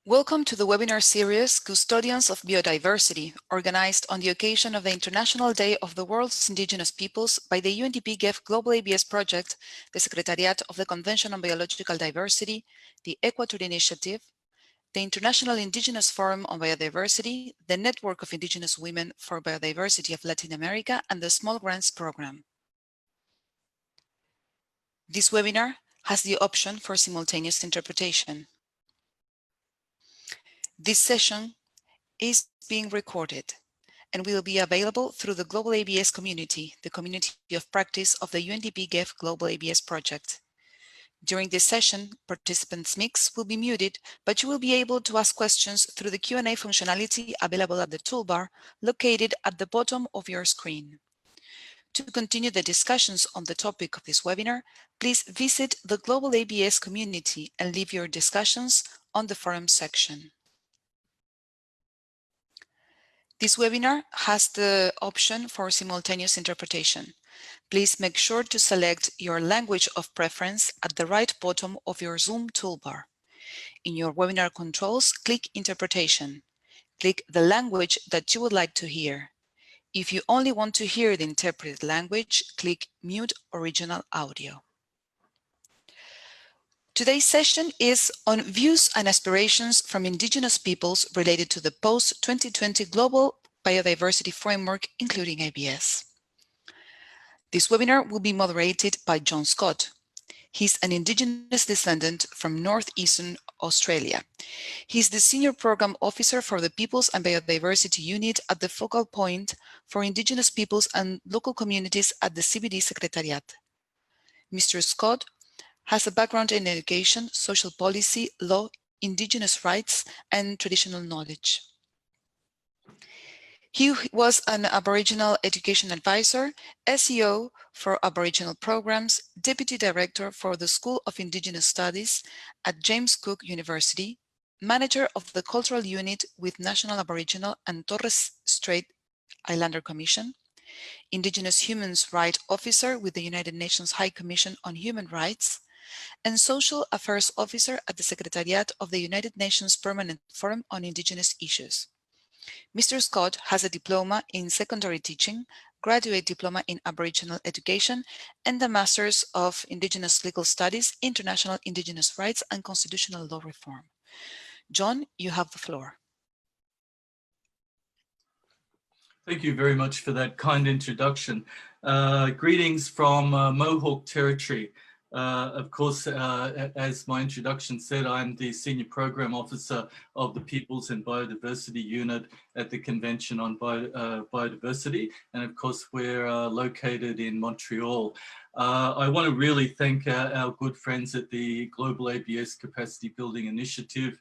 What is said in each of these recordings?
Welcome to the webinar series Custodians of Biodiversity, organized on the occasion of the International Day of the World's Indigenous Peoples by the UNDP-GEF Global IPBES Project, the Secretariat of the Convention on Biological Diversity, the Equator Initiative, the International Indigenous Forum on Biodiversity, the Network of Indigenous Women for Biodiversity of Latin America, and the Small Grants Program. This webinar has the option for simultaneous interpretation. This session is being recorded and will be available through the Global IPBES community, the community of practice of the UNDP-GEF Global IPBES project. During this session, participants' mics will be muted, but you will be able to ask questions through the Q&A functionality available at the toolbar located at the bottom of your screen. To continue the discussions on the topic of this webinar, please visit the Global IPBES community and leave your discussions on the forum section. This webinar has the option for simultaneous interpretation. Please make sure to select your language of preference at the right bottom of your Zoom toolbar. In your webinar controls, click Interpretation. Click the language that you would like to hear. If you only want to hear the interpreted language, click Mute Original Audio. Today's session is on views and aspirations from Indigenous peoples related to the post-2020 Global Biodiversity Framework, including IPBES. This webinar will be moderated by John Scott. He's an Indigenous descendant from northeastern Australia. He's the Senior Program Officer for the Peoples and Biodiversity Unit at the Focal Point for Indigenous Peoples and Local Communities at the CBD Secretariat. Mr. Scott has a background in education, social policy, law, Indigenous rights, and traditional knowledge. He was an Aboriginal Education Advisor, SEO for Aboriginal Programs, Deputy Director for the School of Indigenous Studies at James Cook University, Manager of the Cultural Unit with National Aboriginal and Torres Strait Islander Commission, Indigenous Human Rights Officer with the United Nations High Commission on Human Rights, and Social Affairs Officer at the Secretariat of the United Nations Permanent Forum on Indigenous Issues. Mr. Scott has a diploma in secondary teaching, graduate diploma in Aboriginal education, and a Master's of Indigenous Legal Studies, International Indigenous Rights, and Constitutional Law Reform. John, you have the floor. Thank you very much for that kind introduction. Greetings from Mohawk Territory. Of course, as my introduction said, I'm the Senior Program Officer of the Peoples and Biodiversity Unit at the Convention on Biodiversity. And of course, we're located in Montreal. I want to really thank our good friends at the Global IPBES Capacity Building Initiative.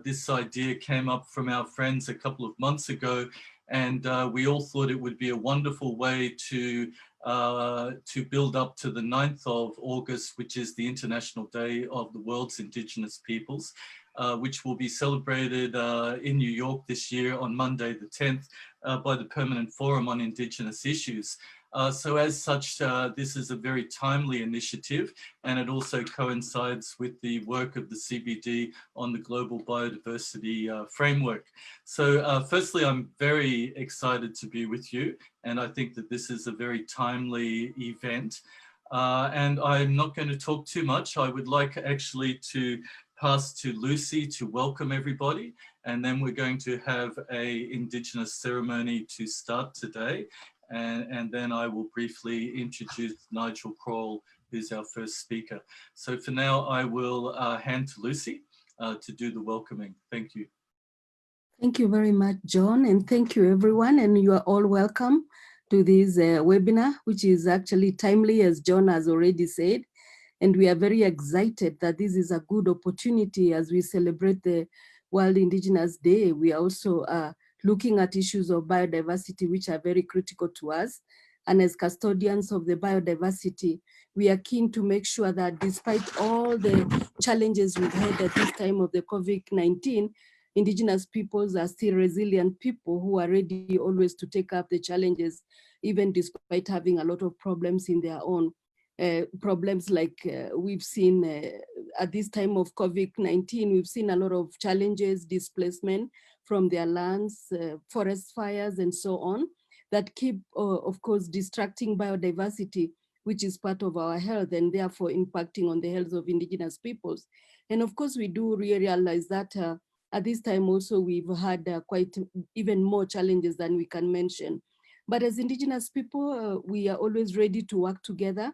This idea came up from our friends a couple of months ago, and we all thought it would be a wonderful way to build up to the 9th of August, which is the International Day of the World's Indigenous Peoples, which will be celebrated in New York this year on Monday the 10th by the Permanent Forum on Indigenous Issues. So as such, this is a very timely initiative, and it also coincides with the work of the CBD on the Global Biodiversity Framework. So firstly, I'm very excited to be with you, and I think that this is a very timely event. And I'm not going to talk too much. I would like actually to pass to Lucy to welcome everybody, and then we're going to have an Indigenous ceremony to start today. And then I will briefly introduce Nigel Kroll, who's our first speaker. So for now, I will hand to Lucy to do the welcoming. Thank you. Thank you very much, John, and thank you, everyone. And you are all welcome to this webinar, which is actually timely, as John has already said. And we are very excited that this is a good opportunity as we celebrate the World Indigenous Day. We are also looking at issues of biodiversity, which are very critical to us. And as custodians of the biodiversity, we are keen to make sure that despite all the challenges we've had at this time of the COVID-19, Indigenous peoples are still resilient people who are ready always to take up the challenges, even despite having a lot of problems in their own. Problems like we've seen at this time of COVID-19, we've seen a lot of challenges, displacement from their lands, forest fires, and so on, that keep, of course, distracting biodiversity, which is part of our health and therefore impacting on the health of indigenous peoples. And of course, we do realize that at this time also we've had quite even more challenges than we can mention. But as indigenous people, we are always ready to work together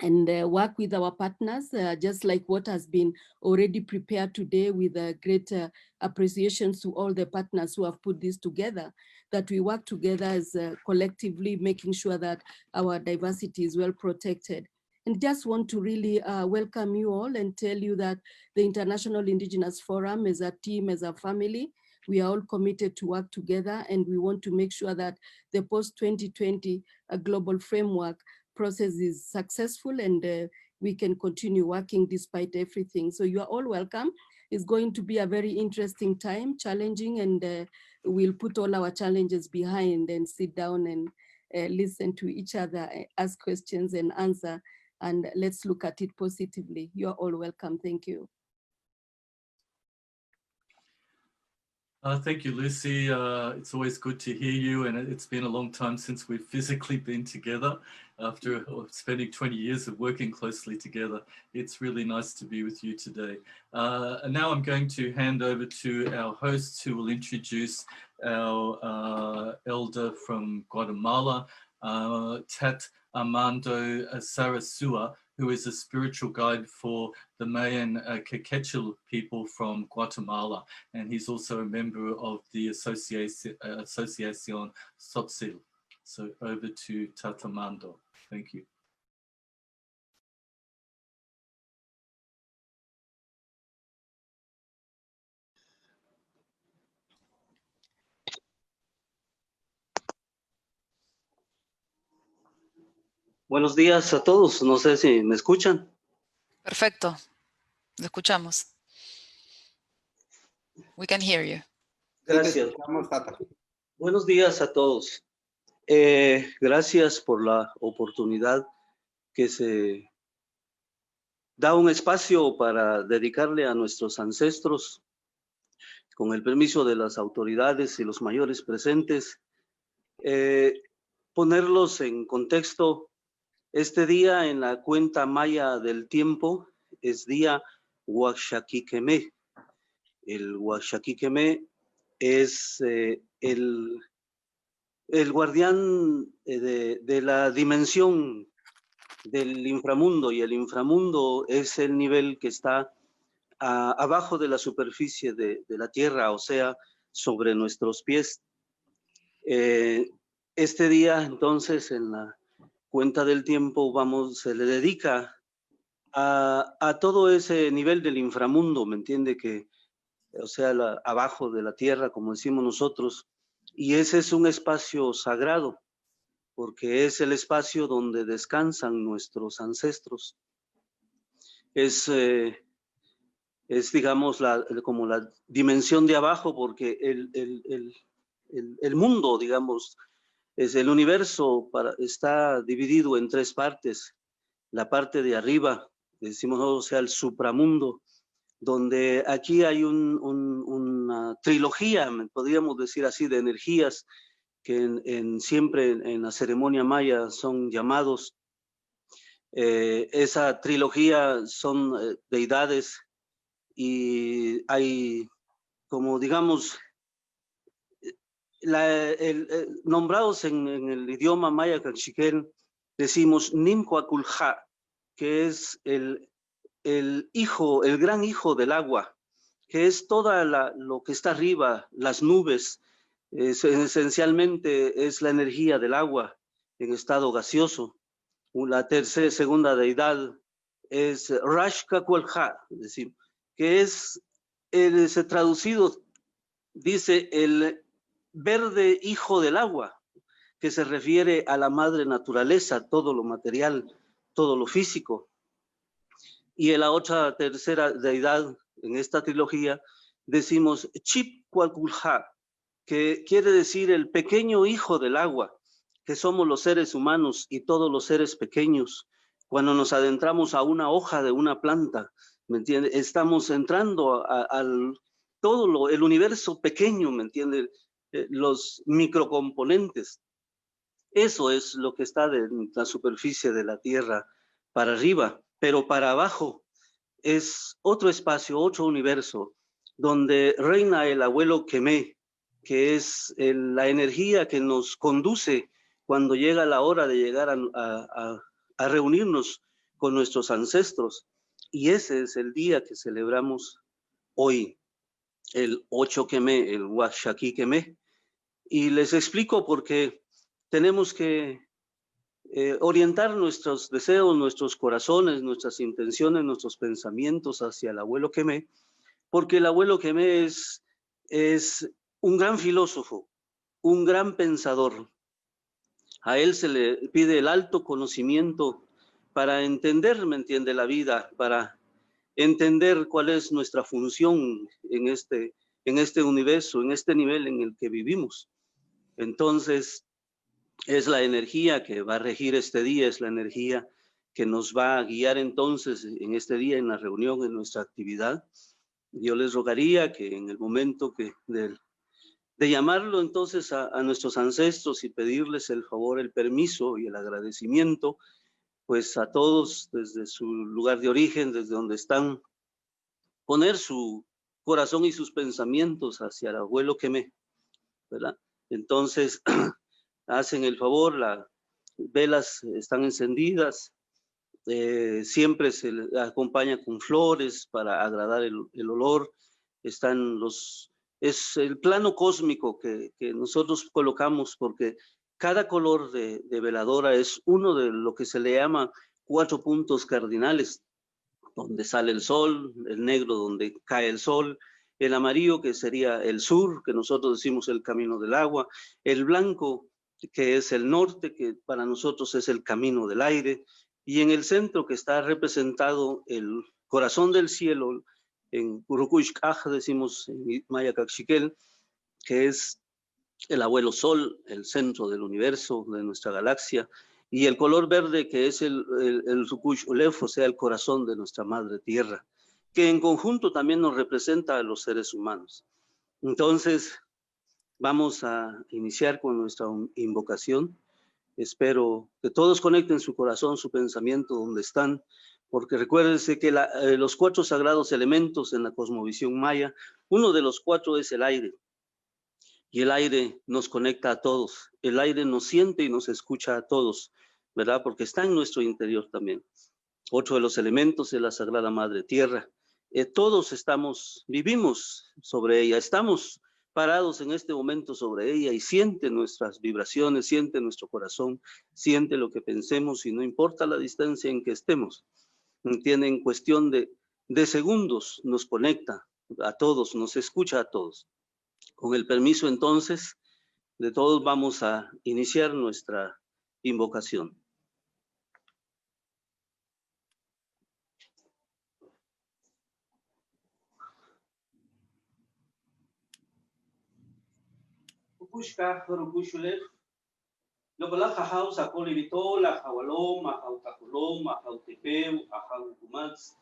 and work with our partners, just like what has been already prepared today, with great appreciations to all the partners who have put this together, that we work together as collectively making sure that our diversity is well protected. And just want to really welcome you all and tell you that the International Indigenous Forum is a team, as a family. We are all committed to work together, and we want to make sure that the post-2020 global framework process is successful, and we can continue working despite everything. So you are all welcome. It's going to be a very interesting time, challenging, and we'll put all our challenges behind and sit down and listen to each other, ask questions and answer, and let's look at it positively. You are all welcome. Thank you. Thank you, Lucy. It's always good to hear you, and it's been a long time since we've physically been together after spending 20 years of working closely together. It's really nice to be with you today. And now I'm going to hand over to our hosts, who will introduce our elder from Guatemala, Tat Armando Sarasua, who is a spiritual guide for the Mayan Quechua people from Guatemala. And he's also a member of the Associación Tzotzil. So over to Tat Armando. Thank you. Buenos días a todos. No sé si me escuchan. Perfecto. Lo escuchamos. We can hear you. Gracias. Buenos días a todos. Gracias por la oportunidad que se da un espacio para dedicarle a nuestros ancestros, con el permiso de las autoridades y los mayores presentes, ponerlos en contexto. Este día en la cuenta maya del tiempo es día Huaxaquiquemé. El Huaxaquiquemé es el guardián de la dimensión del inframundo, y el inframundo es el nivel que está abajo de la superficie de la tierra, o sea, sobre nuestros pies. Este día, entonces, en la cuenta del tiempo, se le dedica a todo ese nivel del inframundo, ¿me entiende? Que, o sea, abajo de la tierra, como decimos nosotros, y ese es un espacio sagrado, porque es el espacio donde descansan nuestros ancestros. Es digamos, como la dimensión de abajo, porque el mundo, digamos, es el universo, está dividido en tres partes. La parte de arriba, decimos, o sea, el supramundo, donde aquí hay una trilogía, podríamos decir así, de energías que siempre en la ceremonia maya son llamados. Esa trilogía son deidades, y hay, como digamos, nombrados en el idioma maya cachiquel, decimos Nimcoaculja, que es el hijo, el gran hijo del agua, que es toda lo que está arriba, las nubes, esencialmente es la energía del agua en estado gaseoso. La segunda deidad es Rashkacualja, decimos, que es traducido, dice el verde hijo del agua, que se refiere a la madre naturaleza, todo lo material, todo lo físico. Y en la otra tercera deidad, en esta trilogía, decimos Chipcualculja, que quiere decir el pequeño hijo del agua, que somos los seres humanos y todos los seres pequeños, Cuando nos adentramos a una hoja de una planta, ¿me entiende? Estamos entrando al todo el universo pequeño, ¿me entiende? Los microcomponentes. Eso es lo que está de la superficie de la Tierra para arriba, pero para abajo es otro espacio, otro universo, donde reina el abuelo Quemé, que es la energía que nos conduce cuando llega la hora de llegar a reunirnos con nuestros ancestros. Y ese es el día que celebramos hoy, el 8 Quemé, el Huaxaqui Quemé. Y les explico porque tenemos que orientar nuestros deseos, nuestros corazones, nuestras intenciones, nuestros pensamientos hacia el abuelo Quemé, porque el abuelo Quemé es un gran filósofo, un gran pensador. A él se le pide el alto conocimiento para entender, ¿me entiende?, la vida, para entender cuál es nuestra función en este universo, en este nivel en el que vivimos. Entonces, es la energía que va a regir este día, es la energía que nos va a guiar entonces en este día, en la reunión, en nuestra actividad. Yo les rogaría que en el momento de llamarlo entonces a nuestros ancestros y pedirles el favor, el permiso y el agradecimiento, pues a todos desde su lugar de origen, desde donde están, poner su corazón y sus pensamientos hacia el abuelo Quemé, ¿verdad? Entonces, hacen el favor, las velas están encendidas, siempre se le acompaña con flores para agradar el olor, es el plano cósmico que nosotros colocamos, porque cada color de veladora es uno de lo que se le llama 4 puntos cardinales, donde sale el sol, el negro donde cae el sol, el amarillo que sería el sur, que nosotros decimos el camino del agua, el blanco que es el norte, que para nosotros es el camino del aire, y en el centro que está representado el corazón del cielo, en Urukushkaj decimos en Maya Caxiquel, que es el abuelo sol, el centro del universo, de nuestra galaxia, y el color verde que es el Rukush Ulef, o sea, el corazón de nuestra madre tierra, que en conjunto también nos representa a los seres humanos. Entonces, vamos a iniciar con nuestra invocación. Espero que todos conecten su corazón, su pensamiento donde están, porque recuérdense que los 4 sagrados elementos en la cosmovisión maya, uno de los 4 es el aire. Y el aire nos conecta a todos, el aire nos siente y nos escucha a todos, ¿verdad? Porque está en nuestro interior también. Otro de los elementos es la Sagrada Madre Tierra. Todos vivimos sobre ella, estamos parados en este momento sobre ella y siente nuestras vibraciones, siente nuestro corazón, siente lo que pensemos y no importa la distancia en que estemos. En cuestión de segundos nos conecta a todos, nos escucha a todos. Con el permiso entonces de todos vamos a iniciar nuestra invocación. Pushka, Rukushulef, Locola Jajau, Sacolivitola, Jawaloma, Jautacoloma, Jautepeu, Ajautumats,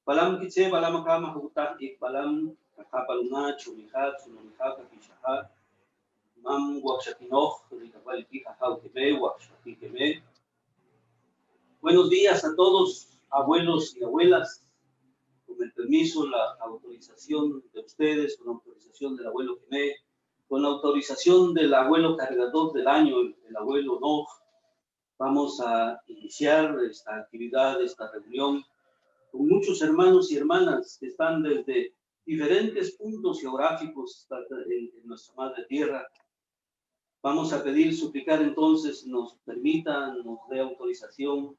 Balam Kitse, Balamacama, Jautak, Balam, Capaluna, Chumihat, Sunumijaka, Kishahat, Mam, Huaxaquinoch, Ricapaliki, Jautepeu, Huaxaquime. Buenos días a todos, abuelos y abuelas. Con el permiso, la autorización de ustedes, con la autorización del abuelo Quemé, con la autorización del abuelo cargador del año, el abuelo Noj, vamos a iniciar esta actividad, esta reunión, con muchos hermanos y hermanas que están desde diferentes puntos geográficos en nuestra madre tierra. Vamos a pedir, suplicar entonces, nos permita, nos dé autorización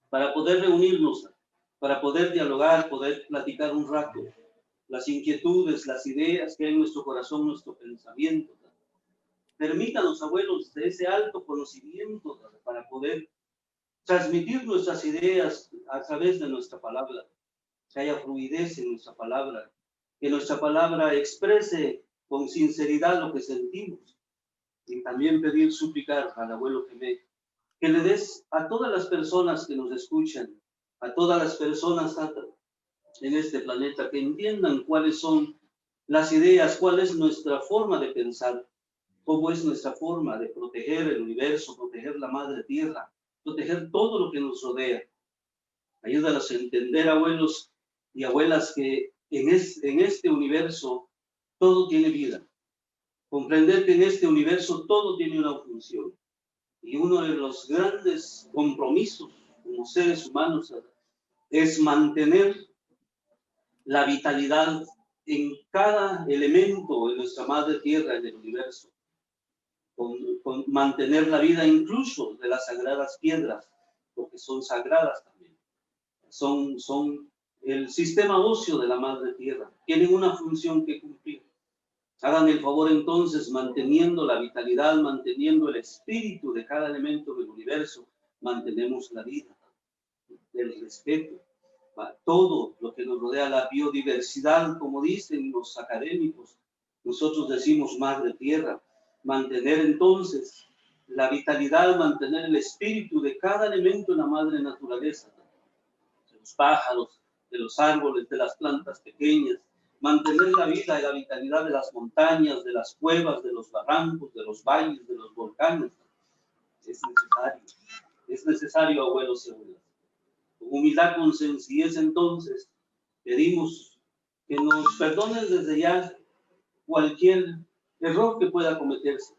para poder reunirnos, para poder dialogar, poder platicar un rato, las inquietudes, las ideas que hay en nuestro corazón, nuestro pensamiento. Permítanos, abuelos, de ese alto conocimiento para poder transmitir nuestras ideas a través de nuestra palabra, que haya fluidez en nuestra palabra, que nuestra palabra exprese con sinceridad lo que sentimos. Y también pedir, suplicar al abuelo Quemé que le des a todas las personas que nos escuchan, a todas las personas en este planeta, que entiendan cuáles son las ideas, cuál es nuestra forma de pensar, cómo es nuestra forma de proteger el universo, proteger la madre tierra, proteger todo lo que nos rodea. Ayúdanos a entender, abuelos y abuelas, que en este universo todo tiene vida. Comprender que en este universo todo tiene una función. Y uno de los grandes compromisos como seres humanos es mantener la vitalidad en cada elemento de nuestra madre tierra, en el universo. Con mantener la vida incluso de las sagradas piedras, porque son sagradas también. Son el sistema óseo de la madre tierra. Tienen una función que cumplir. Hagan el favor entonces, manteniendo la vitalidad, manteniendo el espíritu de cada elemento del universo, mantenemos la vida, el respeto, todo lo que nos rodea, la biodiversidad, como dicen los académicos. Nosotros decimos madre tierra. Mantener entonces la vitalidad, mantener el espíritu de cada elemento en la madre naturaleza, de los pájaros, de los árboles, de las plantas pequeñas, mantener la vida y la vitalidad de las montañas, de las cuevas, de los barrancos, de los valles, de los volcanes. Es necesario, abuelos y abuelas. Con humildad, con sencillez, entonces, pedimos que nos perdonen desde ya cualquier error que pueda cometerse.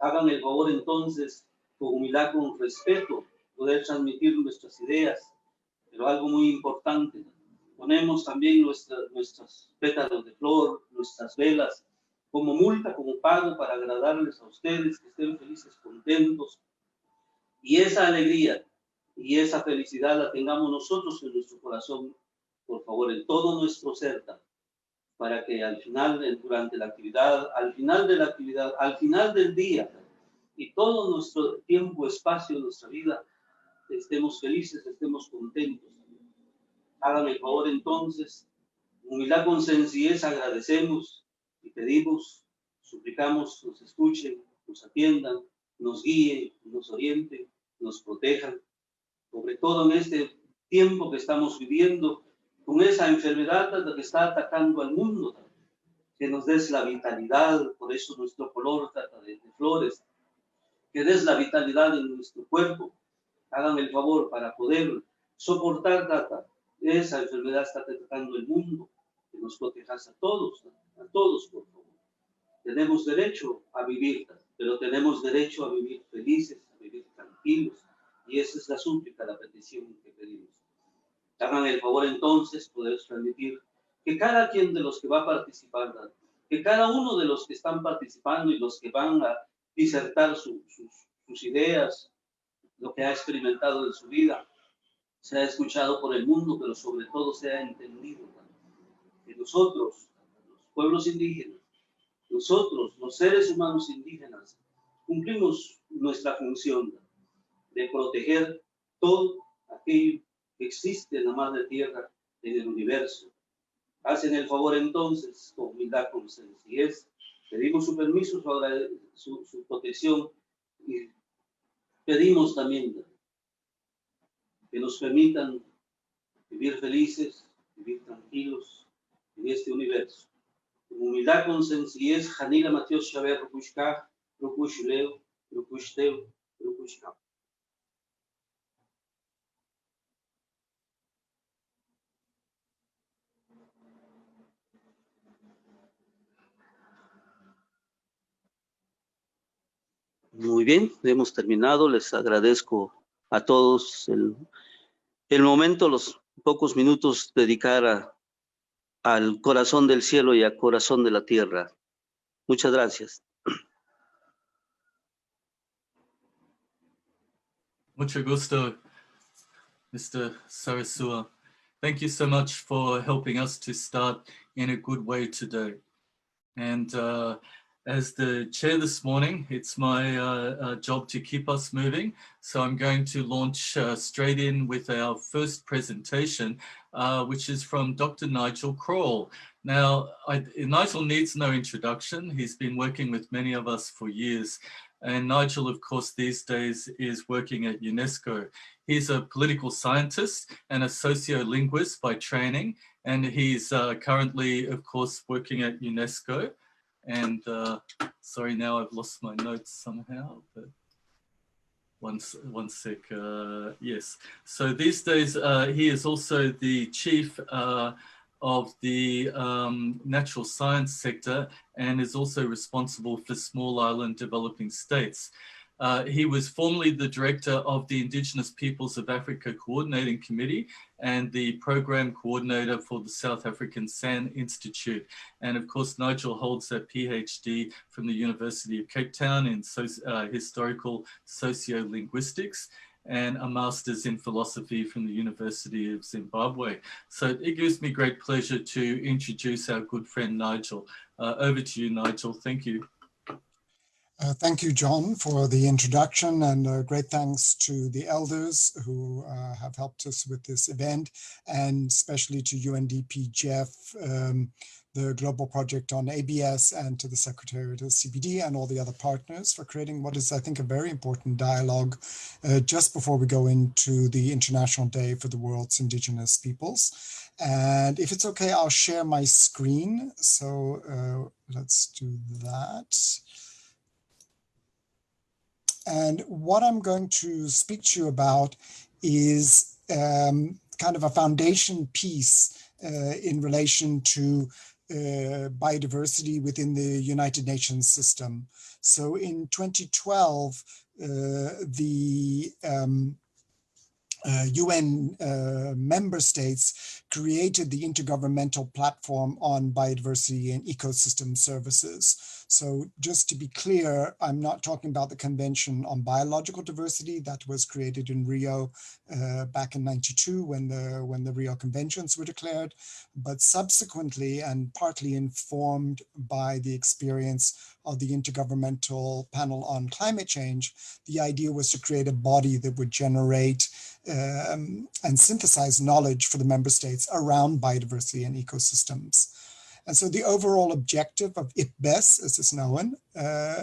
Hagan el favor entonces, con humildad, con respeto, poder transmitir nuestras ideas, pero algo muy importante, ponemos también nuestros pétalos de flor, nuestras velas, como multa, como pago para agradarles a ustedes, que estén felices, contentos, y esa alegría y esa felicidad la tengamos nosotros en nuestro corazón, por favor, en todo nuestro ser, para que al final, durante la actividad, al final de la actividad, al final del día, y todo nuestro tiempo, espacio, nuestra vida, estemos felices, estemos contentos. Háganme el favor entonces, humildad con sencillez, agradecemos y pedimos, suplicamos, nos escuchen, nos atiendan, nos guíen, nos orienten, nos protejan, sobre todo en este tiempo que estamos viviendo, con esa enfermedad que está atacando al mundo, que nos des la vitalidad, por eso nuestro color de flores, que des la vitalidad en nuestro cuerpo. Hagan el favor para poder soportar esa enfermedad está atacando el mundo, que nos protejas a todos, por favor. Tenemos derecho a vivir, pero tenemos derecho a vivir felices, a vivir tranquilos, y esa es la súplica, la petición que pedimos. Hagan el favor entonces, poder transmitir que cada quien de los que va a participar, que cada uno de los que están participando y los que van a disertar sus ideas, lo que ha experimentado en su vida, sea escuchado por el mundo, pero sobre todo sea entendido. Que nosotros, los pueblos indígenas, nosotros, los seres humanos indígenas, cumplimos nuestra función de proteger todo aquello que existe en la madre tierra, en el universo. Hacen el favor entonces, con humildad, con sencillez, pedimos su permiso, su protección, y pedimos también que nos permitan vivir felices, vivir tranquilos en este universo. Con humildad, con sencillez, Janila Matios Xaver Rukushka, Rukushuleo, Rukushteo, Rukushka. Muy bien, hemos terminado. Les agradezco a todos el momento, los pocos minutos dedicar al corazón del cielo y al corazón de la tierra. Muchas gracias. Mucho gusto, Mr. Sarasua. Thank you so much for helping us to start in a good way today. And as the chair this morning, it's my job to keep us moving. So I'm going to launch straight in with our first presentation, which is from Dr. Nigel Kroll. Now, Nigel needs no introduction. He's been working with many of us for years. And Nigel, of course, these days is working at UNESCO. He's a political scientist and a sociolinguist by training, and he's currently, of course, working at UNESCO. And sorry, now I've lost my notes somehow, but one sec, yes. So these days, he is also the chief of the natural science sector and is also responsible for small island developing states. He was formerly the director of the Indigenous Peoples of Africa Coordinating Committee and the program coordinator for the South African Sand Institute. And of course, Nigel holds a PhD from the University of Cape Town in historical sociolinguistics and a master's in philosophy from the University of Zimbabwe. So it gives me great pleasure to introduce our good friend Nigel. Over to you, Nigel. Thank you. Thank you, John, for the introduction, and great thanks to the elders who have helped us with this event, and especially to UNDP-GEF, the global project on ABS, and to the Secretariat of CBD and all the other partners for creating what is, I think, a very important dialogue just before we go into the International Day for the World's Indigenous Peoples. And if it's okay, I'll share my screen. So let's do that. And what I'm going to speak to you about is kind of a foundation piece in relation to biodiversity within the United Nations system. So in 2012, the UN member states created the Intergovernmental Platform on Biodiversity and Ecosystem Services. So just to be clear, I'm not talking about the Convention on Biological Diversity that was created in Rio back in '92 when the Rio Conventions were declared, but subsequently and partly informed by the experience of the Intergovernmental Panel on Climate Change, the idea was to create a body that would generate and synthesize knowledge for the member states around biodiversity and ecosystems. And so the overall objective of IPBES, as it's known,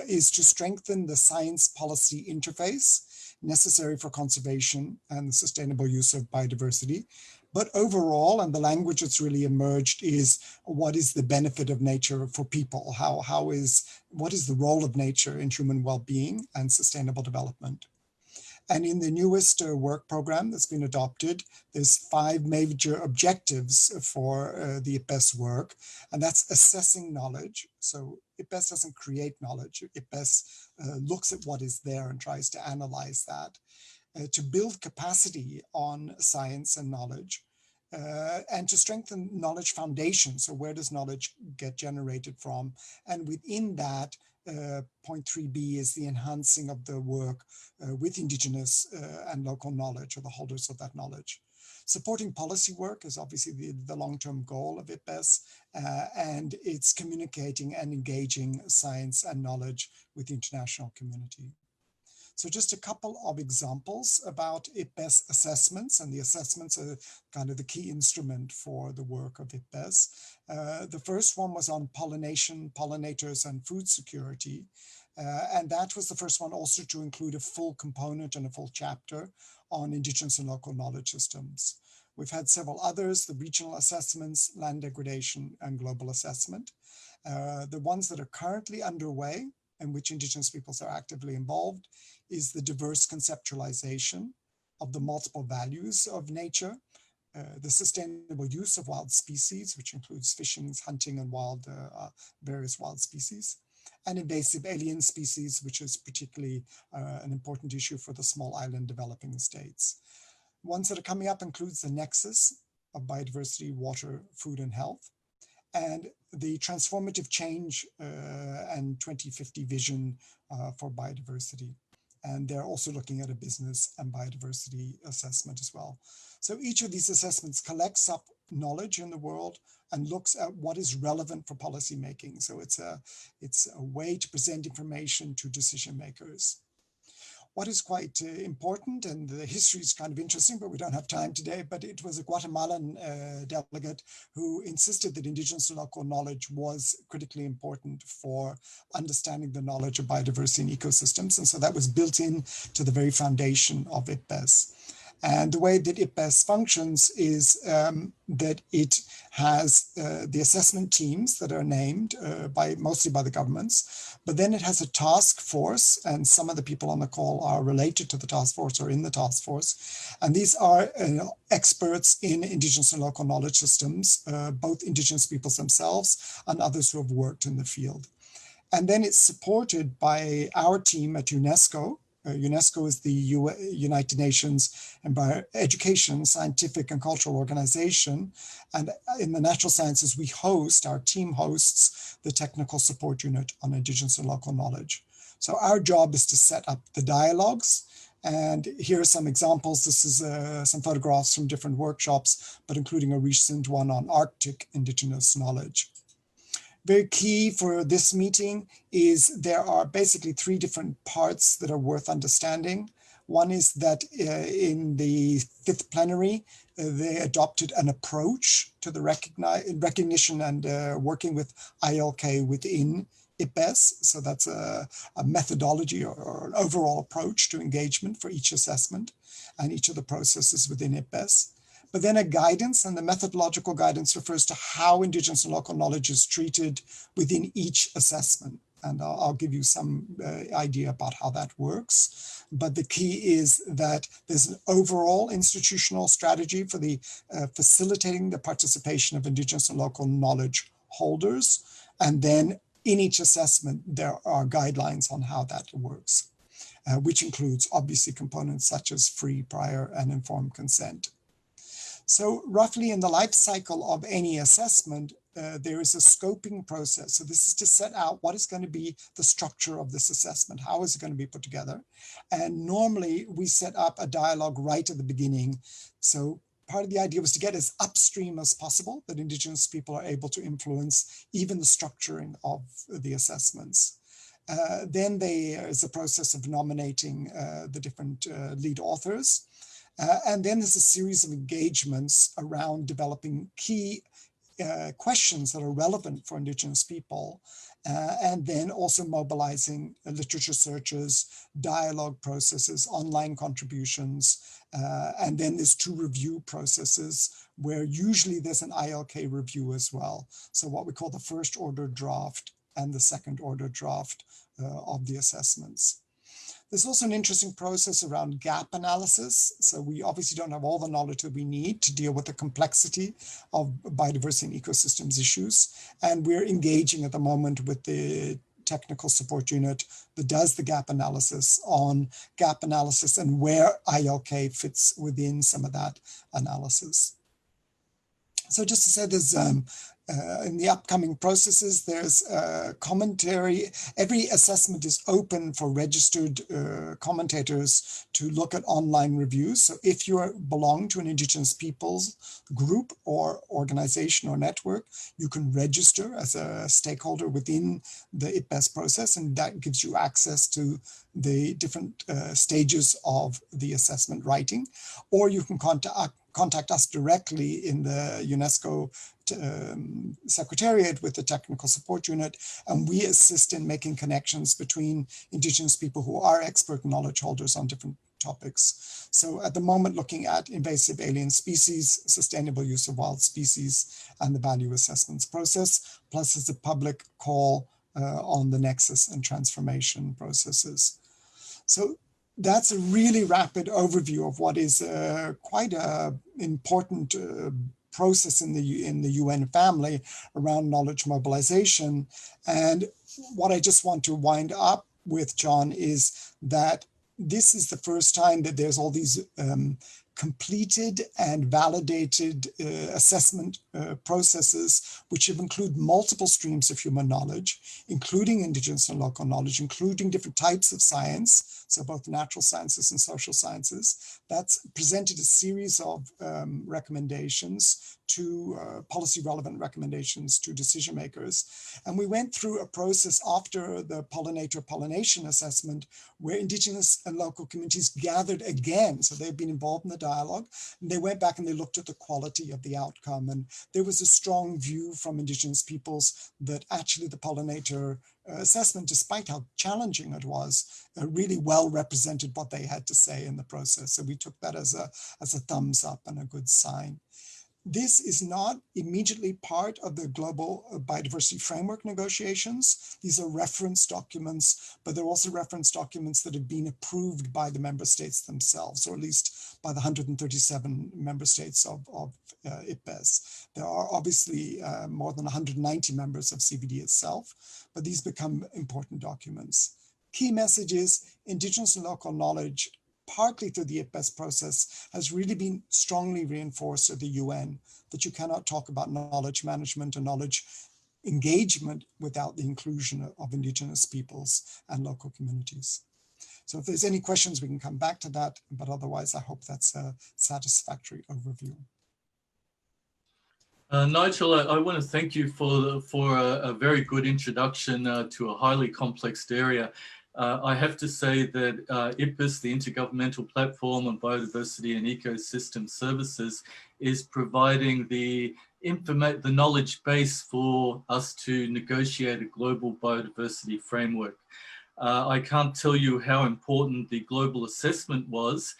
is to strengthen the science policy interface necessary for conservation and the sustainable use of biodiversity. But overall, and the language that's really emerged is, what is the benefit of nature for people? What is the role of nature in human well-being and sustainable development? And in the newest work program that's been adopted, there's 5 major objectives for the IPBES work, and that's assessing knowledge. So IPBES doesn't create knowledge. IPBES looks at what is there and tries to analyze that, to build capacity on science and knowledge, and to strengthen knowledge foundation. So where does knowledge get generated from? And within that, point 3B is the enhancing of the work with Indigenous and local knowledge, or the holders of that knowledge. Supporting policy work is obviously the long-term goal of IPBES, and it's communicating and engaging science and knowledge with the international community. So just a couple of examples about IPBES assessments, and the assessments are kind of the key instrument for the work of IPBES. The first one was on pollination, pollinators, and food security. And that was the first one also to include a full component and a full chapter on Indigenous and local knowledge systems. We've had several others, the regional assessments, land degradation, and global assessment. The ones that are currently underway, in which Indigenous peoples are actively involved, is the diverse conceptualization of the multiple values of nature, the sustainable use of wild species, which includes fishing, hunting, and various wild species, and invasive alien species, which is particularly an important issue for the small island developing states. Ones that are coming up includes the nexus of biodiversity, water, food, and health, and the transformative change and 2050 vision for biodiversity. And they're also looking at a business and biodiversity assessment as well. So each of these assessments collects up knowledge in the world and looks at what is relevant for policy making. So it's a way to present information to decision makers. what is quite important, and the history is kind of interesting, but we don't have time today, but it was a Guatemalan delegate who insisted that indigenous and local knowledge was critically important for understanding the knowledge of biodiversity and ecosystems. And so that was built in to the very foundation of IPBES. And the way that IPBES functions is that it has the assessment teams that are named mostly by the governments, but then it has a task force, and some of the people on the call are related to the task force or in the task force. And these are experts in indigenous and local knowledge systems, both indigenous peoples themselves and others who have worked in the field. And then it's supported by our team at UNESCO. UNESCO is the United Nations Education, Scientific and Cultural Organization. And in the natural sciences, our team hosts the Technical Support Unit on Indigenous and Local Knowledge. So our job is to set up the dialogues. And here are some examples. This is some photographs from different workshops, but including a recent one on Arctic indigenous knowledge. Very key for this meeting is there are basically 3 different parts that are worth understanding. One is that in the 5th plenary, they adopted an approach to the recognition and working with ILK within IPBES. So that's a methodology or an overall approach to engagement for each assessment and each of the processes within IPBES. But then a guidance, and the methodological guidance refers to how indigenous and local knowledge is treated within each assessment. And I'll give you some idea about how that works. But the key is that there's an overall institutional strategy for the facilitating the participation of indigenous and local knowledge holders. And then in each assessment, there are guidelines on how that works, which includes obviously components such as free, prior, and informed consent. So roughly in the life cycle of any assessment, there is a scoping process. So this is to set out what is going to be the structure of this assessment. How is it going to be put together? And normally we set up a dialogue right at the beginning. So part of the idea was to get as upstream as possible, that indigenous people are able to influence even the structuring of the assessments. Then there is a process of nominating the different lead authors. And then there's a series of engagements around developing key questions that are relevant for indigenous people, and then also mobilizing literature searches, dialogue processes, online contributions, and then there's 2 review processes where usually there's an ILK review as well. So what we call the first order draft and the second order draft of the assessments. There's also an interesting process around gap analysis. So we obviously don't have all the knowledge that we need to deal with the complexity of biodiversity and ecosystems issues. And we're engaging at the moment with the technical support unit that does the gap analysis on gap analysis and where ILK fits within some of that analysis. So just to say, there's in the upcoming processes, there's commentary. Every assessment is open for registered commentators to look at online reviews. So if you belong to an indigenous peoples group or organization or network, you can register as a stakeholder within the IPBES process, and that gives you access to the different stages of the assessment writing. Or you can contact us directly in the UNESCO Secretariat with the Technical Support Unit, and we assist in making connections between indigenous people who are expert knowledge holders on different topics. So at the moment, looking at invasive alien species, sustainable use of wild species, and the value assessments process, plus as a public call on the nexus and transformation processes. So that's a really rapid overview of what is quite an important process in the UN family around knowledge mobilization. And what I just want to wind up with, John, is that this is the first time that there's all these completed and validated assessment processes, which include multiple streams of human knowledge, including indigenous and local knowledge, including different types of science, so both natural sciences and social sciences. That's presented a series of recommendations to policy relevant recommendations to decision makers. And we went through a process after the pollinator-pollination assessment where Indigenous and local communities gathered again. So they've been involved in the dialogue, and they went back and they looked at the quality of the outcome. And there was a strong view from Indigenous peoples that actually the pollinator assessment, despite how challenging it was, really well represented what they had to say in the process. So we took that as a thumbs up and a good sign. This is not immediately part of the global biodiversity framework negotiations. These are reference documents, but they're also reference documents that have been approved by the member states themselves, or at least by the 137 member states of IPBES. There are obviously more than 190 members of CBD itself, but these become important documents. Key message is Indigenous and local knowledge, partly through the IPBES process, has really been strongly reinforced at the UN, that you cannot talk about knowledge management and knowledge engagement without the inclusion of Indigenous peoples and local communities. So if there's any questions, we can come back to that, but otherwise I hope that's a satisfactory overview. Nigel, I want to thank you for a very good introduction to a highly complex area. I have to say that IPBES, the Intergovernmental Platform on Biodiversity and Ecosystem Services, is providing the knowledge base for us to negotiate a global biodiversity framework. I can't tell you how important the global assessment was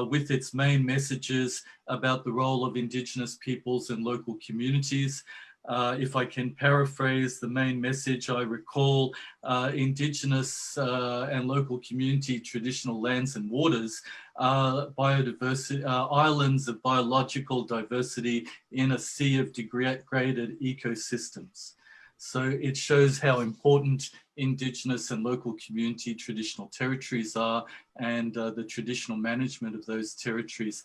with its main messages about the role of Indigenous peoples and local communities. If I can paraphrase the main message, I recall Indigenous and local community traditional lands and waters, biodiversity, islands of biological diversity in a sea of degraded ecosystems. So it shows how important Indigenous and local community traditional territories are, and the traditional management of those territories.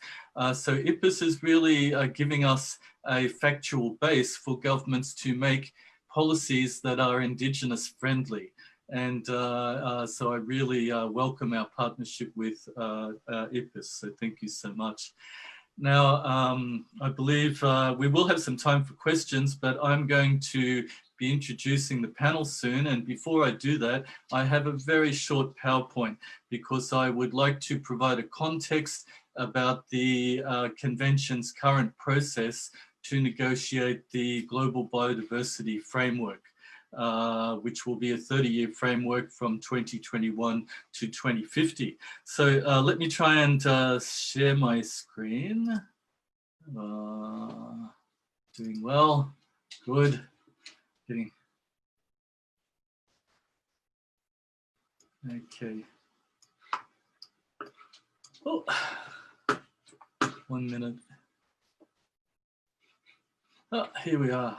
So IPBES is really giving us a factual base for governments to make policies that are Indigenous friendly. And so I really welcome our partnership with IPBES. So thank you so much. Now, I believe we will have some time for questions, but I'm going to be introducing the panel soon. And before I do that, I have a very short PowerPoint because I would like to provide a context about the convention's current process to negotiate the Global Biodiversity Framework, which will be a 30-year framework from 2021 to 2050. So let me try and share my screen. Doing well, good. Okay. Oh, 1 minute. Oh, here we are.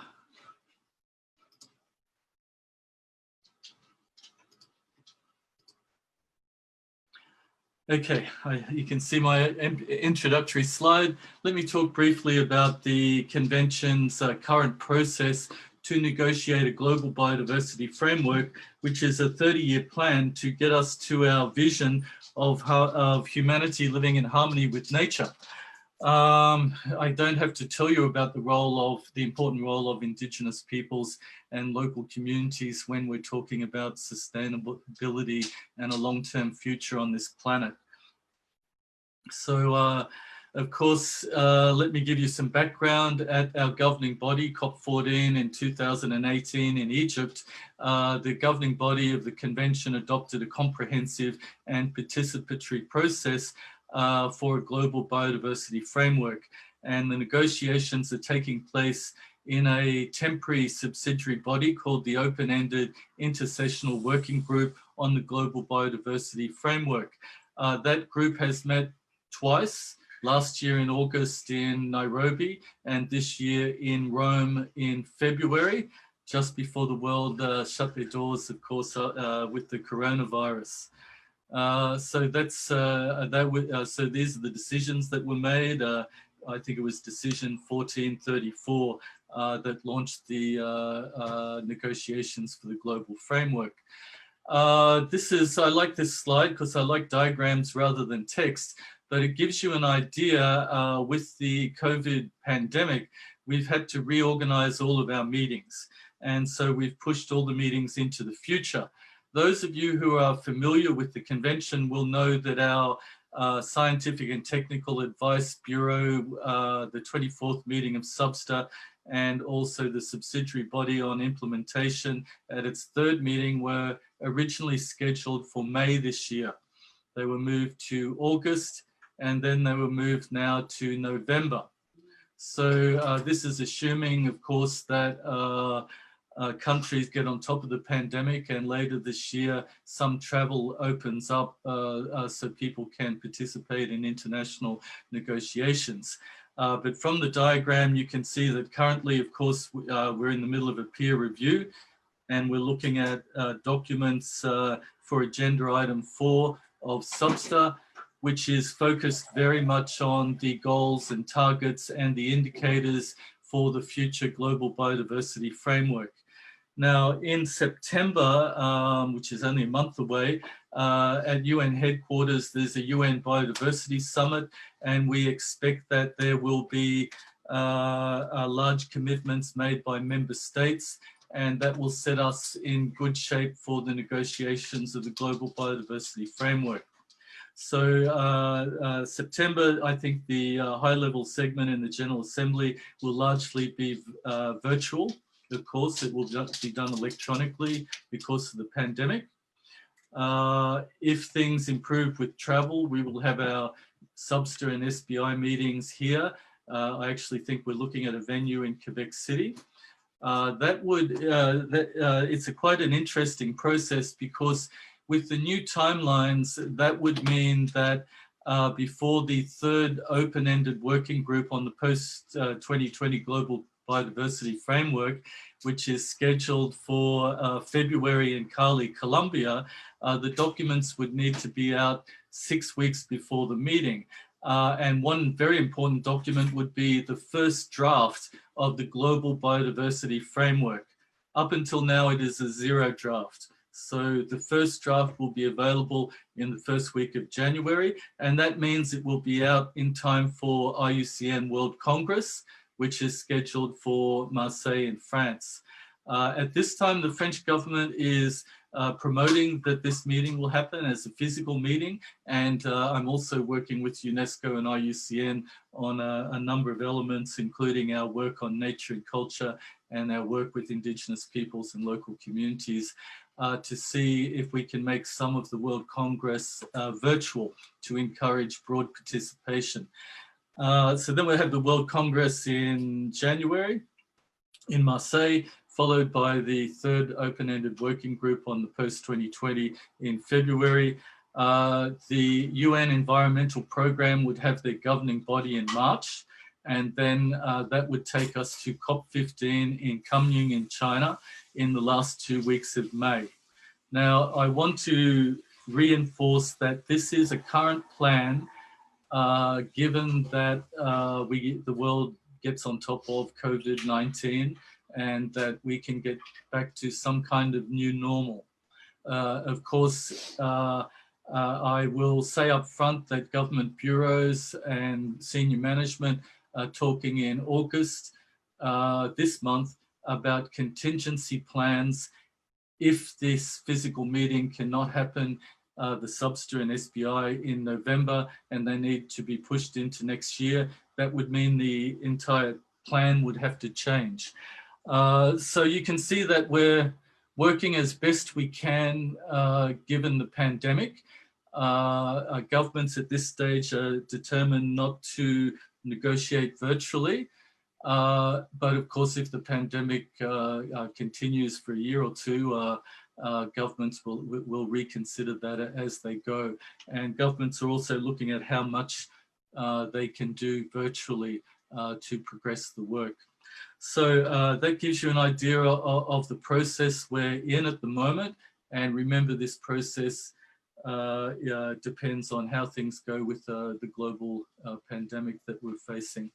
Okay, you can see my introductory slide. Let me talk briefly about the convention's current process to negotiate a global biodiversity framework, which is a 30-year plan to get us to our vision of humanity living in harmony with nature. I don't have to tell you about the important role of Indigenous peoples and local communities when we're talking about sustainability and a long-term future on this planet. So, of course, let me give you some background. At our governing body, COP14 in 2018 in Egypt, the governing body of the convention adopted a comprehensive and participatory process for a global biodiversity framework. And the negotiations are taking place in a temporary subsidiary body called the Open-Ended Intersessional Working Group on the Global Biodiversity Framework. That group has met twice, last year in August in Nairobi, and this year in Rome in February, just before the world shut their doors, of course, with the coronavirus. So that's so these are the decisions that were made. I think it was decision 1434 that launched the negotiations for the global framework. I like this slide because I like diagrams rather than text. but it gives you an idea with the COVID pandemic, we've had to reorganize all of our meetings. And so we've pushed all the meetings into the future. Those of you who are familiar with the convention will know that our Scientific and Technical Advice Bureau, the 24th meeting of SBSTA, and also the subsidiary body on implementation at its 3rd meeting were originally scheduled for May this year. They were moved to August, and then they were moved now to November. So this is assuming, of course, that countries get on top of the pandemic, and later this year some travel opens up so people can participate in international negotiations. But from the diagram you can see that currently, of course, we're in the middle of a peer review, and we're looking at documents for agenda item 4 of SBSTA, which is focused very much on the goals and targets and the indicators for the future global biodiversity framework. Now, in September, which is only a month away, at UN headquarters, there's a UN Biodiversity Summit, and we expect that there will be large commitments made by member states, and that will set us in good shape for the negotiations of the global biodiversity framework. So September, I think the high-level segment in the General Assembly will largely be virtual. Of course, it will be done electronically because of the pandemic. If things improve with travel, we will have our SBSTA and SBI meetings here. I actually think we're looking at a venue in Quebec City. It's quite an interesting process, because with the new timelines, that would mean that before the 3rd open-ended working group on the post-2020 Global Biodiversity Framework, which is scheduled for February in Cali, Colombia, the documents would need to be out 6 weeks before the meeting. And one very important document would be the first draft of the Global Biodiversity Framework. Up until now, it is a 0 draft. So the first draft will be available in the 1st week of January, and that means it will be out in time for IUCN World Congress, which is scheduled for Marseille in France. At this time, the French government is promoting that this meeting will happen as a physical meeting, and I'm also working with UNESCO and IUCN on a number of elements, including our work on nature and culture and our work with Indigenous peoples and local communities, to see if we can make some of the World Congress virtual to encourage broad participation. So then we'll have the World Congress in January in Marseille, followed by the 3rd open-ended working group on the post-2020 in February. The UN Environmental Programme would have their governing body in March, and then that would take us to COP15 in Kunming in China in the last 2 weeks of May. Now, I want to reinforce that this is a current plan, given that the world gets on top of COVID-19 and that we can get back to some kind of new normal. Of course, I will say up front that government bureaus and senior management are talking in August this month about contingency plans if this physical meeting cannot happen, the SBSTA and SBI in November, and they need to be pushed into next year. That would mean the entire plan would have to change. So you can see that we're working as best we can given the pandemic. Governments at this stage are determined not to negotiate virtually. But of course, if the pandemic continues for a year or two, governments will reconsider that as they go. And governments are also looking at how much they can do virtually to progress the work. So that gives you an idea of the process we're in at the moment. And remember, this process depends on how things go with the global pandemic that we're facing.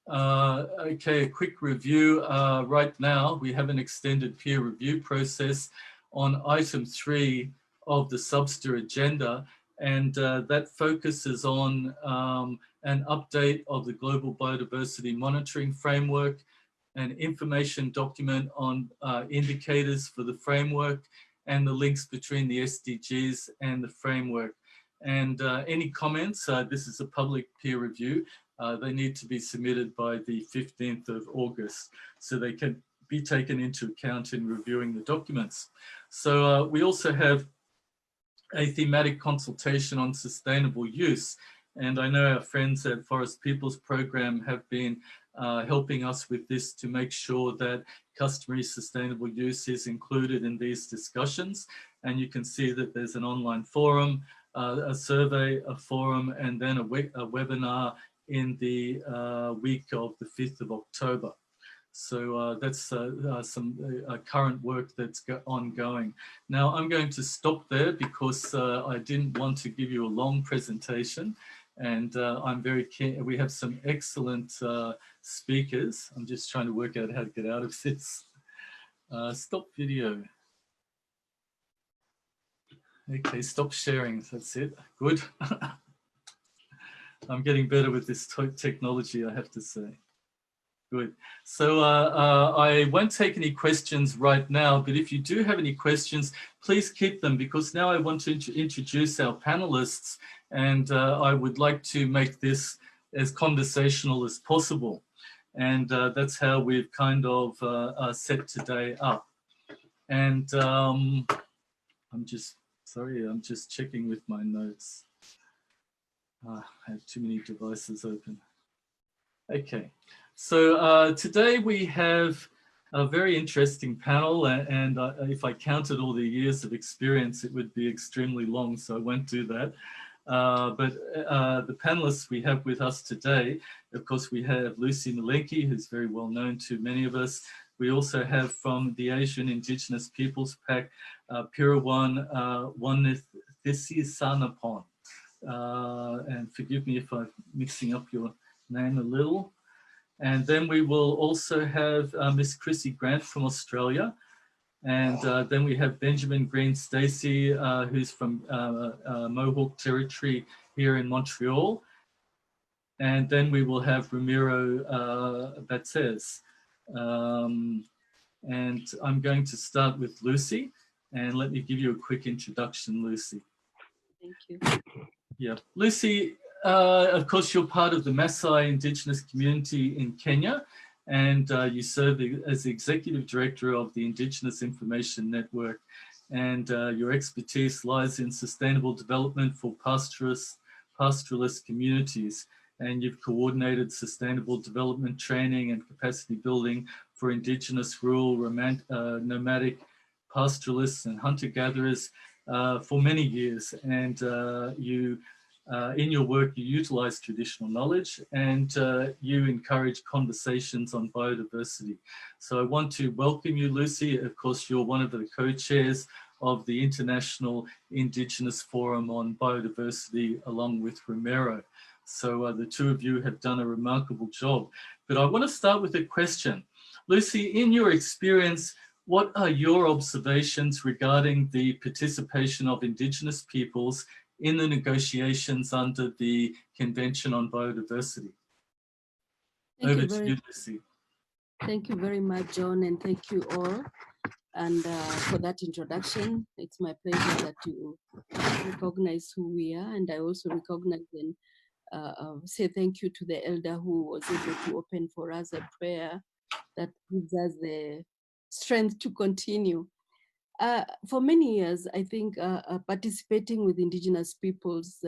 Okay, a quick review. Right now, we have an extended peer review process on item 3 of the SBSTA agenda, And that focuses on an update of the Global Biodiversity Monitoring Framework, an information document on indicators for the framework, and the links between the SDGs and the framework. And any comments, this is a public peer review, they need to be submitted by the 15th of August, so they can be taken into account in reviewing the documents. So we also have a thematic consultation on sustainable use. And I know our friends at Forest Peoples Program have been helping us with this to make sure that customary sustainable use is included in these discussions. And you can see that there's an online forum, a survey, a forum, and then a webinar in the week of the 5th of October. So that's some current work that's ongoing. Now I'm going to stop there because I didn't want to give you a long presentation, and I'm very keen. We have some excellent speakers. I'm just trying to work out how to get out of this. Stop video. Okay, stop sharing. That's it. Good. I'm getting better with this technology, I have to say. Good. So I won't take any questions right now, but if you do have any questions, please keep them, because now I want to introduce our panelists, and I would like to make this as conversational as possible. And that's how we've kind of set today up. And I'm just checking with my notes. I have too many devices open. Okay. So today we have a very interesting panel, and if I counted all the years of experience, it would be extremely long, so I won't do that. But the panelists we have with us today, of course, we have Lucy Malenki, who's very well known to many of us. We also have from the Asian Indigenous Peoples Pack, Pirawan Wanithisisanapon. And forgive me if I'm mixing up your name a little. And then we will also have Miss Chrissy Grant from Australia. And then we have Benjamin Green Stacey, who's from Mohawk Territory here in Montreal. And then we will have Ramiro Batez. And I'm going to start with Lucy. And let me give you a quick introduction, Lucy. Thank you. Yeah, Lucy, of course, you're part of the Maasai Indigenous community in Kenya, and you serve as the Executive Director of the Indigenous Information Network. And your expertise lies in sustainable development for pastoralist communities. And you've coordinated sustainable development training and capacity building for Indigenous, rural, nomadic pastoralists and hunter-gatherers for many years. And in your work, you utilize traditional knowledge, and you encourage conversations on biodiversity. So I want to welcome you, Lucy. Of course, you're one of the co-chairs of the International Indigenous Forum on Biodiversity, along with Romero. So the two of you have done a remarkable job. But I want to start with a question. Lucy, in your experience, what are your observations regarding the participation of Indigenous peoples in the negotiations under the Convention on Biodiversity? Over to you, Lucy. Thank you very much, John, and thank you all and for that introduction. It's my pleasure that you recognize who we are, and I also recognize and say thank you to the elder who was able to open for us a prayer that gives us the strength to continue. For many years, I think participating with Indigenous peoples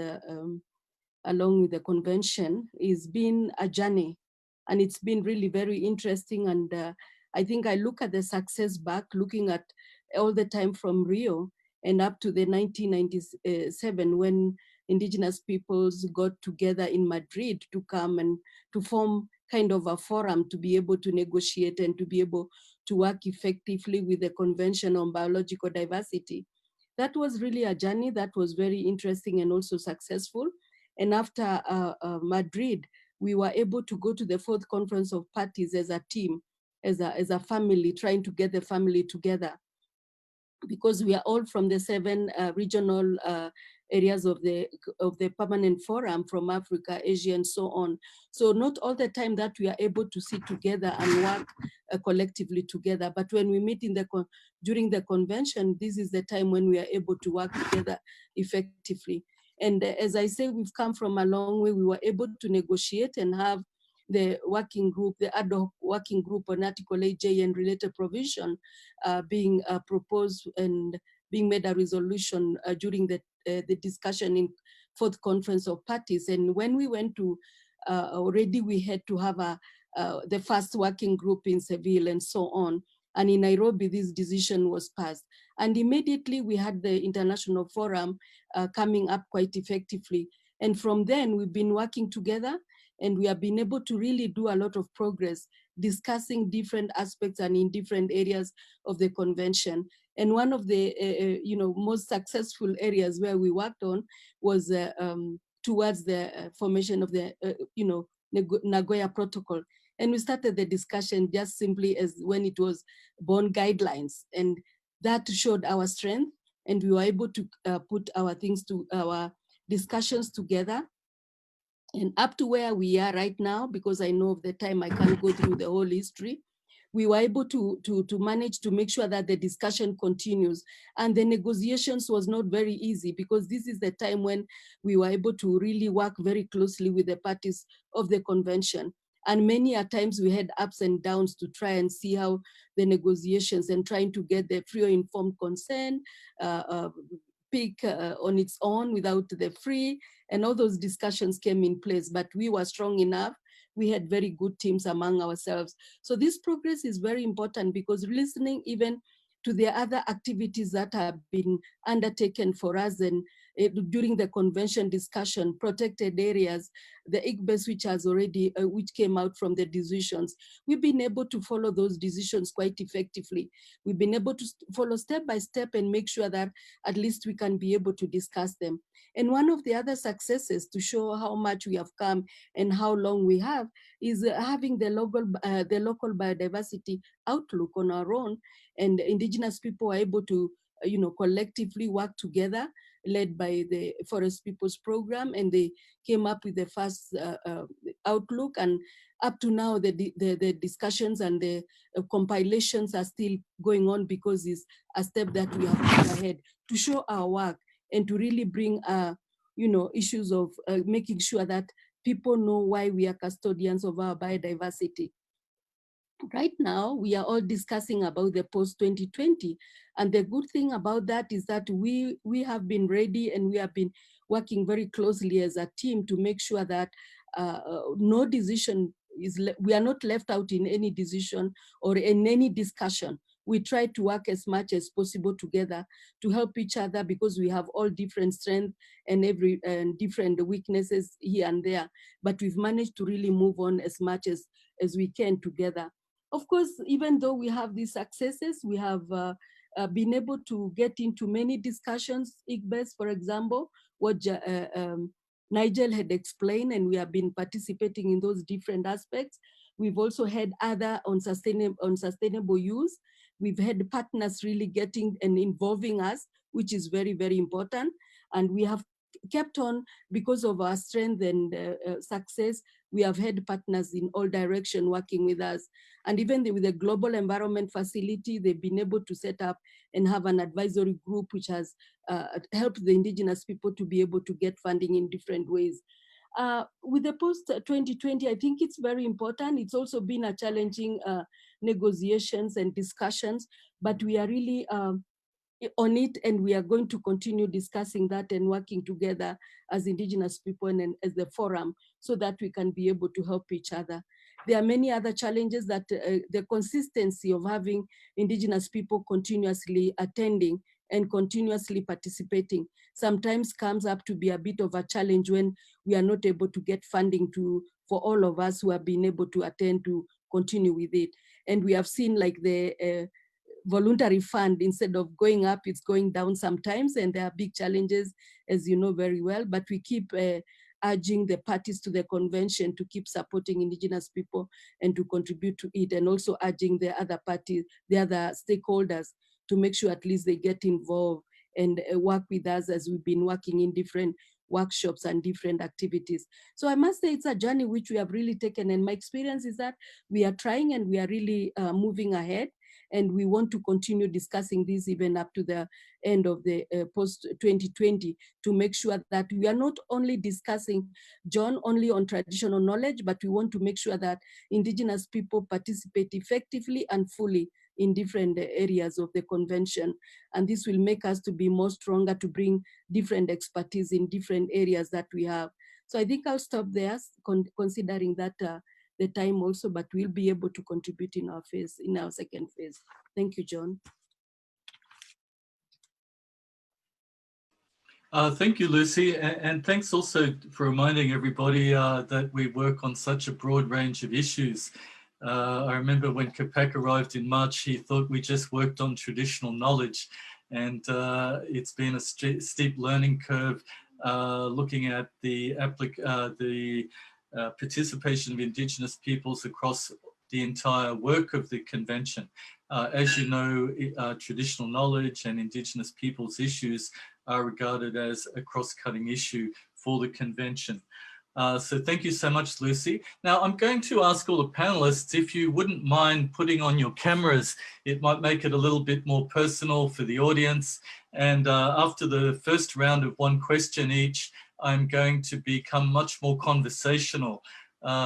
along with the convention has been a journey, and it's been really very interesting. And I think I look at the success back, looking at all the time from Rio and up to the 1997, when Indigenous peoples got together in Madrid to come and to form kind of a forum to be able to negotiate and to be able to work effectively with the Convention on Biological Diversity. That was really a journey that was very interesting and also successful. And after Madrid, we were able to go to the 4th Conference of Parties as a team, as a family, trying to get the family together. because we are all from the 7 regional areas of the permanent forum from Africa, Asia, and so on. So not all the time that we are able to sit together and work collectively together, but when we meet during the convention, this is the time when we are able to work together effectively. And as I say, we've come from a long way. We were able to negotiate and have the working group, the ad hoc working group on Article 8J and related provision being proposed and being made a resolution during the discussion in 4th Conference of Parties. And when we went to, already we had to have the first working group in Seville and so on. And in Nairobi, this decision was passed. And immediately we had the International Forum coming up quite effectively. And from then we've been working together, and we have been able to really do a lot of progress, discussing different aspects and in different areas of the convention. And one of the most successful areas where we worked on was towards the formation of the Nagoya Protocol. And we started the discussion just simply as when it was born guidelines, and that showed our strength, and we were able to put our discussions together. And up to where we are right now, because I know of the time I can't go through the whole history, we were able to manage to make sure that the discussion continues. And the negotiations was not very easy, because this is the time when we were able to really work very closely with the parties of the convention. And many a times we had ups and downs to try and see how the negotiations and trying to get the free or informed consent, pick on its own without the free, and all those discussions came in place, but we were strong enough. We had very good teams among ourselves. So this progress is very important, because listening even to the other activities that have been undertaken for us, and during the convention discussion, protected areas, the IPBES, which has already, which came out from the decisions, we've been able to follow those decisions quite effectively. We've been able to follow step by step and make sure that at least we can be able to discuss them. And one of the other successes to show how much we have come and how long we have is having the local biodiversity outlook on our own, and Indigenous people are able to collectively work together, led by the Forest Peoples Program, and they came up with the first outlook. And up to now, the discussions and the compilations are still going on, because it's a step that we have put ahead to show our work and to really bring issues of making sure that people know why we are custodians of our biodiversity. Right now, we are all discussing about the post-2020. And the good thing about that is that we have been ready, and we have been working very closely as a team to make sure that no decision we are not left out in any decision or in any discussion. We try to work as much as possible together to help each other, because we have all different strengths and different weaknesses here and there. But we've managed to really move on as much as we can together. Of course, even though we have these successes, we have been able to get into many discussions. IPBES, for example, what Nigel had explained, and we have been participating in those different aspects. We've also had other on sustainable use. We've had partners really getting and involving us, which is very, very important. And we have kept on, because of our strength and success, we have had partners in all directions working with us. And even with the Global Environment Facility, they've been able to set up and have an advisory group, which has helped the Indigenous people to be able to get funding in different ways. With the post-2020, I think it's very important. It's also been a challenging negotiations and discussions, but we are really on it, and we are going to continue discussing that and working together as Indigenous people and as the forum, so that we can be able to help each other. There are many other challenges that the consistency of having Indigenous people continuously attending and continuously participating sometimes comes up to be a bit of a challenge when we are not able to get funding for all of us who have been able to attend to continue with it. And we have seen like the voluntary fund, instead of going up, it's going down sometimes, and there are big challenges, as you know very well, but we keep urging the parties to the convention to keep supporting Indigenous people and to contribute to it, and also urging the other parties, the other stakeholders to make sure at least they get involved and work with us as we've been working in different workshops and different activities. So I must say it's a journey which we have really taken, and my experience is that we are trying and we are really moving ahead, and we want to continue discussing this even up to the end of the post-2020 to make sure that we are not only discussing, John, only on traditional knowledge, but we want to make sure that Indigenous people participate effectively and fully in different areas of the convention. And this will make us to be more stronger to bring different expertise in different areas that we have. So I think I'll stop there, considering that the time also, but we'll be able to contribute in our phase, in our second phase. Thank you, John. Thank you, Lucy, and thanks also for reminding everybody that we work on such a broad range of issues. I remember when Capac arrived in March, he thought we just worked on traditional knowledge, and it's been a steep learning curve looking at the participation of Indigenous peoples across the entire work of the convention. As you know, traditional knowledge and Indigenous peoples issues are regarded as a cross-cutting issue for the convention. So thank you so much, Lucy. Now I'm going to ask all the panelists if you wouldn't mind putting on your cameras. It might make it a little bit more personal for the audience. And after the first round of one question each, I'm going to become much more conversational.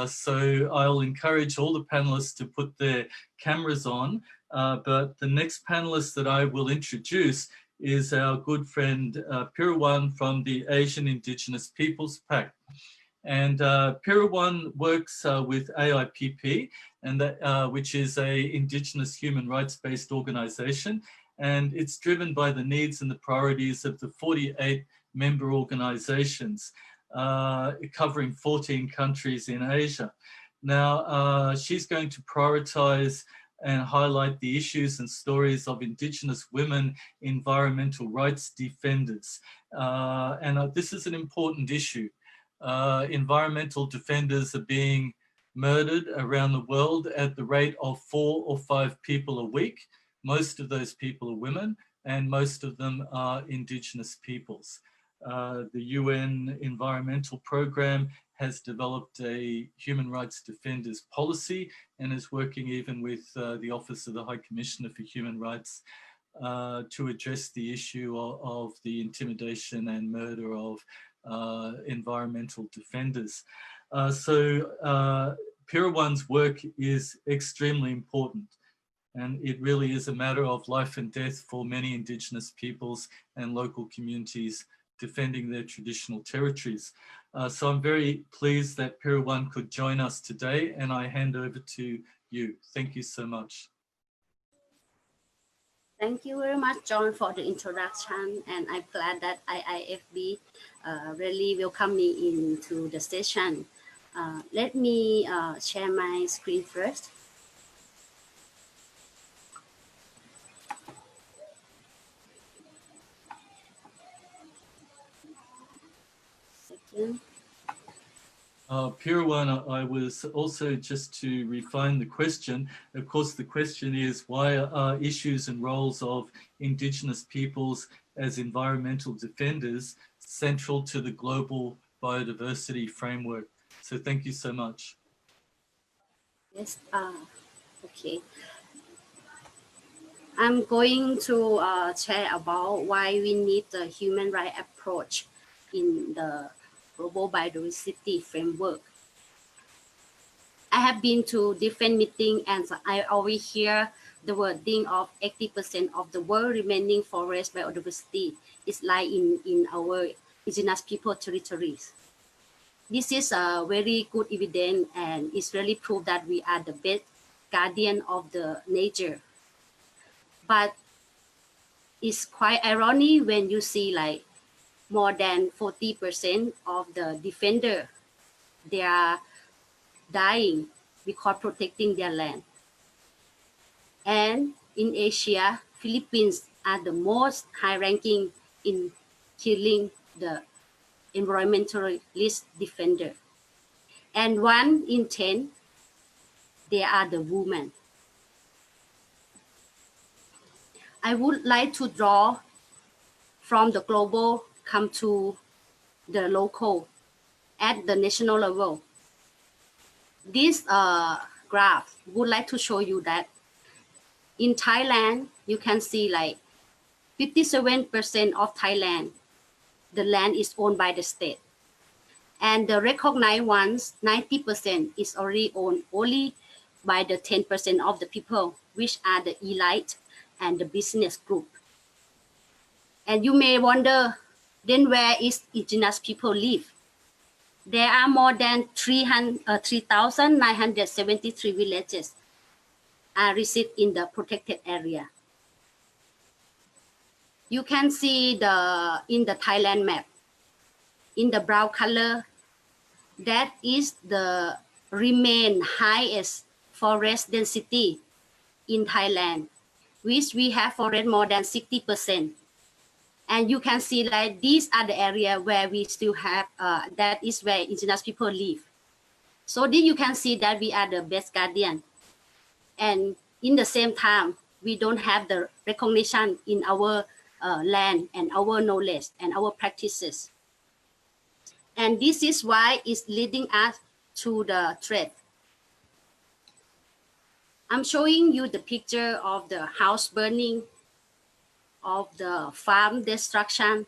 So I'll encourage all the panelists to put their cameras on. But the next panelist that I will introduce is our good friend Pirawan from the Asian Indigenous Peoples Pact. And Pirawan works with AIPP, and that, which is a Indigenous human rights-based organization, and it's driven by the needs and the priorities of the 48 member organizations covering 14 countries in Asia. Now, she's going to prioritize and highlight the issues and stories of Indigenous women environmental rights defenders. And this is an important issue. Environmental defenders are being murdered around the world at the rate of 4 or 5 people a week. Most of those people are women, and most of them are Indigenous peoples. The UN Environmental Programme has developed a human rights defenders policy and is working even with the Office of the High Commissioner for Human Rights to address the issue of the intimidation and murder of environmental defenders. So Pirawan's work is extremely important, and it really is a matter of life and death for many Indigenous peoples and local communities defending their traditional territories. So I'm very pleased that Pirawan could join us today, and I hand over to you. Thank you so much. Thank you very much, John, for the introduction, and I'm glad that IIFB really welcomed me into the session. Let me share my screen first. Pirawan, I was also, just to refine the question, of course the question is, why are issues and roles of Indigenous peoples as environmental defenders central to the global biodiversity framework? So thank you so much. Yes, okay. I'm going to share about why we need the human rights approach in the global biodiversity framework. I have been to different meetings, and I always hear the wording of 80% of the world remaining forest biodiversity is lying in our Indigenous people territories. This is a very good evidence, and it's really proof that we are the best guardian of the nature. But it's quite ironic when you see like more than 40% of the defender, they are dying because protecting their land. And in Asia, Philippines are the most high ranking in killing the environmentalist defender. And 1 in 10, they are the women. I would like to draw from the global come to the local at the national level. This graph would like to show you that in Thailand, you can see like 57% of Thailand, the land is owned by the state. And the recognized ones, 90% is already owned only by the 10% of the people, which are the elite and the business group. And you may wonder, then where is indigenous people live? There are more than 3,973 villages are received in the protected area. You can see in the Thailand map, in the brown color, that is the remain highest forest density in Thailand, which we have forest more than 60%. And you can see like these are the area where we still have, that is where indigenous people live. So then you can see that we are the best guardian. And in the same time, we don't have the recognition in our land and our knowledge and our practices. And this is why it's leading us to the threat. I'm showing you the picture of the house burning, of the farm destruction,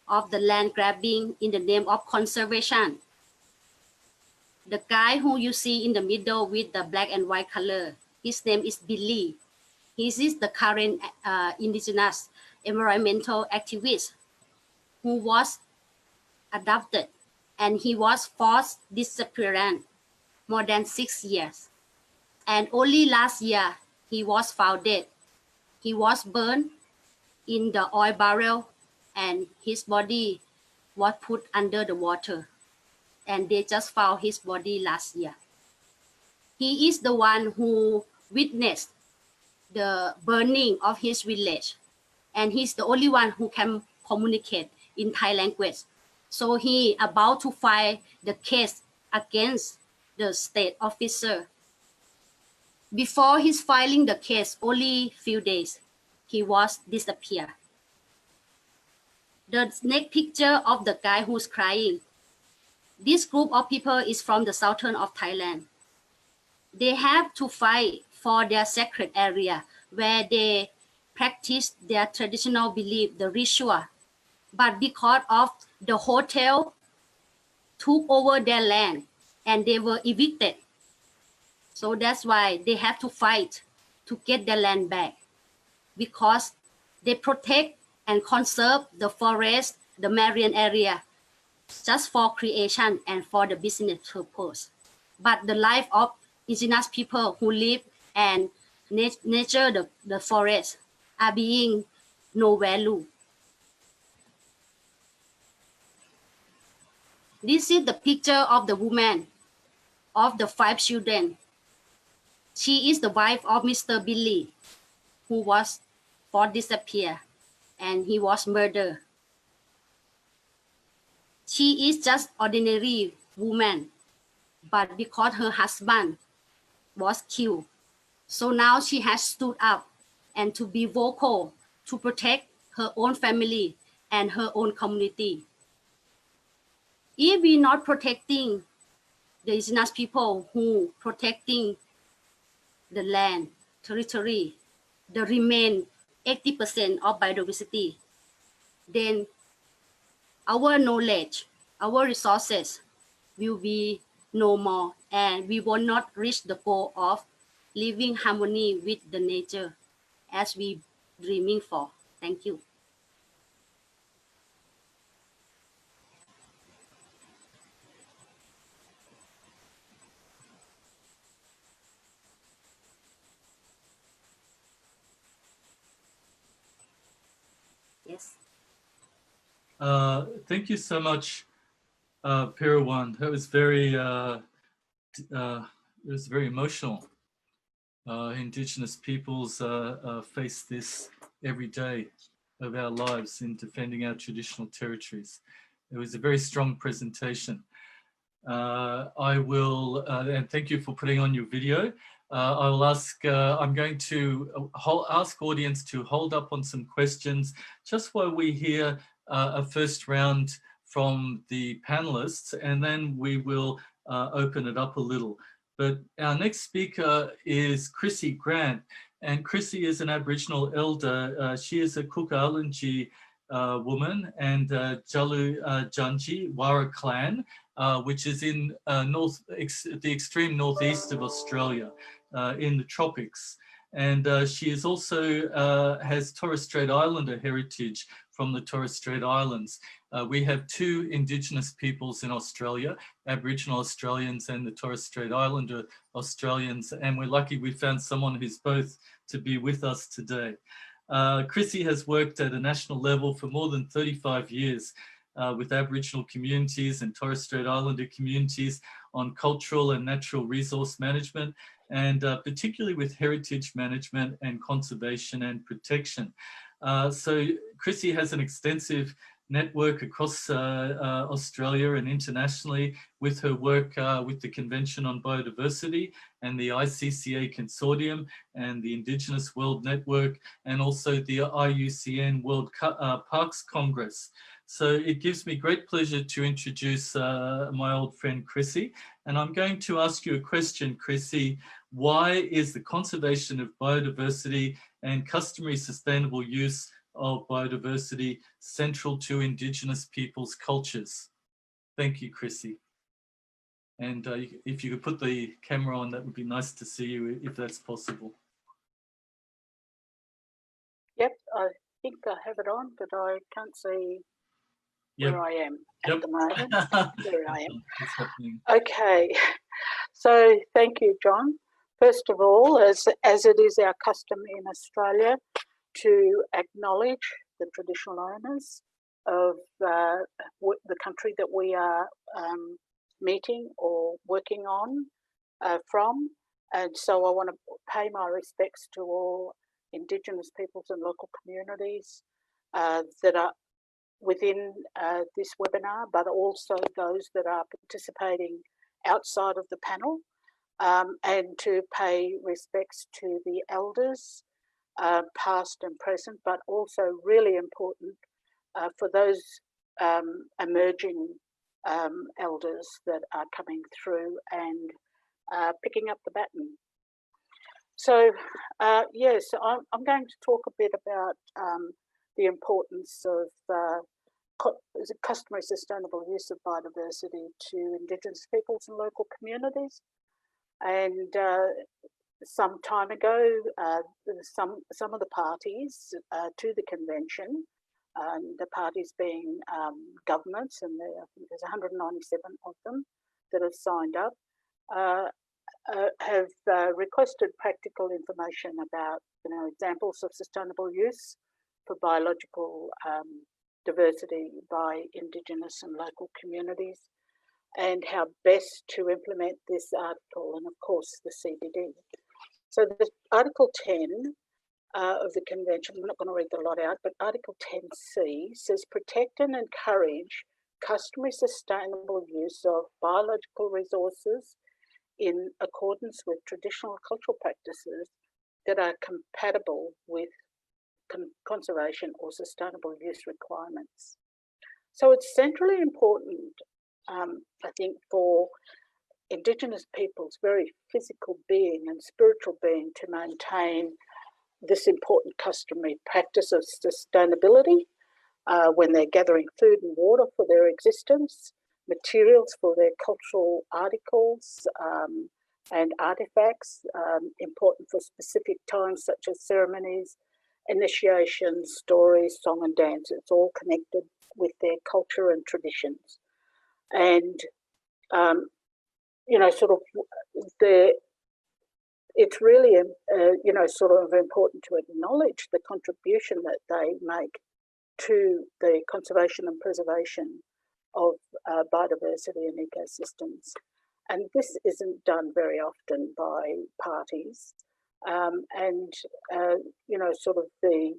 of the land grabbing in the name of conservation. The guy who you see in the middle with the black and white color, his name is Billy. He is the current indigenous environmental activist who was adopted, and he was forced disappearance more than 6 years. And only last year, he was found dead. He was burned in the oil barrel and his body was put under the water. And they just found his body last year. He is the one who witnessed the burning of his village. And he's the only one who can communicate in Thai language. So he about to file the case against the state officer. Before his filing the case, only few days, he was disappeared. The next picture of the guy who's crying. This group of people is from the southern of Thailand. They have to fight for their sacred area where they practice their traditional belief, the ritual. But because of the hotel took over their land and they were evicted. So that's why they have to fight to get their land back, because they protect and conserve the forest, the marine area, just for creation and for the business purpose. But the life of indigenous people who live and nature the forest are being no value. This is the picture of the woman of the 5 children. She is the wife of Mr. Billy, who was forced disappear and he was murdered. She is just ordinary woman, but because her husband was killed, so now she has stood up and to be vocal to protect her own family and her own community. If we're not protecting the indigenous people who protecting the land, territory, the remain 80% of biodiversity, then our knowledge, our resources will be no more, and we will not reach the goal of living harmony with the nature as we dreaming for. Thank you. Yes. Thank you so much, Pirawan. That was very emotional. Indigenous peoples face this every day of our lives in defending our traditional territories. It was a very strong presentation. I will, and thank you for putting on your video. I will ask, I'm going to ask audience to hold up on some questions just while we hear a first round from the panelists, and then we will open it up a little. But our next speaker is Chrissy Grant, and Chrissy is an Aboriginal elder. She is a Cook Islandji woman and Jalu Janji Wara clan, which is in the extreme northeast of Australia, in the tropics. And she is also has Torres Strait Islander heritage from the Torres Strait Islands. We have two Indigenous peoples in Australia, Aboriginal Australians and the Torres Strait Islander Australians, and we're lucky we found someone who's both to be with us today. Chrissy has worked at a national level for more than 35 years with Aboriginal communities and Torres Strait Islander communities on cultural and natural resource management, and particularly with heritage management and conservation and protection. So Chrissy has an extensive network across Australia and internationally with her work with the Convention on Biodiversity and the ICCA Consortium and the Indigenous World Network, and also the IUCN World Parks Congress. So it gives me great pleasure to introduce my old friend Chrissy, and I'm going to ask you a question, Chrissy. Why is the conservation of biodiversity and customary sustainable use of biodiversity central to Indigenous peoples' cultures? Thank you, Chrissy. And if you could put the camera on, that would be nice to see you if that's possible. Yep, I think I have it on, but I can't see where I am at the moment. There I am. Okay, so thank you, John. First of all, as it is our custom in Australia to acknowledge the traditional owners of the country that we are meeting or working on from. And so I want to pay my respects to all Indigenous peoples and local communities that are within this webinar, but also those that are participating outside of the panel, and to pay respects to the elders, past and present, but also really important for those emerging elders that are coming through and picking up the baton. So yes, I'm going to talk a bit about the importance of customary sustainable use of biodiversity to Indigenous peoples and local communities. And some time ago, some of the parties to the convention, the parties being governments, and I think there's 197 of them that have signed up, have requested practical information about, examples of sustainable use for biological diversity by Indigenous and local communities, and how best to implement this article, and of course the CBD. So the Article 10 of the Convention, I'm not going to read the lot out, but Article 10C says protect and encourage customary sustainable use of biological resources in accordance with traditional cultural practices that are compatible with conservation or sustainable use requirements. So it's centrally important, I think, for Indigenous people's very physical being and spiritual being to maintain this important customary practice of sustainability when they're gathering food and water for their existence, materials for their cultural articles and artifacts, important for specific times such as ceremonies, initiations, stories, song and dance. It's all connected with their culture and traditions. And, it's really, sort of important to acknowledge the contribution that they make to the conservation and preservation of biodiversity and ecosystems. And this isn't done very often by parties. Sort of the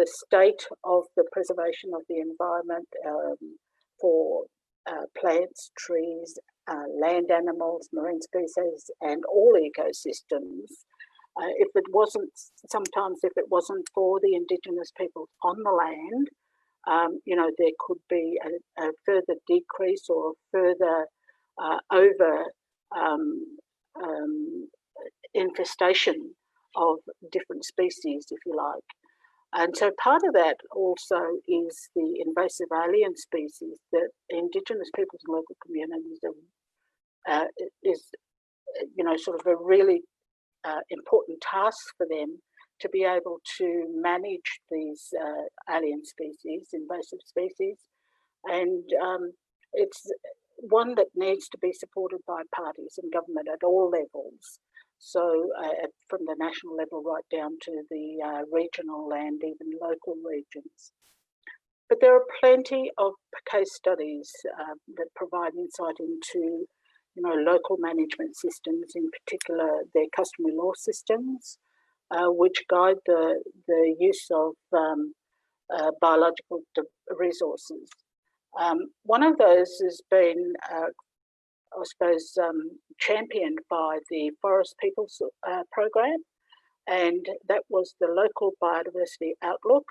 state of the preservation of the environment for plants, trees, land animals, marine species, and all ecosystems. If it wasn't for the Indigenous peoples on the land, there could be a further decrease or further infestation of different species, if you like. And so part of that also is the invasive alien species that Indigenous peoples and local communities is sort of a really important task for them to be able to manage these alien species, invasive species, and it's one that needs to be supported by parties and government at all levels. So from the national level right down to the regional and even local regions. But there are plenty of case studies that provide insight into local management systems, in particular their customary law systems, which guide the use of biological resources. One of those has been, I suppose, championed by the Forest Peoples program, and that was the Local Biodiversity Outlook,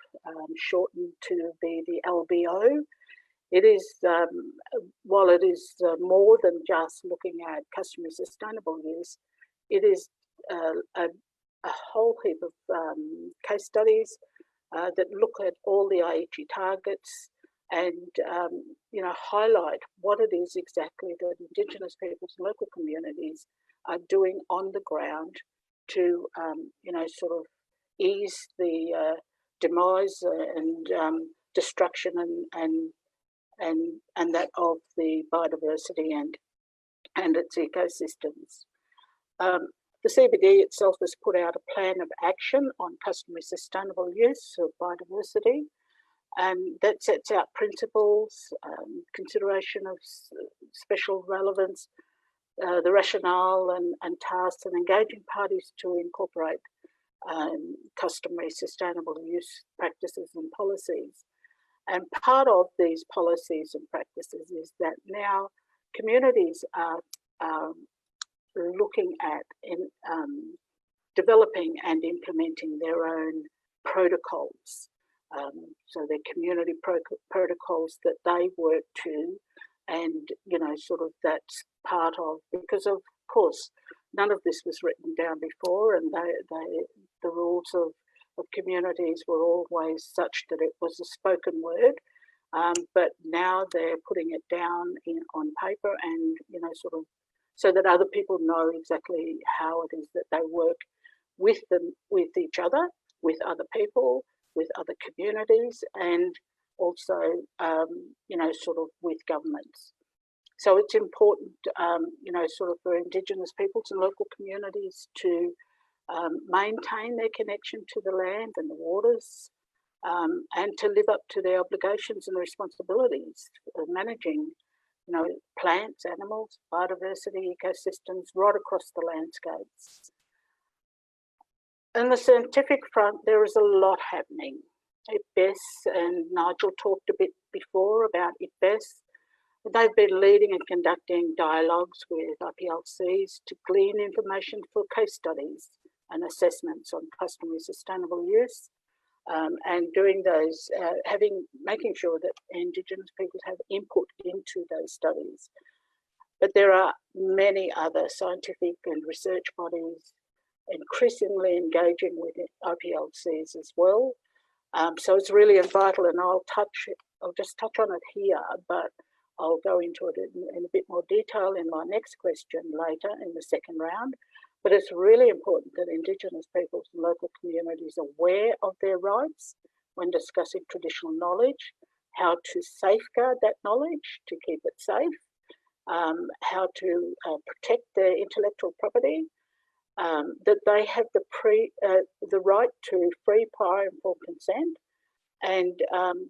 shortened to be the LBO. It is, while it is more than just looking at customary sustainable use, it is a whole heap of case studies that look at all the Aichi targets and highlight what it is exactly that Indigenous peoples and local communities are doing on the ground to sort of ease the demise and destruction and that of the biodiversity and its ecosystems. The CBD itself has put out a plan of action on customary sustainable use of biodiversity, and that sets out principles, consideration of special relevance, the rationale and tasks, and engaging parties to incorporate customary sustainable use practices and policies. And part of these policies and practices is that now communities are looking at developing and implementing their own protocols. So they're community protocols that they work to, and sort of that's part of, because of course none of this was written down before, and the rules of communities were always such that it was a spoken word, but now they're putting it down on paper, and sort of so that other people know exactly how it is that they work with each other, with other people, with other communities, and also sort of with governments. So it's important sort of for Indigenous peoples and local communities to maintain their connection to the land and the waters, and to live up to their obligations and responsibilities of managing plants, animals, biodiversity, ecosystems right across the landscapes. On the scientific front, there is a lot happening. IPBES, and Nigel talked a bit before about IPBES. They've been leading and conducting dialogues with IPLCs to glean information for case studies and assessments on customary sustainable use, and doing those, making sure that Indigenous people have input into those studies. But there are many other scientific and research bodies increasingly engaging with IPLCs as well. So it's really vital, and I'll just touch on it here, but I'll go into it in a bit more detail in my next question later in the second round. But it's really important that Indigenous peoples and local communities are aware of their rights when discussing traditional knowledge, how to safeguard that knowledge to keep it safe, how to protect their intellectual property, that they have the right to free, prior, informed consent, and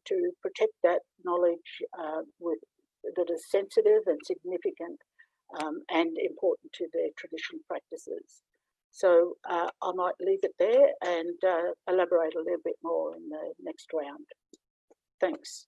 to protect that knowledge that is sensitive and significant and important to their traditional practices. So I might leave it there and elaborate a little bit more in the next round. Thanks.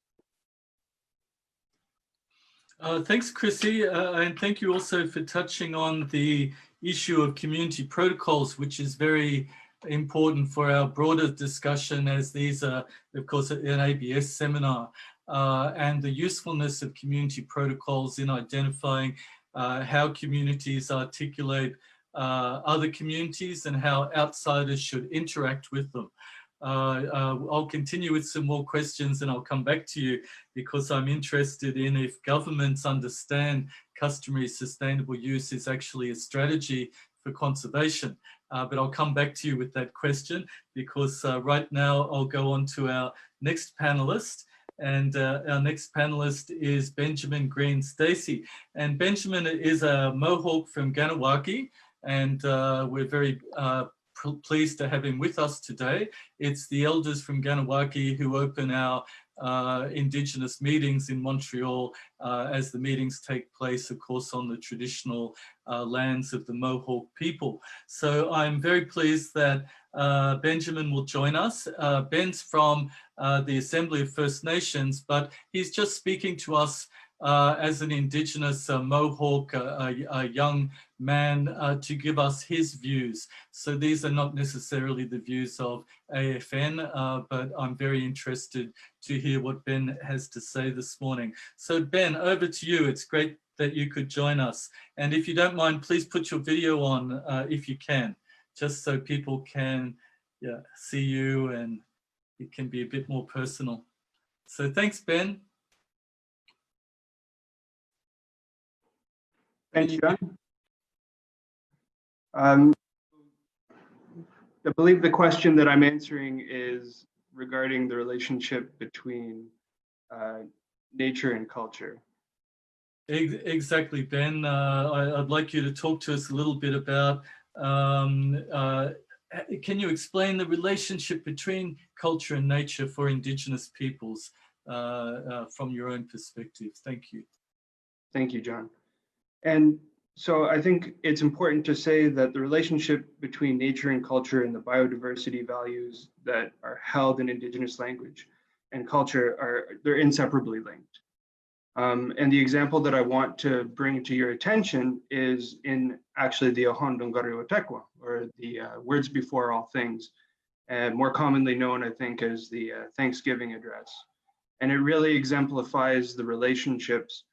Thanks, Chrissy, and thank you also for touching on the issue of community protocols, which is very important for our broader discussion, as these are, of course, an ABS seminar, and the usefulness of community protocols in identifying how communities articulate other communities and how outsiders should interact with them. I'll continue with some more questions and I'll come back to you, because I'm interested in if governments understand customary sustainable use is actually a strategy for conservation. But I'll come back to you with that question, because right now I'll go on to our next panelist. And our next panelist is Benjamin Green Stacey. And Benjamin is a Mohawk from Ganawaki, and we're very pleased to have him with us today. It's the elders from Ganawaki who open our Indigenous meetings in Montreal, as the meetings take place, of course, on the traditional lands of the Mohawk people. So I'm very pleased that Benjamin will join us. Ben's from the Assembly of First Nations, but he's just speaking to us as an Indigenous Mohawk, a young man, to give us his views. So these are not necessarily the views of AFN, but I'm very interested to hear what Ben has to say this morning. So Ben, over to you. It's great that you could join us. And if you don't mind, please put your video on if you can, just so people can see you and it can be a bit more personal. So thanks, Ben. Thanks, John. I believe the question that I'm answering is regarding the relationship between nature and culture. Exactly, Ben. I'd like you to talk to us a little bit about, can you explain the relationship between culture and nature for Indigenous peoples from your own perspective? Thank you. Thank you, John. And so I think it's important to say that the relationship between nature and culture and the biodiversity values that are held in Indigenous language and culture they're inseparably linked. And the example that I want to bring to your attention is in actually the Ohondongariwatekwa, or the Words Before All Things, and more commonly known, I think, as the Thanksgiving Address. And it really exemplifies the relationships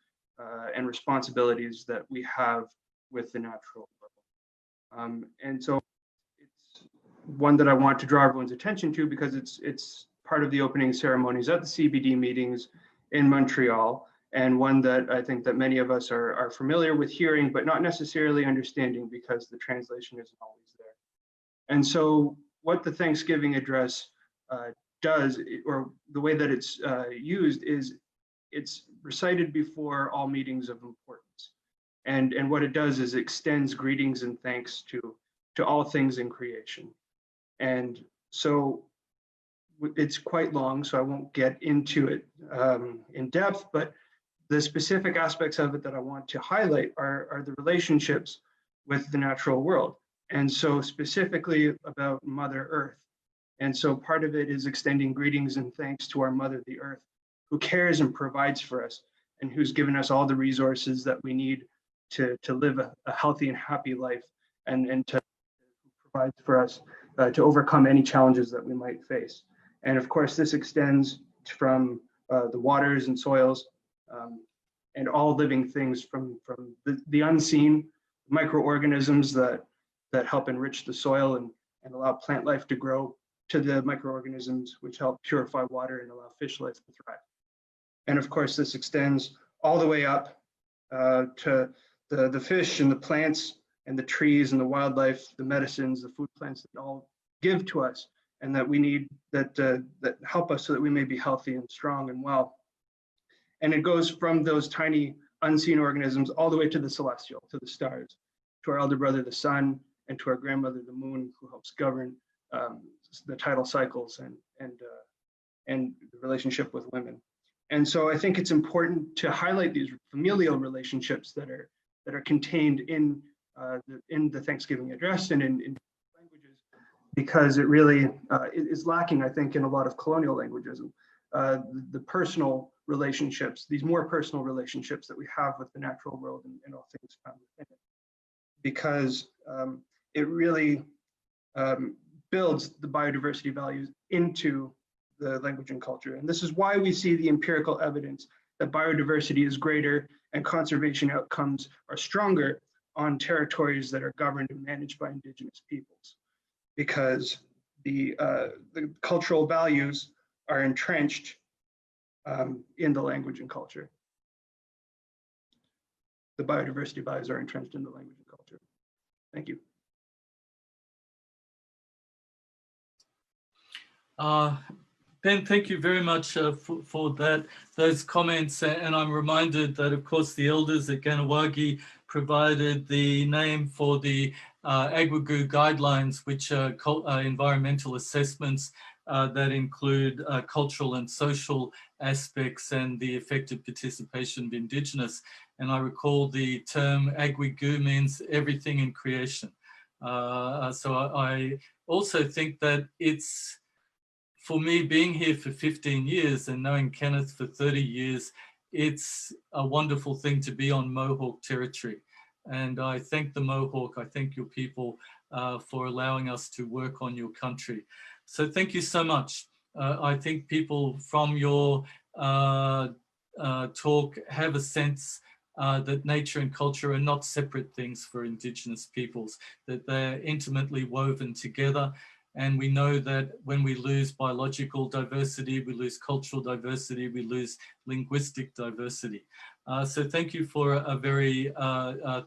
and responsibilities that we have with the natural world. And so it's one that I want to draw everyone's attention to, because it's part of the opening ceremonies at the CBD meetings in Montreal, and one that I think that many of us are familiar with hearing, but not necessarily understanding, because the translation isn't always there. And so what the Thanksgiving Address does, or the way that it's used, is it's recited before all meetings of importance. And what it does is extends greetings and thanks to all things in creation. And so it's quite long, so I won't get into it in depth, but the specific aspects of it that I want to highlight are the relationships with the natural world. And so specifically about Mother Earth. And so part of it is extending greetings and thanks to our Mother, the Earth, who cares and provides for us, and who's given us all the resources that we need to live a healthy and happy life, and to provide for us to overcome any challenges that we might face. And of course, this extends from the waters and soils and all living things, from the unseen microorganisms that help enrich the soil and allow plant life to grow, to the microorganisms which help purify water and allow fish life to thrive. And of course, this extends all the way up to the fish and the plants and the trees and the wildlife, the medicines, the food plants that all give to us and that we need, that help us so that we may be healthy and strong and well. And it goes from those tiny unseen organisms all the way to the celestial, to the stars, to our elder brother, the sun, and to our grandmother, the moon, who helps govern the tidal cycles and the relationship with women. And so I think it's important to highlight these familial relationships that are contained in the Thanksgiving Address and in languages, because it really is lacking, I think, in a lot of colonial languages. the personal relationships, these more personal relationships that we have with the natural world and all things found within it. Because it really builds the biodiversity values into the language and culture. And this is why we see the empirical evidence that biodiversity is greater and conservation outcomes are stronger on territories that are governed and managed by Indigenous peoples, because the cultural values are entrenched in the language and culture. The biodiversity values are entrenched in the language and culture. Thank you. Ben, thank you very much for those comments. And I'm reminded that, of course, the elders at Ganawagi provided the name for the Agwagoo guidelines, which are environmental assessments that include cultural and social aspects and the effective participation of Indigenous. And I recall the term Agwagoo means everything in creation. So I also think that it's, for me, being here for 15 years and knowing Kenneth for 30 years, it's a wonderful thing to be on Mohawk territory. And I thank the Mohawk, I thank your people for allowing us to work on your country. So thank you so much. I think people from your talk have a sense that nature and culture are not separate things for Indigenous peoples, that they're intimately woven together. And we know that when we lose biological diversity, we lose cultural diversity, we lose linguistic diversity. So thank you for a very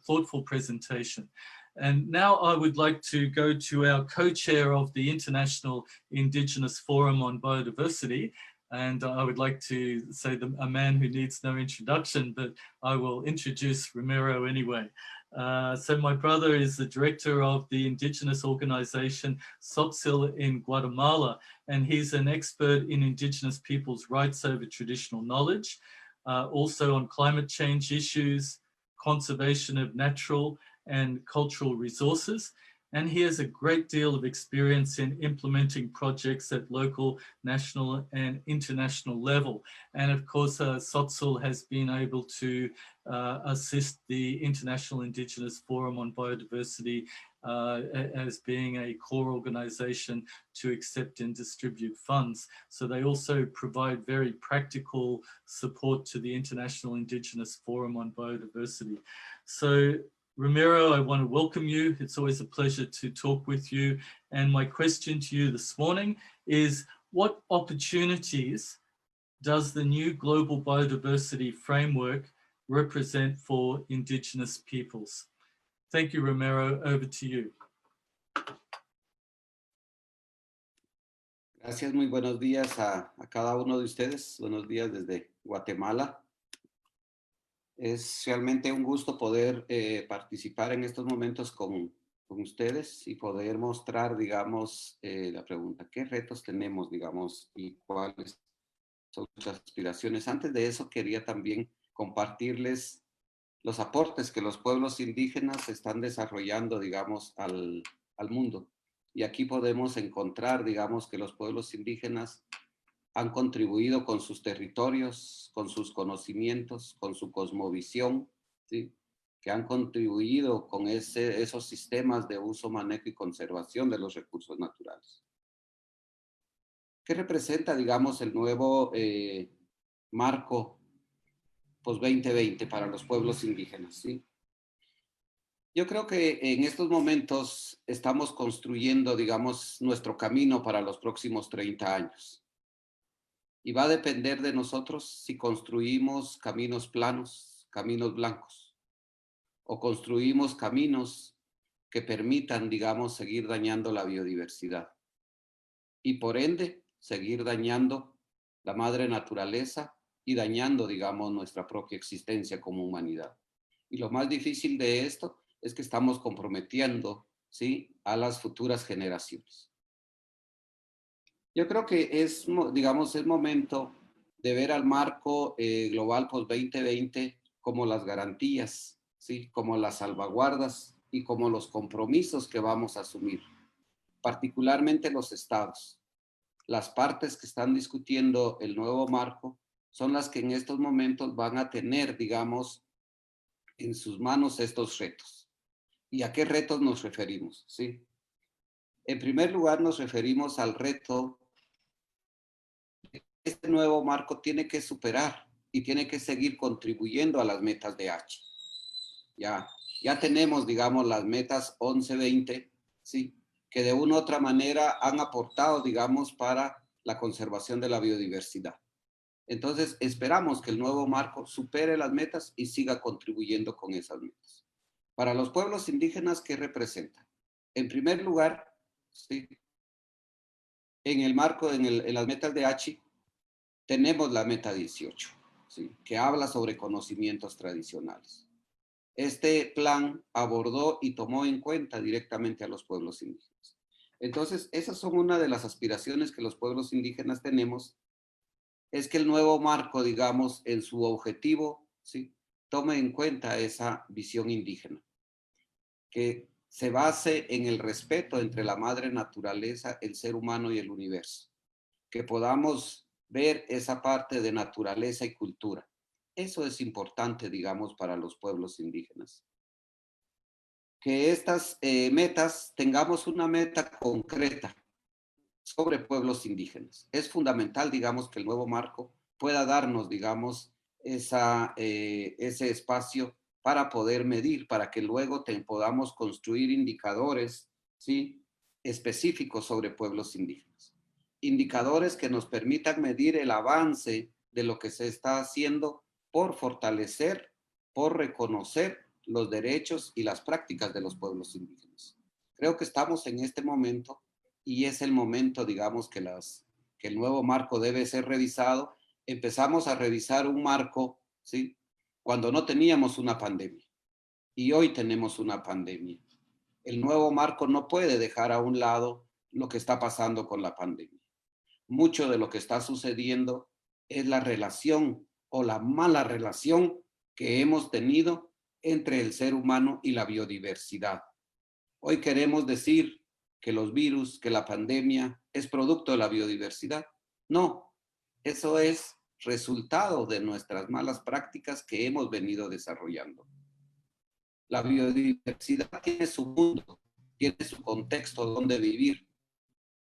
thoughtful presentation. And now I would like to go to our co-chair of the International Indigenous Forum on Biodiversity. And I would like to say a man who needs no introduction, but I will introduce Ramiro anyway. So my brother is the director of the Indigenous organization SOTSIL in Guatemala, and he's an expert in Indigenous people's rights over traditional knowledge, also on climate change issues, conservation of natural and cultural resources. And he has a great deal of experience in implementing projects at local, national, and international level. And of course, SOTSIL has been able to assist the International Indigenous Forum on Biodiversity as being a core organization to accept and distribute funds. So they also provide very practical support to the International Indigenous Forum on Biodiversity. So Ramiro, I want to welcome you. It's always a pleasure to talk with you. And my question to you this morning is, what opportunities does the new global biodiversity framework represent for Indigenous peoples? Thank you, Ramiro. Over to you. Gracias, muy buenos días a cada uno de ustedes. Buenos días desde Guatemala. Es realmente un gusto poder participar en estos momentos con ustedes y poder mostrar, digamos, la pregunta, ¿qué retos tenemos, digamos, y cuáles son nuestras aspiraciones? Antes de eso, quería también compartirles los aportes que los pueblos indígenas están desarrollando, digamos, al mundo. Y aquí podemos encontrar, digamos, que los pueblos indígenas han contribuido con sus territorios, con sus conocimientos, con su cosmovisión, ¿sí? Que han contribuido con esos sistemas de uso, manejo y conservación de los recursos naturales. ¿Qué representa, digamos, el nuevo marco post-2020 para los pueblos indígenas? ¿Sí? Yo creo que en estos momentos estamos construyendo, digamos, nuestro camino para los próximos 30 años. Y va a depender de nosotros si construimos caminos planos, caminos blancos, o construimos caminos que permitan, digamos, seguir dañando la biodiversidad. Y por ende, seguir dañando la madre naturaleza y dañando, digamos, nuestra propia existencia como humanidad. Y lo más difícil de esto es que estamos comprometiendo, ¿sí?, a las futuras generaciones. Yo creo que es, digamos, es momento de ver al marco global post-2020 como las garantías, ¿sí?, como las salvaguardas y como los compromisos que vamos a asumir, particularmente los estados. Las partes que están discutiendo el nuevo marco son las que en estos momentos van a tener, digamos, en sus manos estos retos. ¿Y a qué retos nos referimos? ¿Sí? En primer lugar, nos referimos al reto que este nuevo marco tiene que superar y tiene que seguir contribuyendo a las metas de H. Ya tenemos, digamos, las metas 11-20, ¿sí? Que de una u otra manera han aportado, digamos, para la conservación de la biodiversidad. Entonces, esperamos que el nuevo marco supere las metas y siga contribuyendo con esas metas. Para los pueblos indígenas, ¿qué representa? En primer lugar, ¿sí? En el marco, en las metas de H, tenemos la meta 18, ¿sí? Que habla sobre conocimientos tradicionales. Este plan abordó y tomó en cuenta directamente a los pueblos indígenas. Entonces, esas son una de las aspiraciones que los pueblos indígenas tenemos, es que el nuevo marco, digamos, en su objetivo, ¿sí? Tome en cuenta esa visión indígena, que se base en el respeto entre la madre naturaleza, el ser humano y el universo, que podamos ver esa parte de naturaleza y cultura. Eso es importante, digamos, para los pueblos indígenas. Que estas metas, tengamos una meta concreta sobre pueblos indígenas. Es fundamental, digamos, que el nuevo marco pueda darnos, digamos, ese espacio para poder medir, para que luego podamos construir indicadores, ¿sí? Específicos sobre pueblos indígenas. Indicadores que nos permitan medir el avance de lo que se está haciendo por fortalecer, por reconocer los derechos y las prácticas de los pueblos indígenas. Creo que estamos en este momento y es el momento, digamos, que el nuevo marco debe ser revisado. Empezamos a revisar un marco, ¿sí? Cuando no teníamos una pandemia y hoy tenemos una pandemia. El nuevo marco no puede dejar a un lado lo que está pasando con la pandemia. Mucho de lo que está sucediendo es la relación o la mala relación que hemos tenido entre el ser humano y la biodiversidad. Hoy queremos decir que los virus, que la pandemia es producto de la biodiversidad. No, eso es resultado de nuestras malas prácticas que hemos venido desarrollando. La biodiversidad tiene su mundo, tiene su contexto donde vivir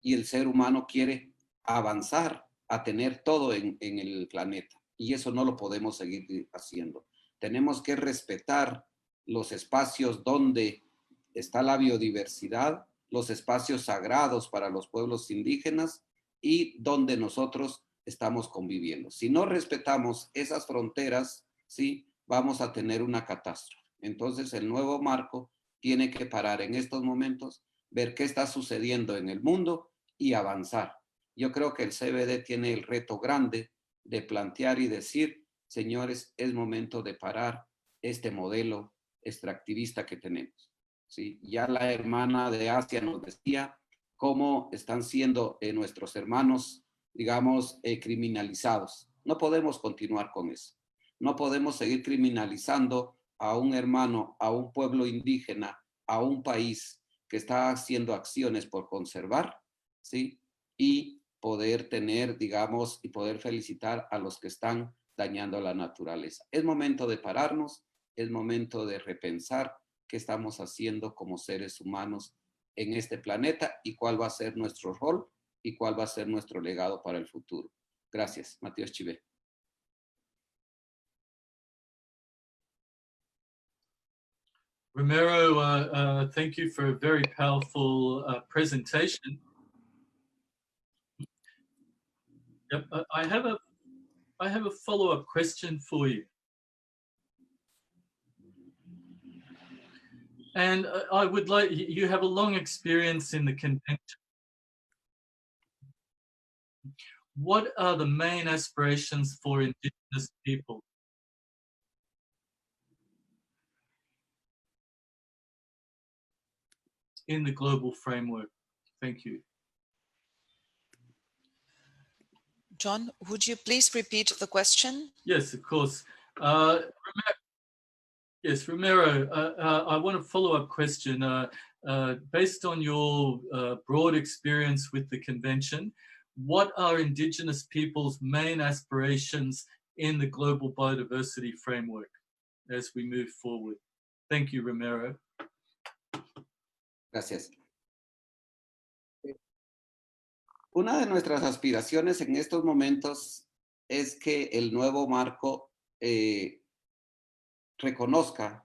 y el ser humano quiere avanzar a tener todo en el planeta y eso no lo podemos seguir haciendo. Tenemos que respetar los espacios donde está la biodiversidad, los espacios sagrados para los pueblos indígenas y donde nosotros estamos conviviendo. Si no respetamos esas fronteras, ¿sí? Vamos a tener una catástrofe. Entonces el nuevo marco tiene que parar en estos momentos, ver qué está sucediendo en el mundo y avanzar. Yo creo que el CBD tiene el reto grande de plantear y decir, señores, es momento de parar este modelo extractivista que tenemos. ¿Sí? Ya la hermana de Asia nos decía cómo están siendo nuestros hermanos, digamos, criminalizados. No podemos continuar con eso. No podemos seguir criminalizando a un hermano, a un pueblo indígena, a un país que está haciendo acciones por conservar, ¿sí? Y poder tener, digamos, y poder felicitar a los que están dañando la naturaleza. Es momento de pararnos, es momento de repensar qué estamos haciendo como seres humanos en este planeta y cuál va a ser nuestro rol y cuál va a ser nuestro legado para el futuro. Gracias. Matías Chivé. Romero, thank you for a very powerful presentation. Yep, I have a follow-up question for you. And I would like, you have a long experience in the convention. What are the main aspirations for Indigenous people? In the global framework? Thank you. John, would you please repeat the question? Yes, of course. Yes, Romero, I want a follow-up question. Based on your broad experience with the convention, what are Indigenous peoples' main aspirations in the global biodiversity framework as we move forward. Thank you, Romero. Gracias. Una de nuestras aspiraciones en estos momentos es que el nuevo marco reconozca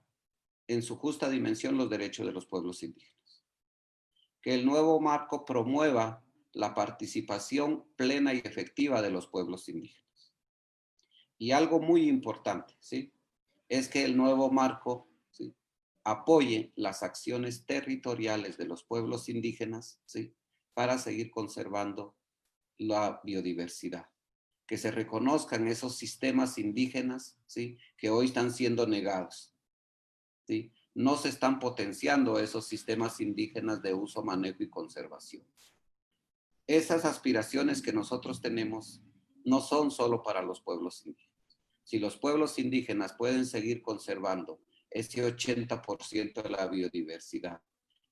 en su justa dimensión los derechos de los pueblos indígenas. Que el nuevo marco promueva la participación plena y efectiva de los pueblos indígenas. Y algo muy importante, ¿sí?, es que el nuevo marco, ¿sí?, apoye las acciones territoriales de los pueblos indígenas, ¿sí?, para seguir conservando la biodiversidad. Que se reconozcan esos sistemas indígenas, ¿sí?, que hoy están siendo negados, ¿sí? No se están potenciando esos sistemas indígenas de uso, manejo y conservación. Esas aspiraciones que nosotros tenemos no son solo para los pueblos indígenas. Si los pueblos indígenas pueden seguir conservando ese 80% de la biodiversidad,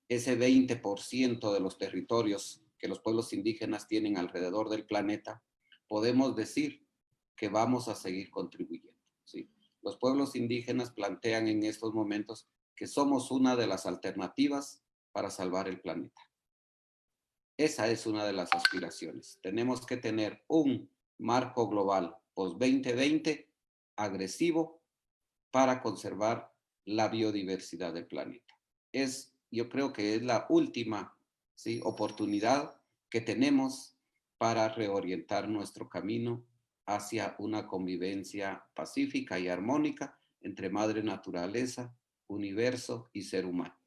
ese 20% de los territorios que los pueblos indígenas tienen alrededor del planeta, podemos decir que vamos a seguir contribuyendo, ¿sí? Los pueblos indígenas plantean en estos momentos que somos una de las alternativas para salvar el planeta. Esa es una de las aspiraciones. Tenemos que tener un marco global post-2020 agresivo para conservar la biodiversidad del planeta. Yo creo que es la última, ¿sí?, oportunidad que tenemos para reorientar nuestro camino hacia una convivencia pacífica y armónica entre madre naturaleza, universo y ser humano.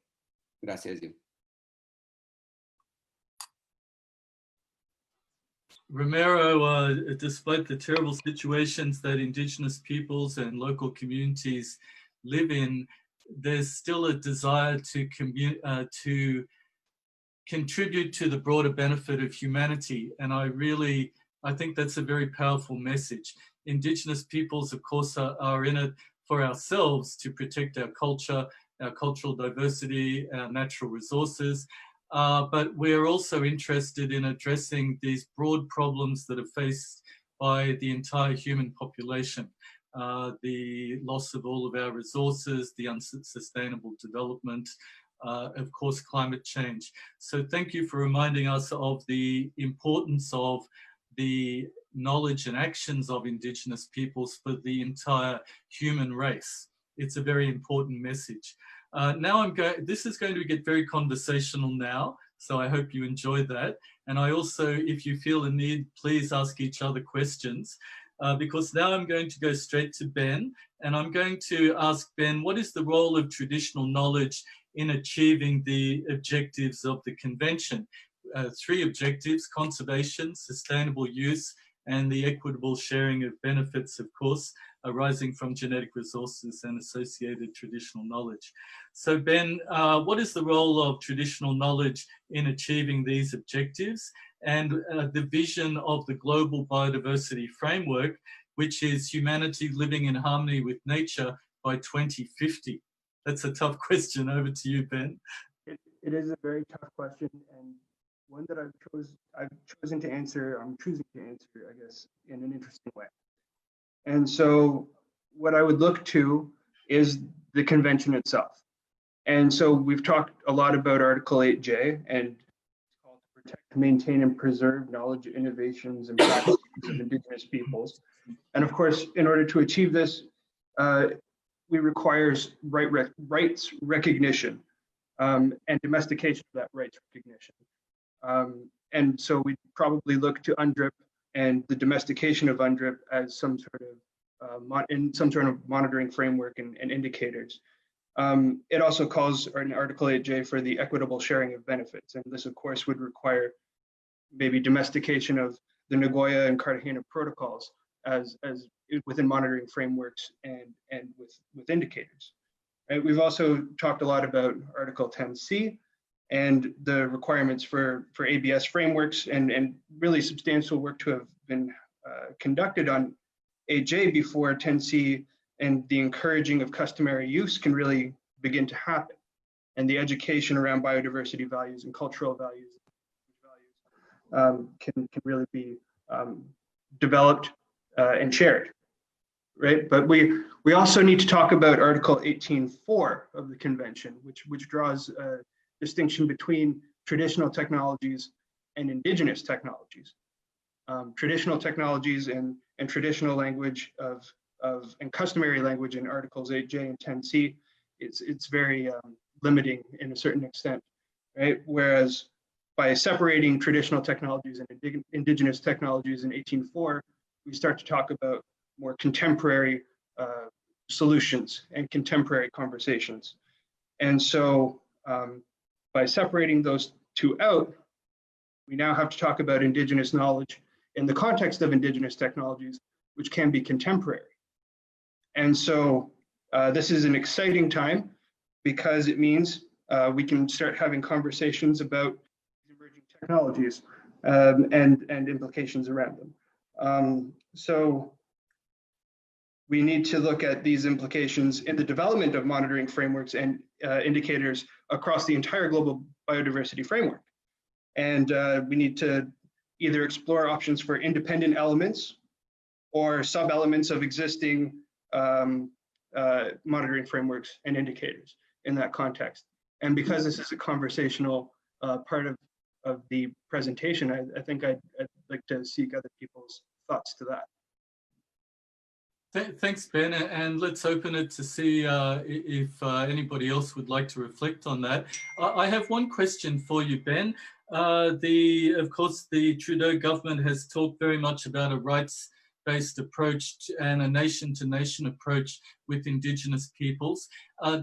Gracias, Jim. Romero, despite the terrible situations that Indigenous peoples and local communities live in, there's still a desire to contribute to the broader benefit of humanity. And I think that's a very powerful message. Indigenous peoples, of course, are in it for ourselves to protect our culture, our cultural diversity, our natural resources. But we're also interested in addressing these broad problems that are faced by the entire human population. The loss of all of our resources, the unsustainable development, of course, climate change. So thank you for reminding us of the importance of the knowledge and actions of Indigenous peoples for the entire human race. It's a very important message. Now this is going to get very conversational now, so I hope you enjoy that. And I also, if you feel a need, please ask each other questions, because now I'm going to go straight to Ben, and I'm going to ask Ben, what is the role of traditional knowledge in achieving the objectives of the convention? 3 objectives: conservation, sustainable use, and the equitable sharing of benefits, of course, arising from genetic resources and associated traditional knowledge. So Ben, what is the role of traditional knowledge in achieving these objectives, and the vision of the global biodiversity framework, which is humanity living in harmony with nature by 2050? That's a tough question. Over to you, Ben. It is a very tough question, and one that I'm choosing to answer, I guess, in an interesting way. And so what I would look to is the convention itself. And so we've talked a lot about Article 8J, and it's called to protect, maintain, and preserve knowledge, innovations, and practices of Indigenous peoples. And of course, in order to achieve this, we require rights recognition and domestication of that rights recognition. And so we probably look to UNDRIP and the domestication of UNDRIP as some sort of monitoring framework and indicators. It also calls in Article 8J for the equitable sharing of benefits, and this of course would require maybe domestication of the Nagoya and Cartagena protocols as within monitoring frameworks and with indicators. Right? We've also talked a lot about Article 10C and the requirements for ABS frameworks, and really substantial work to have been conducted on AJ before 10C and the encouraging of customary use can really begin to happen. And the education around biodiversity values and cultural values can really be developed and shared, right? But we also need to talk about Article 18.4 of the Convention, which draws a distinction between traditional technologies and indigenous technologies. Traditional technologies and traditional language and customary language in Articles 8J and 10C, it's very limiting in a certain extent, right? Whereas by separating traditional technologies and indigenous technologies in 18.4, we start to talk about more contemporary solutions and contemporary conversations. And so by separating those two out, we now have to talk about indigenous knowledge in the context of indigenous technologies, which can be contemporary. And so this is an exciting time because it means we can start having conversations about emerging technologies and implications around them. So we need to look at these implications in the development of monitoring frameworks and indicators across the entire global biodiversity framework. And we need to either explore options for independent elements or sub-elements of existing monitoring frameworks and indicators in that context. And because this is a conversational part of the presentation, I think I'd like to seek other people's thoughts to that. Thanks, Ben, and let's open it to see if anybody else would like to reflect on that. I have one question for you, Ben. Of course, the Trudeau government has talked very much about a rights-based approach and a nation-to-nation approach with Indigenous peoples.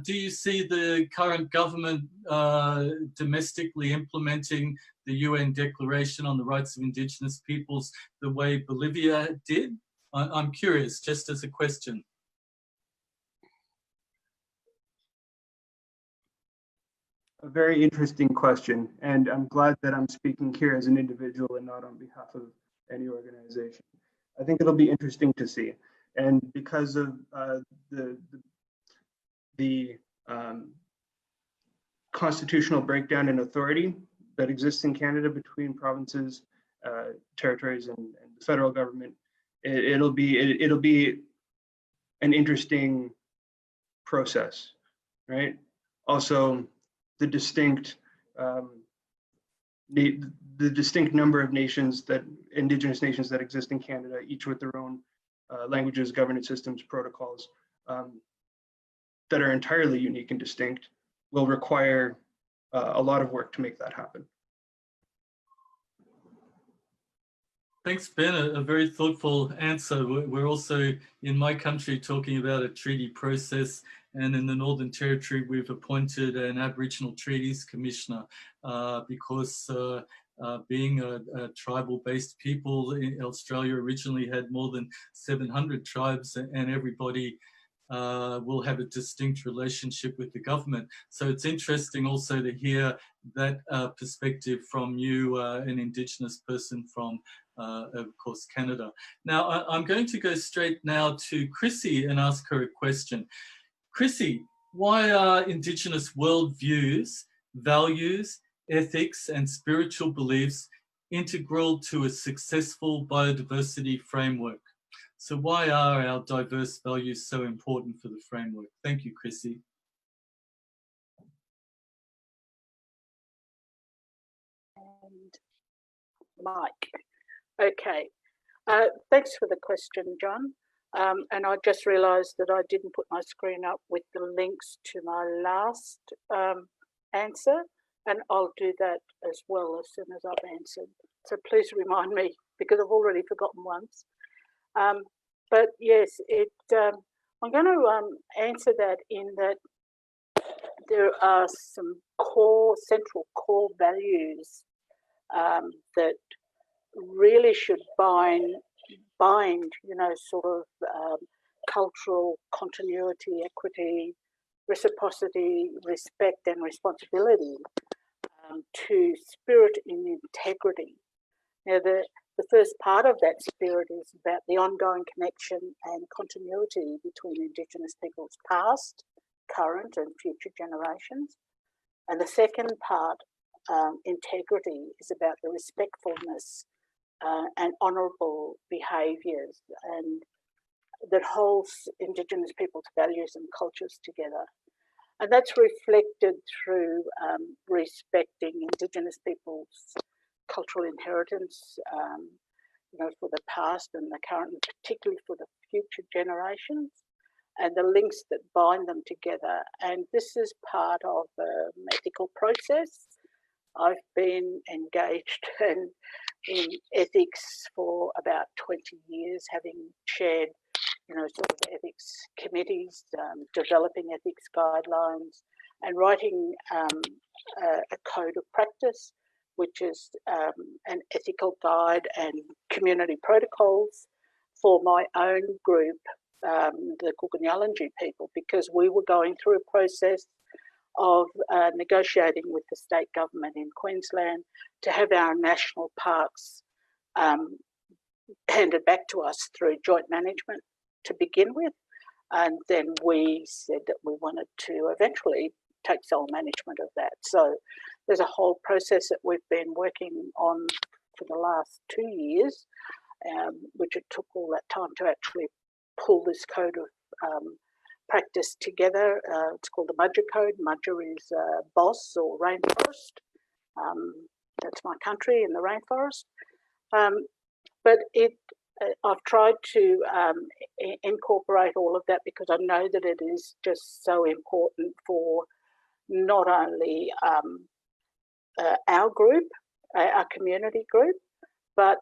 Do you see the current government domestically implementing the UN Declaration on the Rights of Indigenous Peoples the way Bolivia did? I'm curious, just as a question. A very interesting question, and I'm glad that I'm speaking here as an individual and not on behalf of any organization. I think it'll be interesting to see, and because of the constitutional breakdown in authority that exists in Canada between provinces, territories, and the federal government, it'll be an interesting process, right? Also, the distinct number of nations Indigenous nations that exist in Canada, each with their own languages, governance systems, protocols that are entirely unique and distinct, will require a lot of work to make that happen. Thanks, Ben. A very thoughtful answer. We're also, in my country, talking about a treaty process, and in the Northern Territory, we've appointed an Aboriginal Treaties Commissioner because being a tribal-based people, Australia originally had more than 700 tribes, and everybody will have a distinct relationship with the government. So it's interesting also to hear that perspective from you, an Indigenous person from, of course, Canada. Now, I'm going to go straight now to Chrissy and ask her a question. Chrissy, why are Indigenous worldviews, values, ethics, and spiritual beliefs integral to a successful biodiversity framework? So why are our diverse values so important for the framework? Thank you, Chrissy. And Mike. Okay. Thanks for the question, John. And I just realised that I didn't put my screen up with the links to my last answer, and I'll do that as well as soon as I've answered. So please remind me, because I've already forgotten once. But yes, I'm going to answer that in that there are some central core values that really should bind, sort of cultural continuity, equity, reciprocity, respect, and responsibility to spirit and integrity. Now, the first part of that spirit is about the ongoing connection and continuity between Indigenous peoples past, current, and future generations. And the second part integrity is about the respectfulness and honourable behaviours, and that holds Indigenous people's values and cultures together. And that's reflected through respecting Indigenous people's cultural inheritance, for the past and the current, and particularly for the future generations, and the links that bind them together. And this is part of an ethical process. I've been engaged in ethics for about 20 years, having chaired, sort of ethics committees, developing ethics guidelines, and writing a code of practice, which is an ethical guide and community protocols for my own group, the Kukunyalnji people, because we were going through a process of negotiating with the state government in Queensland to have our national parks handed back to us through joint management to begin with. And then we said that we wanted to eventually take sole management of that. So there's a whole process that we've been working on for the last 2 years, which it took all that time to actually pull this code of practice together. It's called the Mudger Code. Mudger is boss or rainforest. That's my country in the rainforest. But I've tried to incorporate all of that because I know that it is just so important for not only our group, our community group, but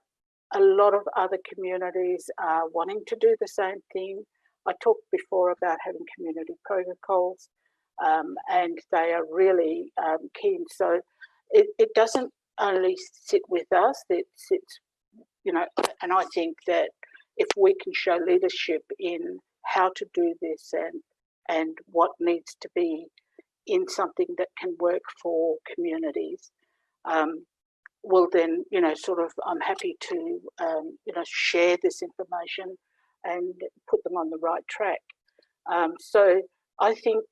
a lot of other communities are wanting to do the same thing. I talked before about having community protocols, and they are really keen. So it doesn't only sit with us, it sits, and I think that if we can show leadership in how to do this and what needs to be in something that can work for communities, well then, I'm happy to, share this information and put them on the right track. So I think,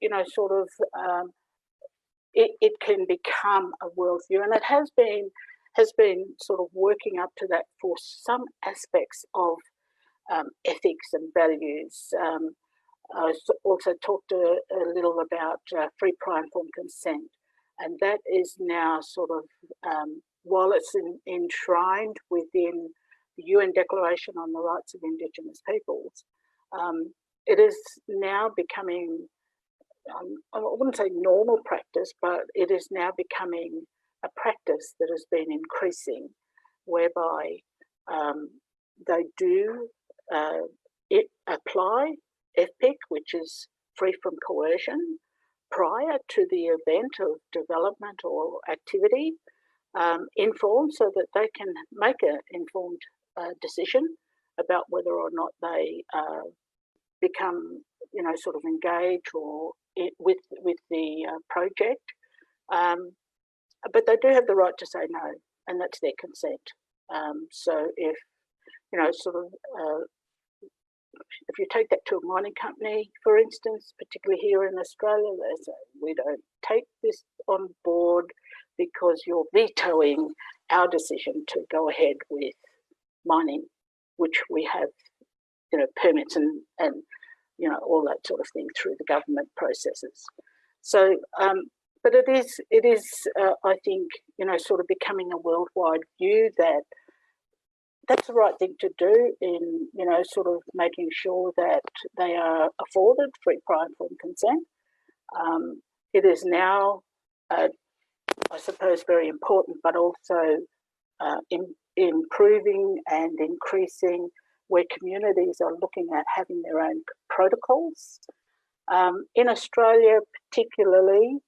it can become a worldview, and it has been sort of working up to that for some aspects of ethics and values. I also talked a little about free, prior, informed consent, and that is now sort of, while it's enshrined within the UN Declaration on the Rights of Indigenous Peoples, it is now becoming, I wouldn't say normal practice, but it is now becoming a practice that has been increasing, whereby they do apply FPIC, which is free from coercion, prior to the event of development or activity, informed, so that they can make an informed decision about whether or not they become, sort of engage or with the project. But they do have the right to say no, and that's their consent. So if, if you take that to a mining company, for instance, particularly here in Australia, they say, we don't take this on board because you're vetoing our decision to go ahead with mining, which we have, permits and all that sort of thing through the government processes. So, but it is, I think, sort of becoming a worldwide view that that's the right thing to do in, sort of making sure that they are afforded free, prior, informed consent. It is now, I suppose, very important, but also improving and increasing, where communities are looking at having their own protocols. In Australia, particularly,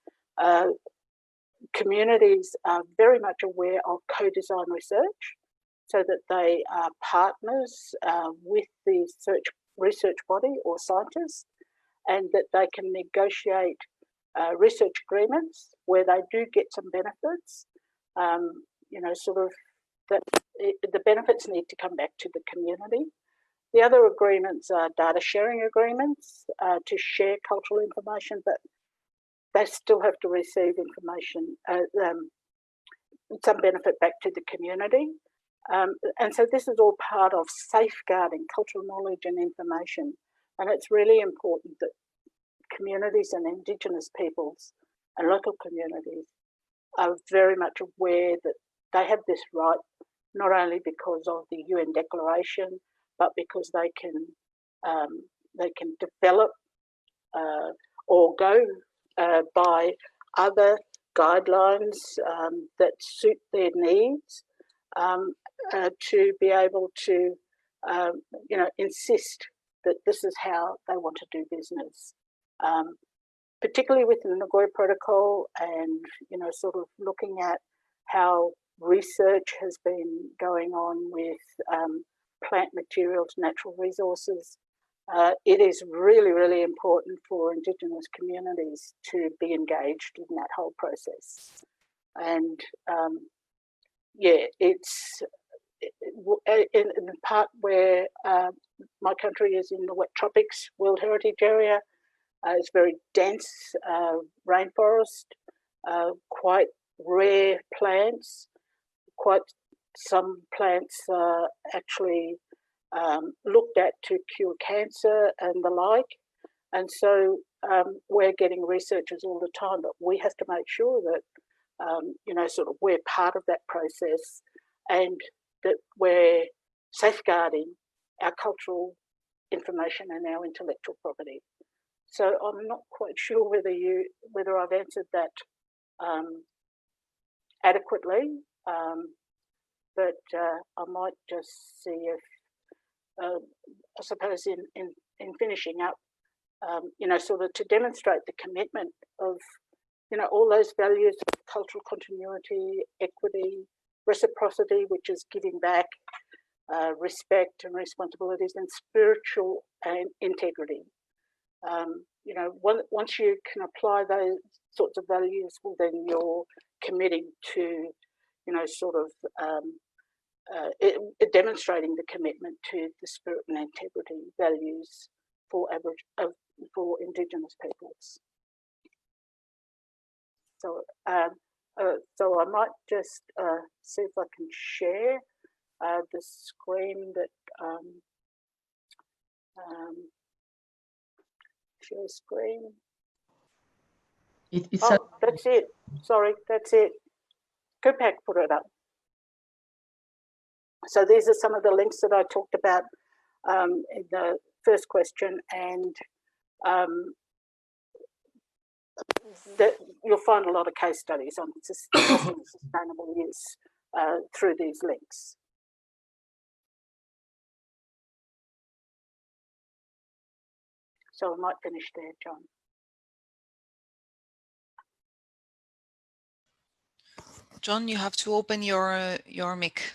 communities are very much aware of co-design research, so that they are partners with the research body or scientists, and that they can negotiate research agreements where they do get some benefits, sort of that the benefits need to come back to the community. The other agreements are data sharing agreements to share cultural information, but they still have to receive information, some benefit back to the community. And so this is all part of safeguarding cultural knowledge and information. And it's really important that communities and Indigenous peoples and local communities are very much aware that they have this right, not only because of the UN Declaration, but because they can develop or go by other guidelines that suit their needs, to be able to, insist that this is how they want to do business. Particularly with the Nagoya Protocol and, sort of looking at how research has been going on with plant materials, natural resources. It is really, really important for Indigenous communities to be engaged in that whole process. And it's in the part where my country is in the wet tropics, World Heritage Area. It's very dense rainforest, quite rare plants, quite some plants are actually looked at to cure cancer and the like. And so we're getting researchers all the time, but we have to make sure that, sort of we're part of that process and that we're safeguarding our cultural information and our intellectual property. So I'm not quite sure whether I've answered that adequately, but I might just see if, I suppose in finishing up, sort of to demonstrate the commitment of, all those values of cultural continuity, equity, reciprocity, which is giving back, respect and responsibilities, and spiritual and integrity. Once you can apply those sorts of values, well, then you're committing to, demonstrating the commitment to the spirit and integrity values for Indigenous peoples. So, so I might just see if I can share the screen that. Share screen. That's it. Sorry, that's it. Kupak put it up. So these are some of the links that I talked about in the first question, and you'll find a lot of case studies on sustainable use through these links. So I might finish there, John. John, you have to open your mic.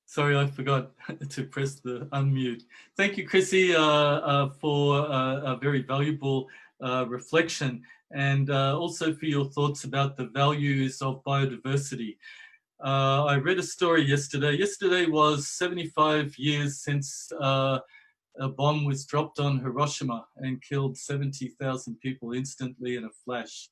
Sorry, I forgot to press the unmute. Thank you, Chrissy, for a very valuable reflection, and also for your thoughts about the values of biodiversity. I read a story yesterday. Yesterday was 75 years since a bomb was dropped on Hiroshima and killed 70,000 people instantly in a flash.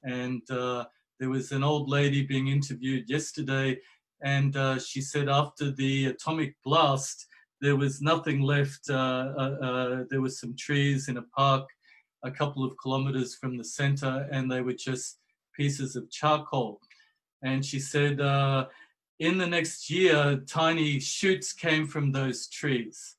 And there was an old lady being interviewed yesterday, and she said after the atomic blast, there was nothing left. There were some trees in a park a couple of kilometers from the center, and they were just pieces of charcoal. And she said, in the next year, tiny shoots came from those trees.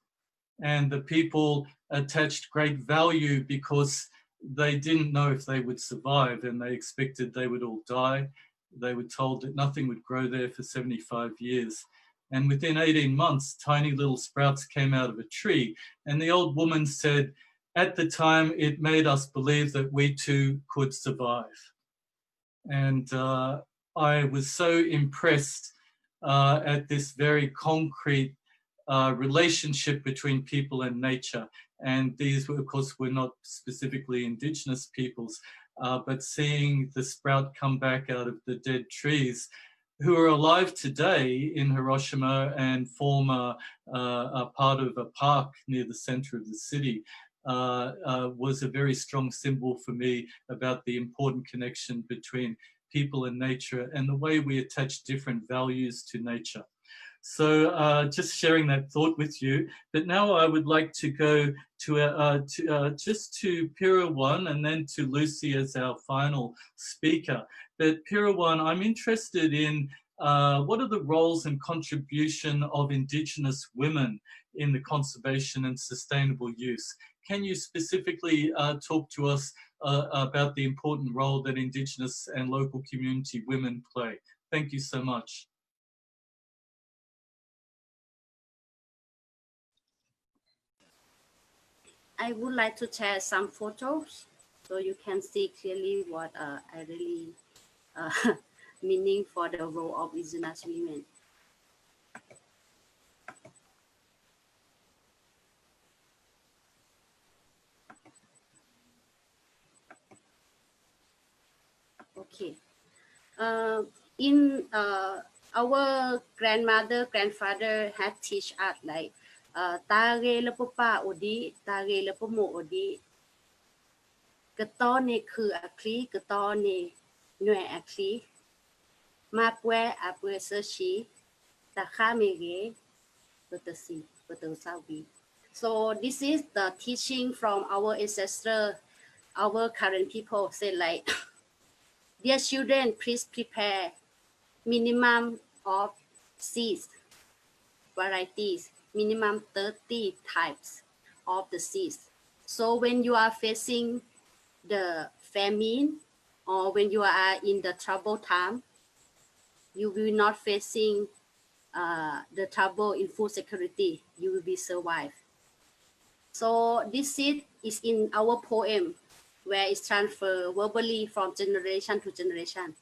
And the people attached great value because they didn't know if they would survive, and they expected they would all die. They were told that nothing would grow there for 75 years. And within 18 months, tiny little sprouts came out of a tree. And the old woman said, at the time, it made us believe that we too could survive. And I was so impressed at this very concrete relationship between people and nature. And these, of course, were not specifically Indigenous peoples, but seeing the sprout come back out of the dead trees, who are alive today in Hiroshima and form a part of a park near the center of the city, was a very strong symbol for me about the important connection between people and nature and the way we attach different values to nature. So just sharing that thought with you. But now I would like to go to just to Pirawan and then to Lucy as our final speaker. But Pirawan, I'm interested in what are the roles and contribution of Indigenous women in the conservation and sustainable use? Can you specifically talk to us about the important role that Indigenous and local community women play? Thank you so much. I would like to share some photos so you can see clearly what I really meaning for the role of Indigenous women. Okay. In our grandfather had teach us like tare lepapa odi, tare lepamo odi. Ketone ku akli, ketone nue akli. Mapwe apwe seshi, takamege, betesi, betesawi. So this is the teaching from our ancestors, our current people say like, dear children, please prepare minimum of seeds, varieties, minimum 30 types of the seeds. So when you are facing the famine or when you are in the trouble time, you will not facing the trouble in food security, you will be survive. So this seed is in our poem where it's transferred verbally from generation to generation.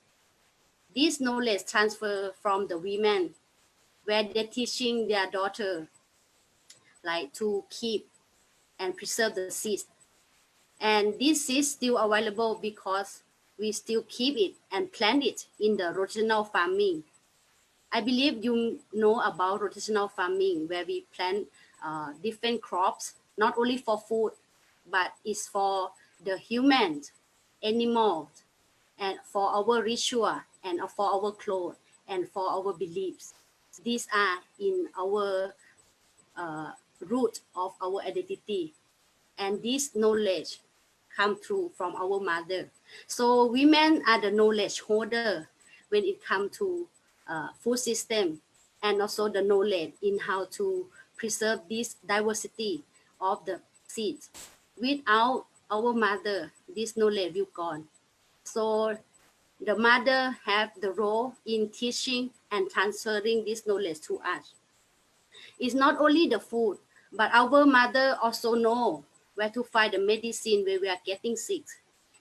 This knowledge transfer from the women where they're teaching their daughter like to keep and preserve the seeds. And this is still available because we still keep it and plant it in the rotational farming. I believe you know about rotational farming where we plant different crops, not only for food, but it's for the humans, animals, and for our ritual, and for our clothes, and for our beliefs. These are in our root of our identity. And this knowledge come through from our mother. So women are the knowledge holder when it comes to food system, and also the knowledge in how to preserve this diversity of the seeds. Without our mother, this knowledge will gone. So the mother have the role in teaching and transferring this knowledge to us. It's not only the food, but our mother also know where to find the medicine when we are getting sick.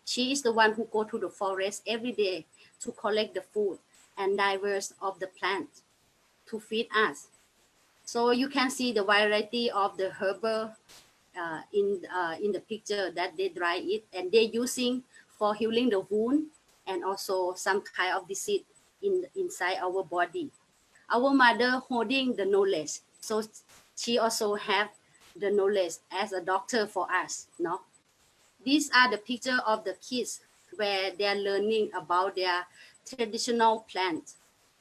She is the one who go to the forest every day to collect the food and diverse of the plants to feed us. So you can see the variety of the herbal in the picture that they dry it and they're using for healing the wound and also some kind of disease inside our body. Our mother holding the knowledge, so she also have the knowledge as a doctor for us. No, these are the picture of the kids where they are learning about their traditional plants,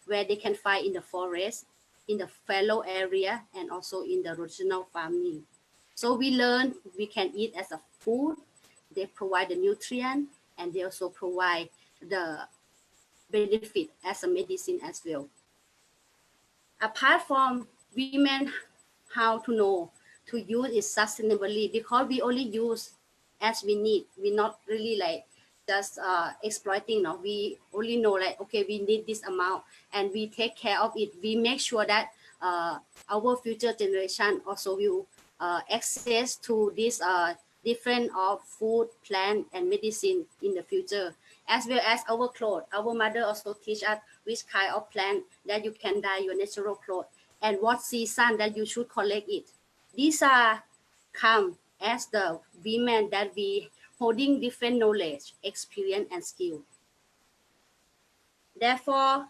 where they can find in the forest, in the fallow area, and also in the rotational farming. So we learn we can eat as a food. They provide the nutrient, and they also provide the benefit as a medicine as well. Apart from women, how to know to use it sustainably, because we only use as we need. We're not really like just exploiting. No, we only know like, okay, we need this amount and we take care of it. We make sure that our future generation also will access to this different of food, plant, and medicine in the future, as well as our clothes. Our mother also teach us which kind of plant that you can dye your natural clothes and what season that you should collect it. These are come as the women that we holding different knowledge, experience, and skill. Therefore,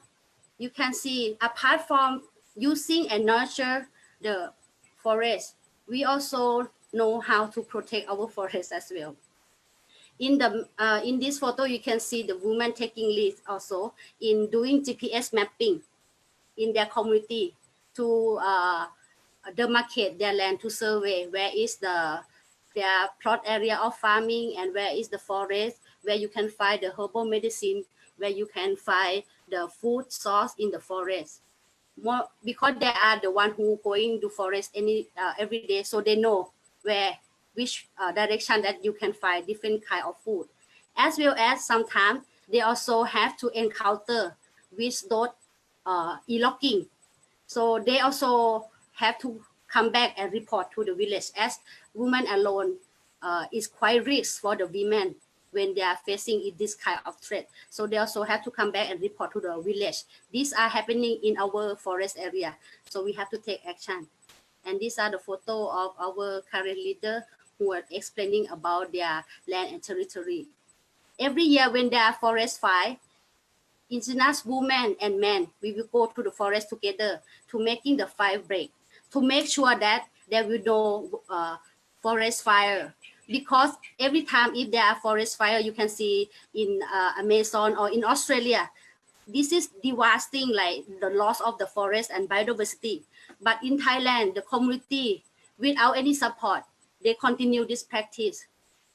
you can see apart from using and nurture the forest, we also know how to protect our forest as well. In this photo, you can see the women taking lead also in doing GPS mapping in their community to demarcate their land, to survey where is their plot area of farming and where is the forest, where you can find the herbal medicine, where you can find the food source in the forest. More because they are the one who going to forest every day, so they know which direction that you can find different kind of food. As well as sometimes they also have to encounter with those e-logging. So they also have to come back and report to the village, as women alone is quite risk for the women when they are facing this kind of threat. So they also have to come back and report to the village. These are happening in our forest area, so we have to take action. And these are the photo of our current leader who are explaining about their land and territory. Every year when there are forest fire, Indigenous women and men, we will go to the forest together to making the fire break, to make sure that there will no forest fire. Because every time if there are forest fire, you can see in Amazon or in Australia, this is devastating, like the loss of the forest and biodiversity. But in Thailand, the community, without any support, they continue this practice.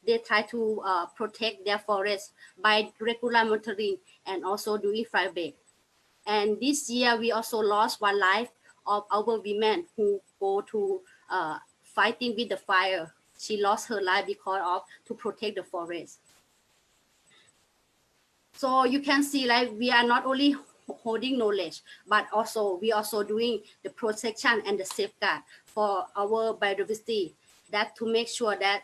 They try to protect their forest by regular monitoring and also doing fire break. And this year, we also lost one life of our women who go to fighting with the fire. She lost her life because of to protect the forest. So you can see, like, we are not only holding knowledge, but also we also doing the protection and the safeguard for our biodiversity, that to make sure that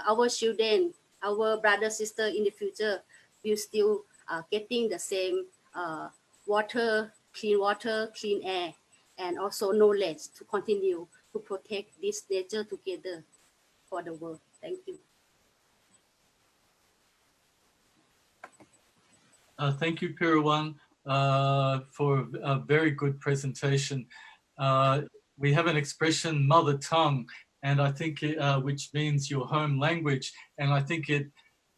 our children, our brother, sister in the future will still getting the same water, clean air, and also knowledge to continue to protect this nature together for the world. Thank you. Thank you, Pirawan, for a very good presentation. We have an expression, mother tongue, and I think which means your home language. And I think it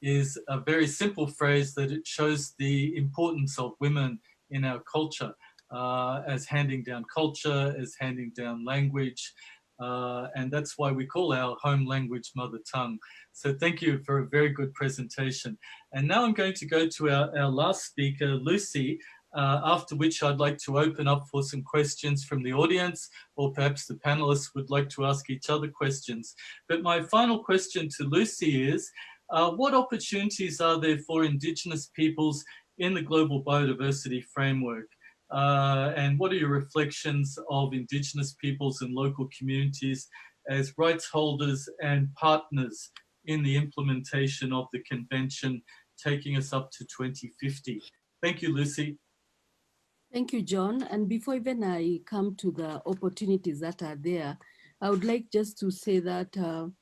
is a very simple phrase that it shows the importance of women in our culture as handing down culture, as handing down language. And that's why we call our home language mother tongue. So thank you for a very good presentation. And now I'm going to go to our last speaker, Lucy, after which I'd like to open up for some questions from the audience, or perhaps the panelists would like to ask each other questions. But my final question to Lucy is, what opportunities are there for Indigenous peoples in the global biodiversity framework? And what are your reflections of Indigenous peoples and local communities as rights holders and partners in the implementation of the convention, taking us up to 2050? Thank you, Lucy. Thank you, John. And before even I come to the opportunities that are there, I would like just to say that to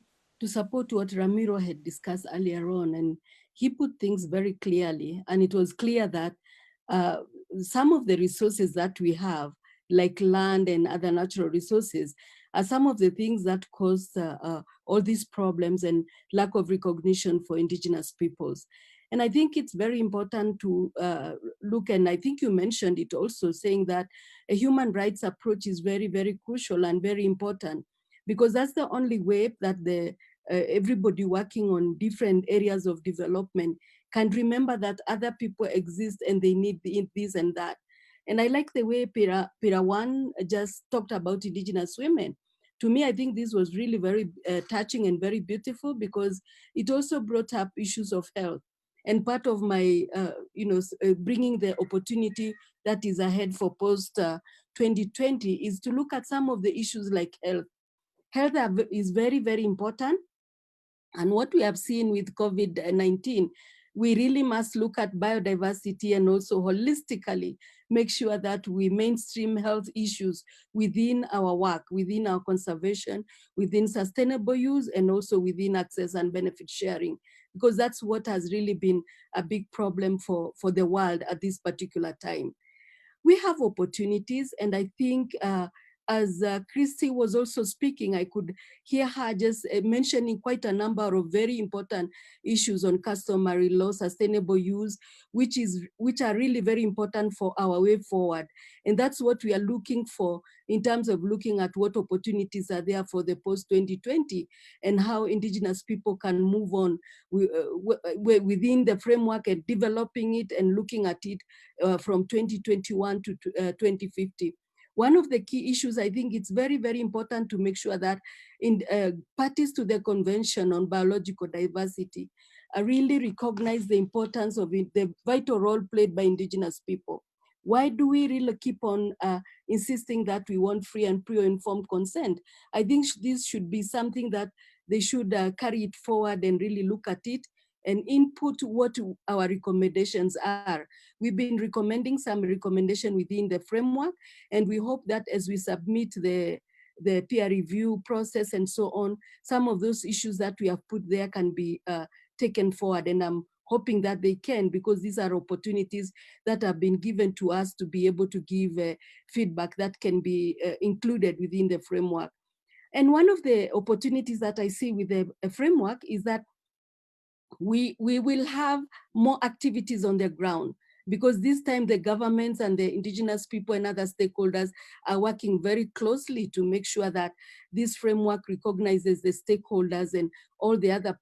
support what Ramiro had discussed earlier on, and he put things very clearly, and it was clear that some of the resources that we have, like land and other natural resources, are some of the things that cause all these problems and lack of recognition for Indigenous peoples. And I think it's very important to look, and I think you mentioned it also, saying that a human rights approach is very, very crucial and very important, because that's the only way that everybody working on different areas of development can remember that other people exist and they need this and that. And I like the way Pirawan just talked about Indigenous women. To me, I think this was really very touching and very beautiful, because it also brought up issues of health. And part of my, bringing the opportunity that is ahead for post-2020 is to look at some of the issues like health. Health is very, very important. And what we have seen with COVID-19, we really must look at biodiversity and also holistically make sure that we mainstream health issues within our work, within our conservation, within sustainable use, and also within access and benefit sharing, because that's what has really been a big problem for the world at this particular time. We have opportunities, and I think as Christy was also speaking, I could hear her just mentioning quite a number of very important issues on customary law, sustainable use, which are really very important for our way forward. And that's what we are looking for in terms of looking at what opportunities are there for the post-2020 and how Indigenous people can move on within the framework and developing it and looking at it from 2021 to 2050. One of the key issues, I think it's very, very important to make sure that parties to the Convention on Biological Diversity really recognize the importance of the vital role played by Indigenous people. Why do we really keep on insisting that we want free and pre-informed consent? I think this should be something that they should carry it forward and really look at it and input what our recommendations are. We've been recommending some recommendation within the framework, and we hope that as we submit the peer review process and so on, some of those issues that we have put there can be taken forward. And I'm hoping that they can, because these are opportunities that have been given to us to be able to give feedback that can be included within the framework. And one of the opportunities that I see with the framework is that we will have more activities on the ground, because this time the governments and the Indigenous people and other stakeholders are working very closely to make sure that this framework recognizes the stakeholders and all the other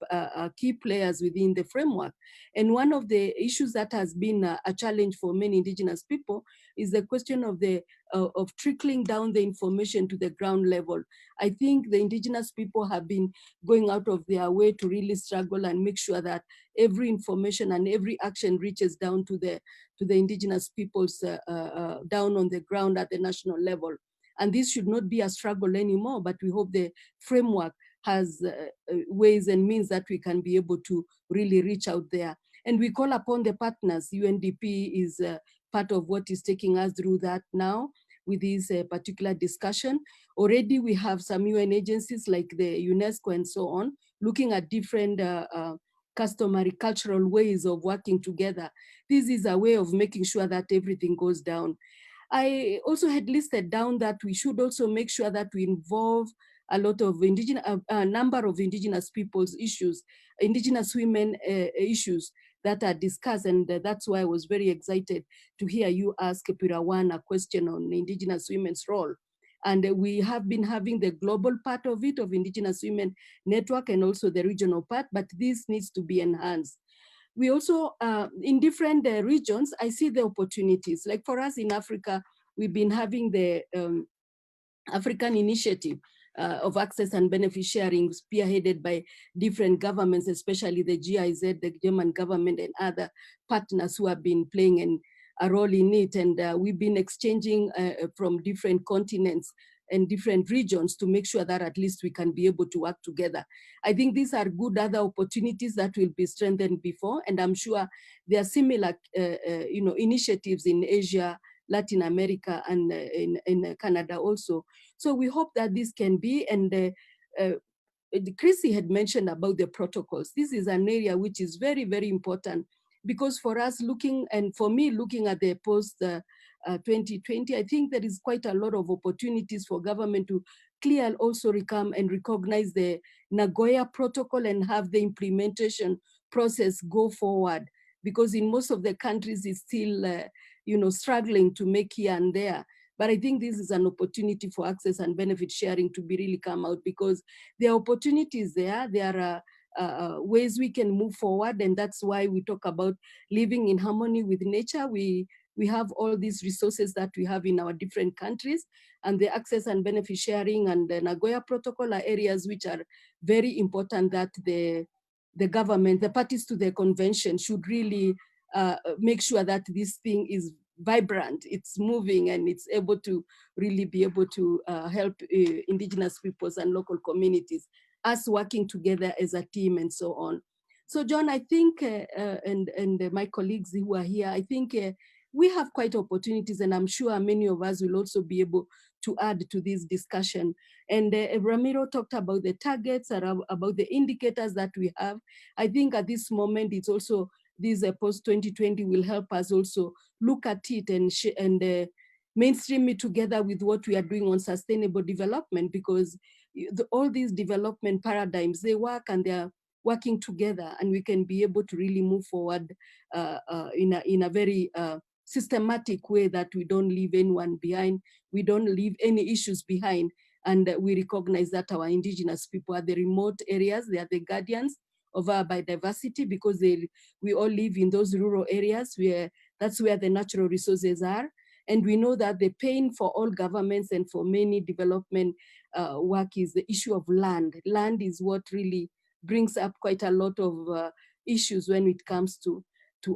key players within the framework. And one of the issues that has been a challenge for many Indigenous people is the question of trickling down the information to the ground level. I think the Indigenous people have been going out of their way to really struggle and make sure that every information and every action reaches down to the Indigenous peoples down on the ground at the national level. And this should not be a struggle anymore, but we hope the framework has ways and means that we can be able to really reach out there. And we call upon the partners. UNDP is part of what is taking us through that now with this particular discussion. Already we have some UN agencies like the UNESCO and so on, looking at different customary cultural ways of working together. This is a way of making sure that everything goes down. I also had listed down that we should also make sure that we involve a lot of number of Indigenous people's issues, Indigenous women issues that are discussed. And that's why I was very excited to hear you ask Pirawan a question on Indigenous women's role. And we have been having the global part of it, of Indigenous Women Network, and also the regional part, but this needs to be enhanced. We also, in different regions, I see the opportunities. Like for us in Africa, we've been having the African Initiative of Access and Benefit Sharing, spearheaded by different governments, especially the GIZ, the German government, and other partners who have been playing a role in it. And we've been exchanging from different continents and different regions to make sure that at least we can be able to work together. I think these are good other opportunities that will be strengthened before, and I'm sure there are similar initiatives in Asia, Latin America, and in Canada also. So we hope that this can be, and Chrissy had mentioned about the protocols. This is an area which is very, very important, because for us looking, and for me looking at the post 2020, I think there is quite a lot of opportunities for government to clearly also come and recognize the Nagoya Protocol and have the implementation process go forward, because in most of the countries it's still struggling to make here and there. But I think this is an opportunity for access and benefit sharing to be really come out, because there are opportunities there. There are ways we can move forward, and that's why we talk about living in harmony with nature. We have all these resources that we have in our different countries, and the access and benefit sharing and the Nagoya Protocol are areas which are very important that the government, the parties to the convention should really make sure that this thing is vibrant, it's moving, and it's able to really be able to help Indigenous peoples and local communities, us working together as a team and so on. So John, I think, and my colleagues who are here, I think we have quite opportunities, and I'm sure many of us will also be able to add to this discussion. And Ramiro talked about the targets, about the indicators that we have. I think at this moment, it's also, this post-2020 will help us also look at it and mainstream it together with what we are doing on sustainable development, because all these development paradigms, they work and they're working together, and we can be able to really move forward in a very systematic way, that we don't leave anyone behind, we don't leave any issues behind, and we recognize that our indigenous people are the remote areas, they are the guardians of our biodiversity, because we all live in those rural areas where that's where the natural resources are. And we know that the pain for all governments and for many development work is the issue of land. Land is what really brings up quite a lot of issues when it comes to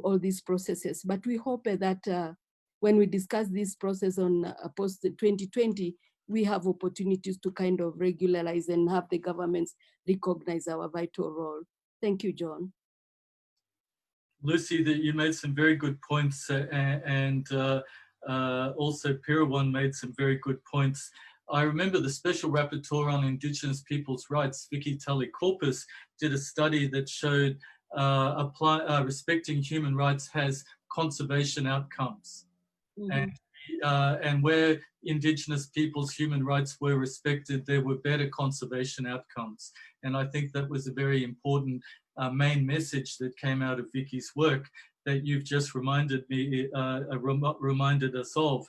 all these processes. But we hope that when we discuss this process on post 2020, we have opportunities to kind of regularize and have the governments recognize our vital role. Thank you, John. Lucy, that you made some very good points, and also Pirawan made some very good points. I remember the Special Rapporteur on Indigenous Peoples' Rights, Vicky Tully-Corpus, did a study that showed respecting human rights has conservation outcomes. Mm-hmm. And where Indigenous peoples' human rights were respected, there were better conservation outcomes. And I think that was a very important main message that came out of Vicky's work that you've just reminded me, reminded us of.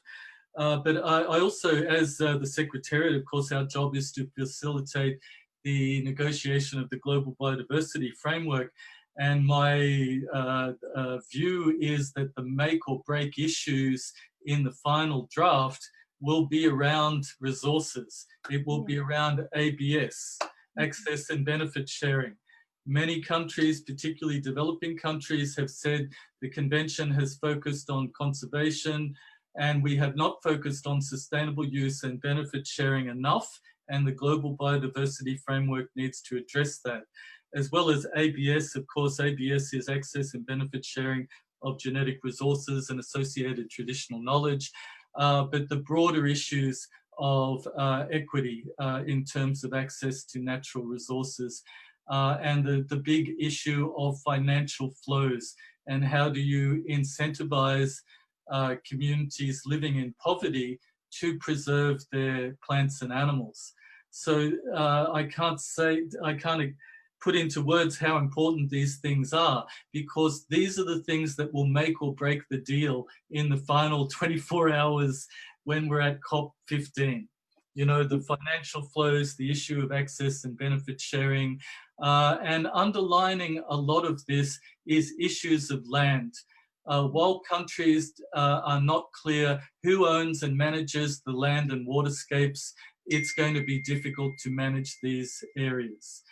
But I also, as the Secretariat, of course, our job is to facilitate the negotiation of the Global Biodiversity Framework. And my view is that the make or break issues in the final draft will be around resources. It will be around ABS, access and benefit sharing. Many countries, particularly developing countries, have said the convention has focused on conservation, and we have not focused on sustainable use and benefit sharing enough, and the Global Biodiversity Framework needs to address that. As well as ABS, of course, ABS is access and benefit sharing of genetic resources and associated traditional knowledge, but the broader issues of equity in terms of access to natural resources, and the big issue of financial flows, and how do you incentivize communities living in poverty to preserve their plants and animals. So I can't put into words how important these things are, because these are the things that will make or break the deal in the final 24 hours when we're at COP15. You know, the financial flows, the issue of access and benefit sharing, and underlining a lot of this is issues of land. While countries are not clear who owns and manages the land and waterscapes, it's going to be difficult to manage these areas.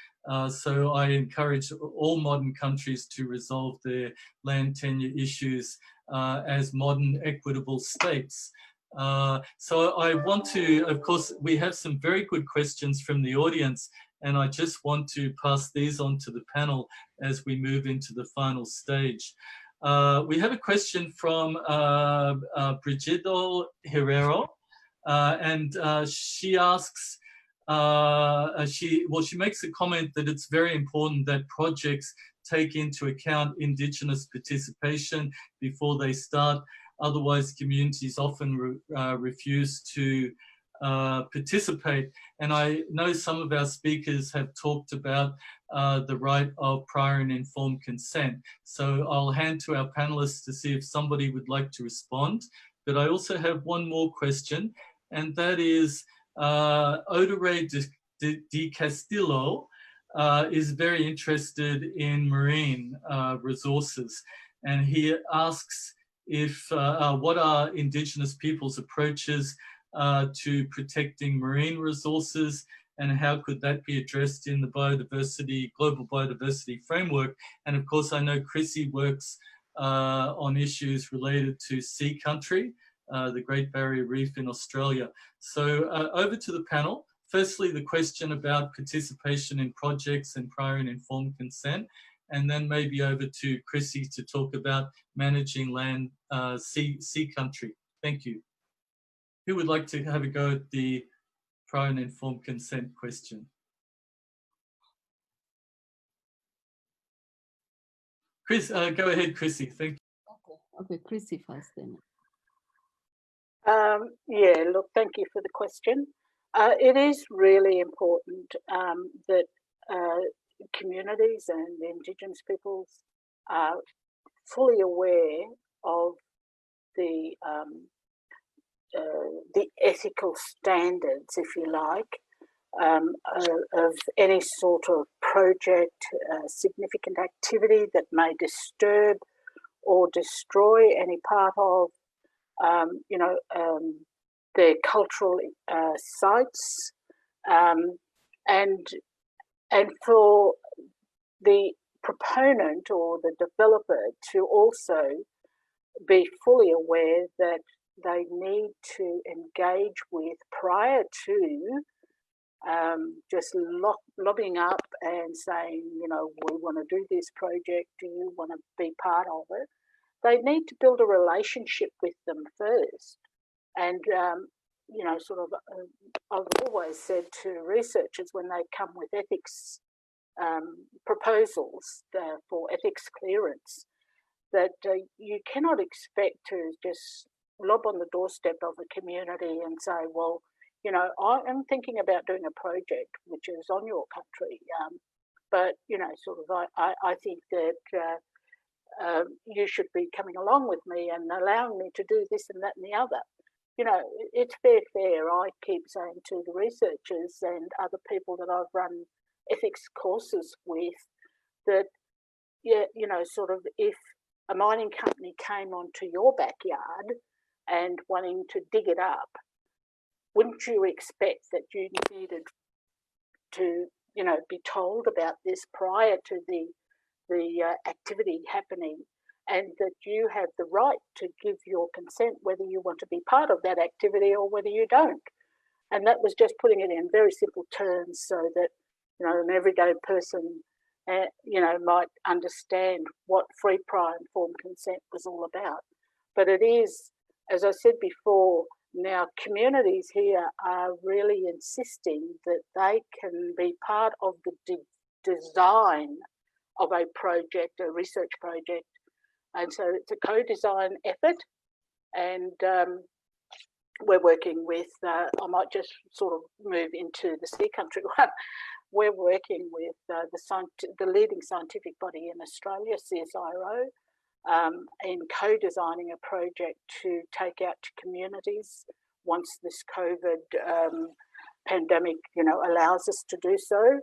So I encourage all modern countries to resolve their land tenure issues as modern equitable states. So I want to, of course, we have some very good questions from the audience, and I just want to pass these on to the panel as we move into the final stage. We have a question from Brigido Herrero, and she asks, she makes a comment that it's very important that projects take into account Indigenous participation before they start. Otherwise, communities often refuse to participate. And I know some of our speakers have talked about the right of prior and informed consent. So I'll hand to our panelists to see if somebody would like to respond. But I also have one more question, and that is, Odore de Castillo is very interested in marine resources, and he asks if what are Indigenous peoples' approaches to protecting marine resources, and how could that be addressed in the Global Biodiversity Framework. And of course, I know Chrissy works on issues related to sea country, the Great Barrier Reef in Australia. So over to the panel. Firstly, the question about participation in projects and prior and informed consent, and then maybe over to Chrissy to talk about managing land, sea country. Thank you. Who would like to have a go at the prior and informed consent question? Chris, go ahead, Chrissy. Thank you. Okay, Chrissy first then. Yeah, look, thank you for the question. It is really important that communities and Indigenous peoples are fully aware of the ethical standards, if you like, of any sort of project, significant activity that may disturb or destroy any part of, their cultural sites, and for the proponent or the developer to also be fully aware that they need to engage with prior to just lobbying up and saying, we want to do this project, do you want to be part of it? They need to build a relationship with them first. And, I've always said to researchers when they come with ethics proposals for ethics clearance, that you cannot expect to just lob on the doorstep of a community and say, well, I'm thinking about doing a project which is on your country, but, I think that you should be coming along with me and allowing me to do this and that and the other. It's fair. I keep saying to the researchers and other people that I've run ethics courses with that, if a mining company came onto your backyard and wanting to dig it up, wouldn't you expect that you needed to, be told about this prior to the activity happening, and that you have the right to give your consent whether you want to be part of that activity or whether you don't? And that was just putting it in very simple terms so that, an everyday person, might understand what free, prior, informed consent was all about. But it is, as I said before, now communities here are really insisting that they can be part of the design of a project, a research project. And so it's a co-design effort, and we're working with, I might just sort of move into the sea country one. We're working with the leading scientific body in Australia, CSIRO, in co-designing a project to take out to communities once this COVID pandemic, allows us to do so.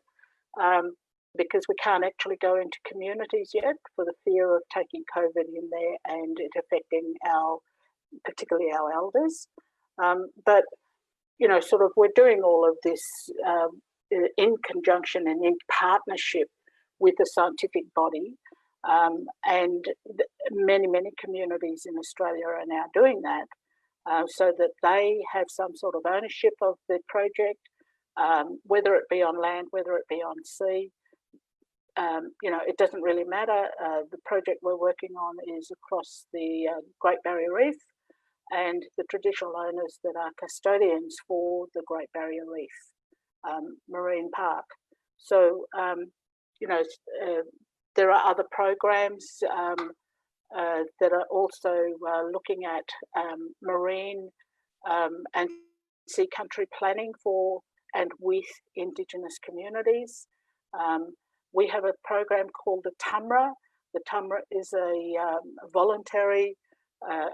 Because we can't actually go into communities yet for the fear of taking COVID in there and it affecting particularly our elders. But, we're doing all of this in conjunction and in partnership with the scientific body. And many communities in Australia are now doing that so that they have some sort of ownership of the project, whether it be on land, whether it be on sea. It doesn't really matter. The project we're working on is across the Great Barrier Reef and the traditional owners that are custodians for the Great Barrier Reef Marine Park. So, there are other programs that are also looking at marine and sea country planning for and with Indigenous communities. We have a program called the TUMRA. The TUMRA is a voluntary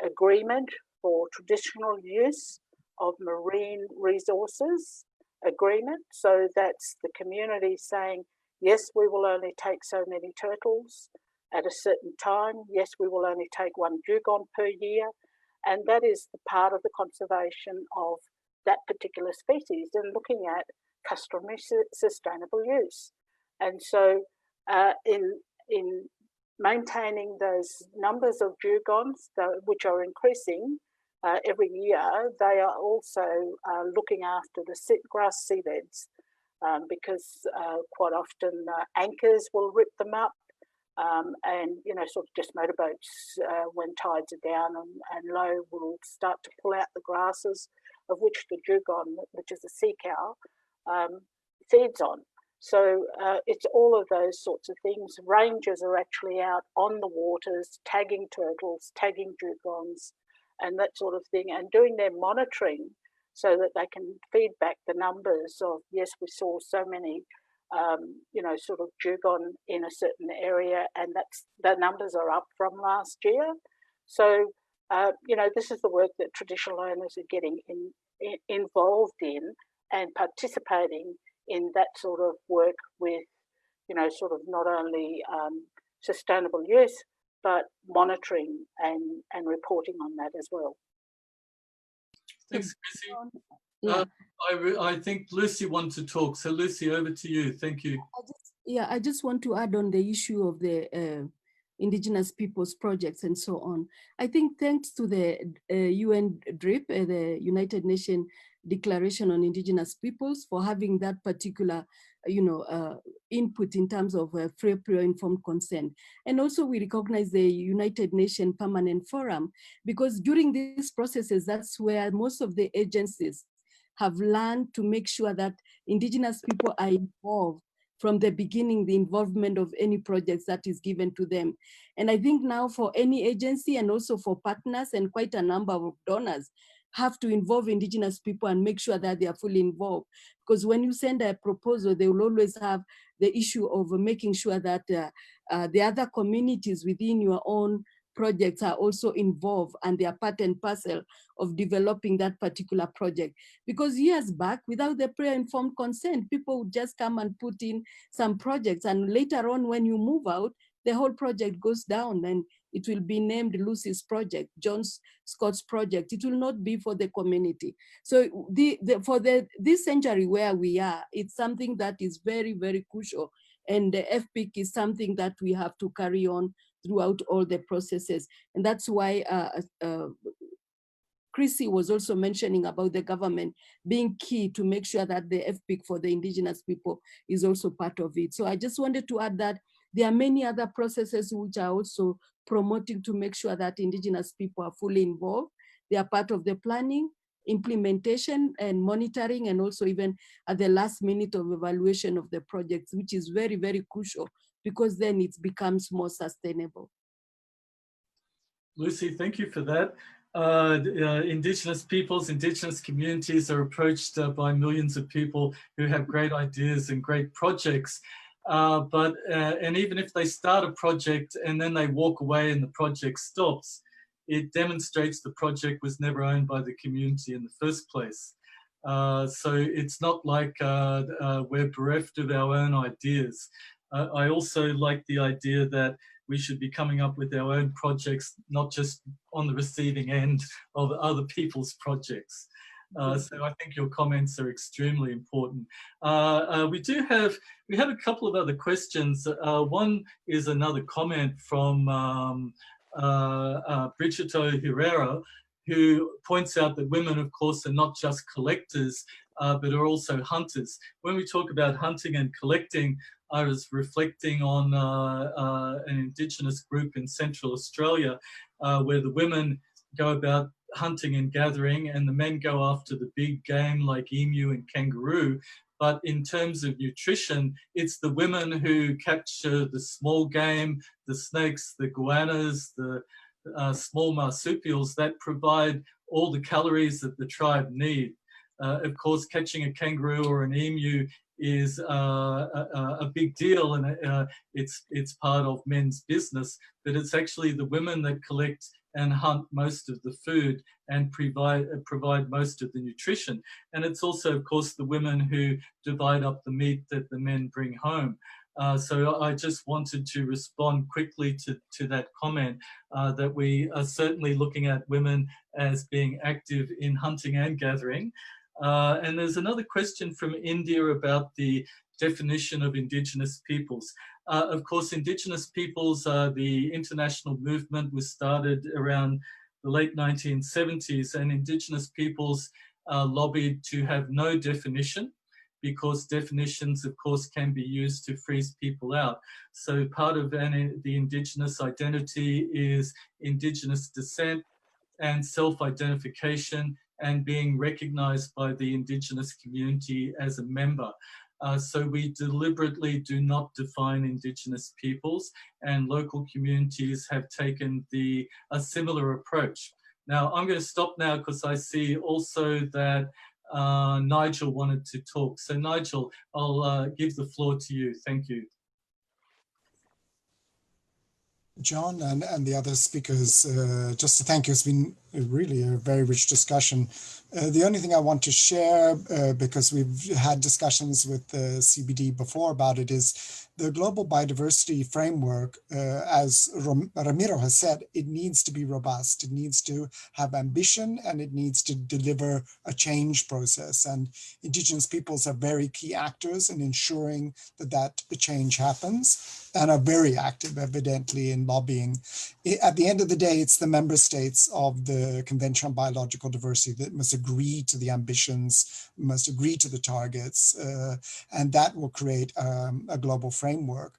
agreement for traditional use of marine resources agreement. So that's the community saying, yes, we will only take so many turtles at a certain time. Yes, we will only take one dugong per year. And that is the part of the conservation of that particular species and looking at customary sustainable use. And so in maintaining those numbers of dugongs, which are increasing every year, they are also looking after the grass seabeds because quite often anchors will rip them up and, sort of just motorboats when tides are down and low will start to pull out the grasses of which the dugong, which is a sea cow, feeds on. So it's all of those sorts of things. Rangers are actually out on the waters, tagging turtles, tagging dugongs, and that sort of thing, and doing their monitoring so that they can feed back the numbers of, yes, we saw so many, you know, sort of dugong in a certain area, and the numbers are up from last year. So, you know, this is the work that traditional owners are getting involved in and participating in that sort of work with, you know, sort of not only sustainable use, but monitoring and reporting on that as well. Thanks, Chrissy. Yeah. I think Lucy wants to talk. So Lucy, over to you. Thank you. I just want to add on the issue of the Indigenous peoples projects and so on. I think thanks to the UNDRIP, the United Nations Declaration on Indigenous Peoples, for having that particular, you know, input in terms of free, prior, informed consent. And also we recognize the United Nations Permanent Forum, because during these processes, that's where most of the agencies have learned to make sure that Indigenous people are involved from the beginning, the involvement of any projects that is given to them. And I think now for any agency and also for partners and quite a number of donors have to involve Indigenous people and make sure that they are fully involved. Because when you send a proposal, they will always have the issue of making sure that the other communities within your own projects are also involved and they are part and parcel of developing that particular project. Because years back, without the prior informed consent, people would just come and put in some projects, and later on when you move out, the whole project goes down and it will be named Lucy's project, John Scott's project. It will not be for the community. So for this century where we are, it's something that is very, very crucial. And the FPIC is something that we have to carry on throughout all the processes. And that's why Chrissy was also mentioning about the government being key to make sure that the FPIC for the Indigenous people is also part of it. So I just wanted to add that there are many other processes which are also promoting to make sure that Indigenous people are fully involved. They are part of the planning, implementation and monitoring, and also even at the last minute of evaluation of the projects, which is very, very crucial, because then it becomes more sustainable. Lucy, thank you for that. Indigenous peoples, Indigenous communities are approached by millions of people who have great ideas and great projects. And even if they start a project and then they walk away and the project stops, it demonstrates the project was never owned by the community in the first place. So it's not like we're bereft of our own ideas. I also like the idea that we should be coming up with our own projects, not just on the receiving end of other people's projects. So I think your comments are extremely important. We have a couple of other questions. One is another comment from Brigito Herrera, who points out that women, of course, are not just collectors, but are also hunters. When we talk about hunting and collecting, I was reflecting on an Indigenous group in Central Australia, where the women go about hunting and gathering and the men go after the big game like emu and kangaroo. But in terms of nutrition, it's the women who capture the small game, the snakes, the goannas, the small marsupials that provide all the calories that the tribe need. Of course, catching a kangaroo or an emu is a big deal, and it's part of men's business, but it's actually the women that collect and hunt most of the food and provide most of the nutrition. And it's also, of course, the women who divide up the meat that the men bring home. So I just wanted to respond quickly to that comment, that we are certainly looking at women as being active in hunting and gathering. And there's another question from India about the definition of Indigenous peoples. Of course, Indigenous peoples, the international movement was started around the late 1970s, and Indigenous peoples lobbied to have no definition, because definitions, of course, can be used to freeze people out. So part of the Indigenous identity is Indigenous descent and self-identification and being recognized by the Indigenous community as a member. So we deliberately do not define Indigenous peoples, and local communities have taken a similar approach. Now, I'm going to stop now because I see also that Nigel wanted to talk. So Nigel, I'll give the floor to you. Thank you. John and the other speakers, just to thank you. It's been really a very rich discussion. The only thing I want to share, because we've had discussions with the CBD before about it, is the global biodiversity framework, as Ramiro has said, it needs to be robust. It needs to have ambition and it needs to deliver a change process. And Indigenous peoples are very key actors in ensuring that that change happens and are very active, evidently, in lobbying. At the end of the day, it's the member states of the Convention on Biological Diversity that must agree to the ambitions, must agree to the targets, and that will create a global framework.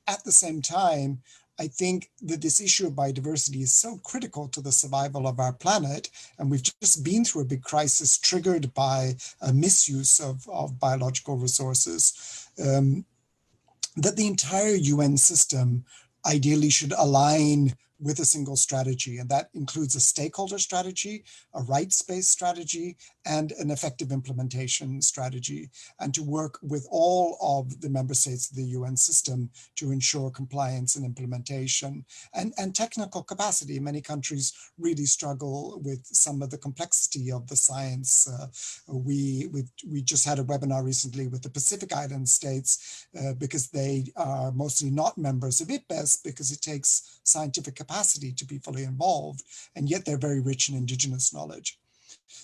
At the same time, I think that this issue of biodiversity is so critical to the survival of our planet, and we've just been through a big crisis triggered by a misuse of biological resources, that the entire UN system ideally should align with a single strategy, and that includes a stakeholder strategy, a rights-based strategy, and an effective implementation strategy, and to work with all of the member states of the UN system to ensure compliance and implementation, and technical capacity. Many countries really struggle with some of the complexity of the science. We just had a webinar recently with the Pacific Island states because they are mostly not members of IPBES because it takes scientific capacity to be fully involved, and yet they're very rich in Indigenous knowledge.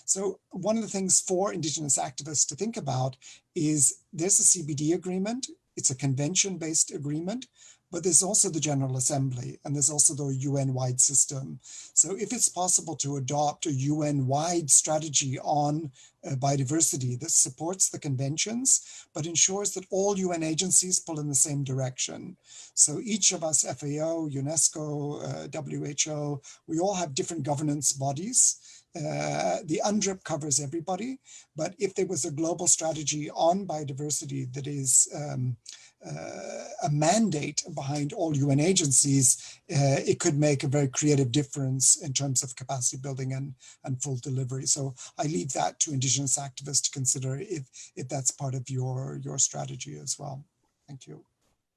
So one of the things for Indigenous activists to think about is there's a CBD agreement, it's a convention-based agreement, but there's also the General Assembly, and there's also the UN-wide system. So if it's possible to adopt a UN-wide strategy on biodiversity that supports the conventions, but ensures that all UN agencies pull in the same direction. So each of us, FAO, UNESCO, WHO, we all have different governance bodies. The UNDRIP covers everybody, but if there was a global strategy on biodiversity that is a mandate behind all UN agencies, it could make a very creative difference in terms of capacity building and full delivery. So I leave that to Indigenous activists to consider if that's part of your strategy as well. Thank you.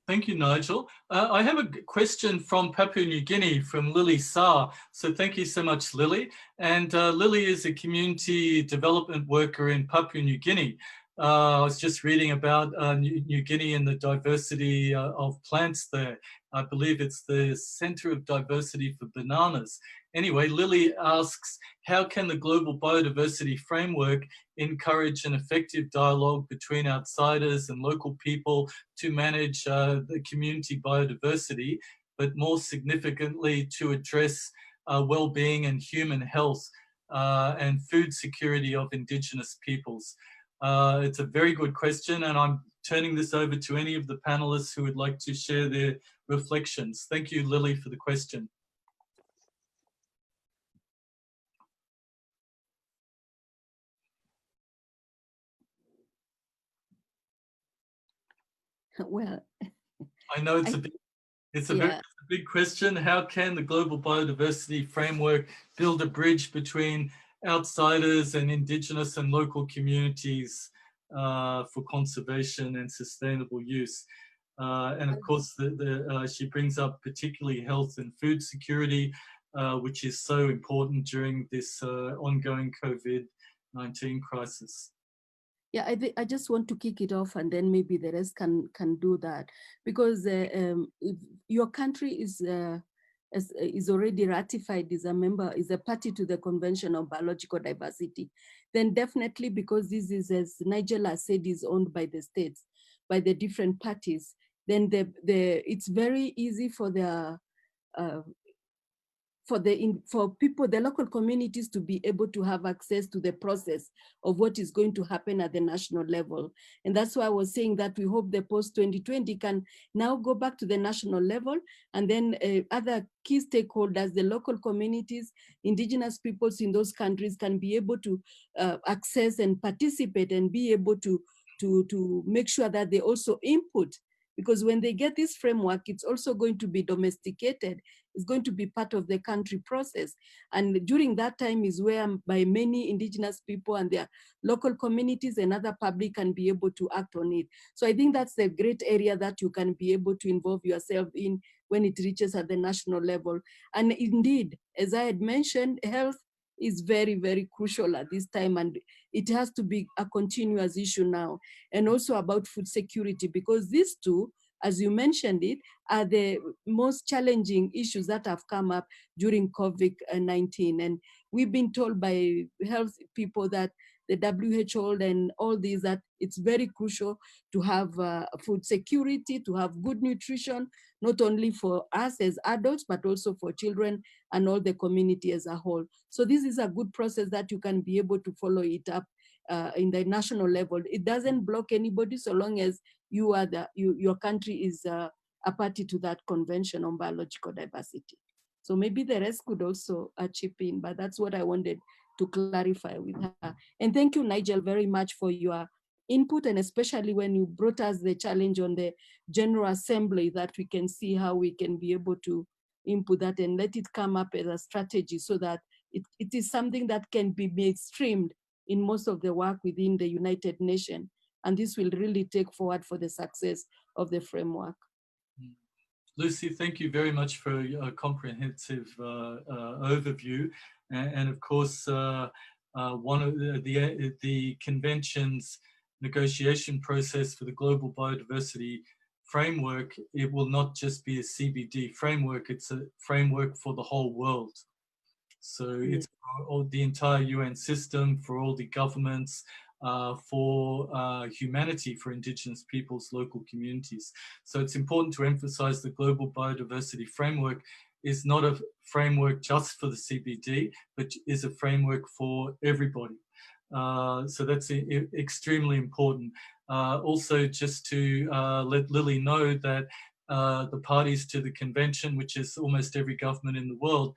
Thank you, Nigel. I have a question from Papua New Guinea, from Lily Saar. So thank you so much, Lily. And Lily is a community development worker in Papua New Guinea. I was just reading about New Guinea and the diversity of plants there. I believe it's the Center of Diversity for Bananas. Anyway, Lily asks, how can the global biodiversity framework encourage an effective dialogue between outsiders and local people to manage the community biodiversity, but more significantly to address well-being and human health and food security of Indigenous peoples? It's a very good question, and I'm turning this over to any of the panelists who would like to share their reflections. Thank you, Lily, for the question. Well, I know it's a big question. How can the global biodiversity framework build a bridge between outsiders and Indigenous and local communities for conservation and sustainable use? And of course, she brings up particularly health and food security, which is so important during this ongoing COVID-19 crisis. Yeah, I just want to kick it off, and then maybe the rest can do that, because if your country is already ratified, is a party to the Convention on Biological Diversity, then definitely, because this is, as Nigel has said, is owned by the states, by the different parties, then it's very easy for people, the local communities, to be able to have access to the process of what is going to happen at the national level. And that's why I was saying that we hope the post-2020 can now go back to the national level, and then other key stakeholders, the local communities, Indigenous peoples in those countries, can be able to access and participate and be able to make sure that they also input because when they get this framework, it's also going to be domesticated. It's going to be part of the country process. And during that time is where by many indigenous people and their local communities and other public can be able to act on it. So I think that's a great area that you can be able to involve yourself in when it reaches at the national level. And indeed, as I had mentioned, health is very, very crucial at this time, and it has to be a continuous issue now. And also about food security, because these two, as you mentioned it, are the most challenging issues that have come up during COVID-19. And we've been told by health people that the WHO and all these, that it's very crucial to have food security, to have good nutrition, not only for us as adults, but also for children and all the community as a whole. So this is a good process that you can be able to follow it up in the national level. It doesn't block anybody so long as you are your country is a party to that convention on biological diversity. So maybe the rest could also chip in, but that's what I wanted to clarify with her. And thank you, Nigel, very much for your input, and especially when you brought us the challenge on the General Assembly, that we can see how we can be able to input that and let it come up as a strategy so that it is something that can be mainstreamed in most of the work within the United Nations. And this will really take forward for the success of the framework. Lucy, thank you very much for a comprehensive overview. And of course, one of the convention's negotiation process for the global biodiversity framework, it will not just be a CBD framework, it's a framework for the whole world. So it's for all, the entire UN system, for all the governments, for humanity, for indigenous peoples, local communities. So it's important to emphasize the global biodiversity framework is not a framework just for the CBD, but is a framework for everybody. So that's extremely important. Also, just to let Lily know that the parties to the convention, which is almost every government in the world,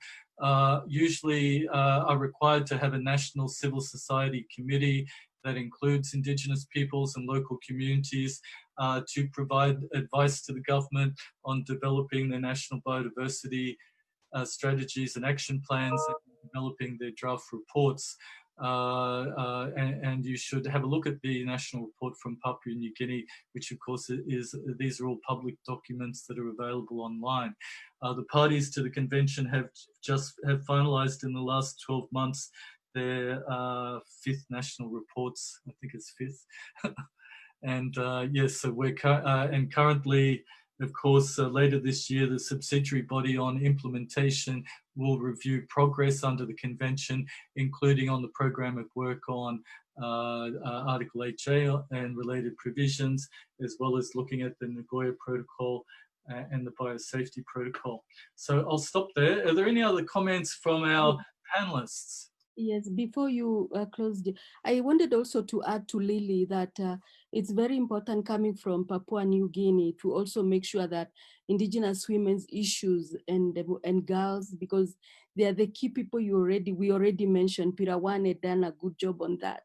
usually are required to have a national civil society committee that includes indigenous peoples and local communities to provide advice to the government on developing their national biodiversity strategies and action plans, and developing their draft reports. And you should have a look at the national report from Papua New Guinea, which of course these are all public documents that are available online. The parties to the convention have finalized in the last 12 months their 5th national reports. I think it's 5th. And yes, so we're currently, of course, later this year, the subsidiary body on implementation will review progress under the convention, including on the program of work on Article HA and related provisions, as well as looking at the Nagoya Protocol and the Biosafety Protocol. So I'll stop there. Are there any other comments from our panelists? Yes, before you close, I wanted also to add to Lily that it's very important coming from Papua New Guinea to also make sure that indigenous women's issues and girls, because they are the key people we already mentioned. Pirawan had done a good job on that.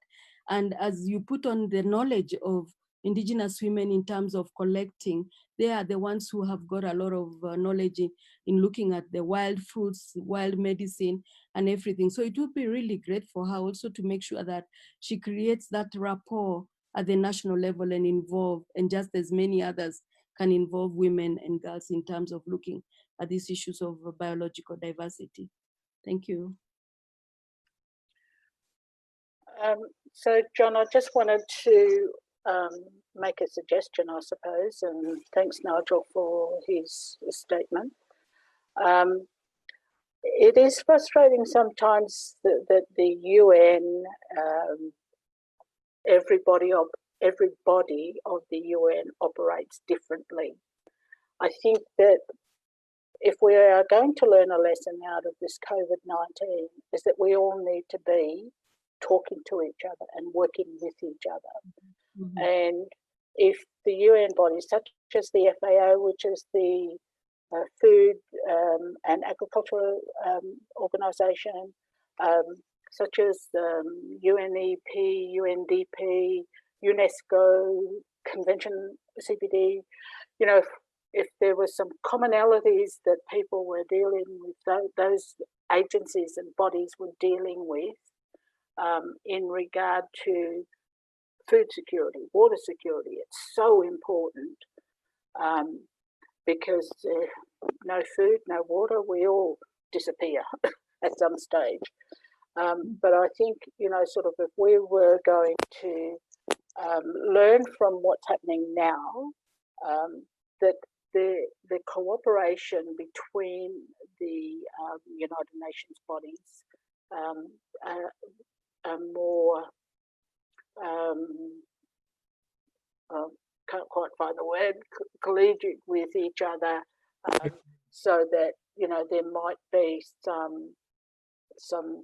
And as you put on the knowledge of indigenous women in terms of collecting, they are the ones who have got a lot of knowledge in looking at the wild fruits, wild medicine, and everything. So it would be really great for her also to make sure that she creates that rapport at the national level and involve, and just as many others can involve women and girls in terms of looking at these issues of biological diversity. Thank you. So John, I just wanted to make a suggestion, I suppose, and thanks Nigel for his statement. It is frustrating sometimes that the UN, everybody of the UN operates differently. I think that if we are going to learn a lesson out of this COVID-19, is that we all need to be talking to each other and working with each other. Mm-hmm. And if the UN bodies, such as the FAO, which is the Food and Agricultural Organization, such as UNEP, UNDP, UNESCO, Convention CBD, you know, if there were some commonalities that people were dealing with, those agencies and bodies were dealing with in regard to food security, water security. It's so important because no food, no water, we all disappear at some stage. But I think, you know, sort of if we were going to learn from what's happening now, that the cooperation between the United Nations bodies are more, can't quite find the word, collegiate with each other, so that, you know, there might be some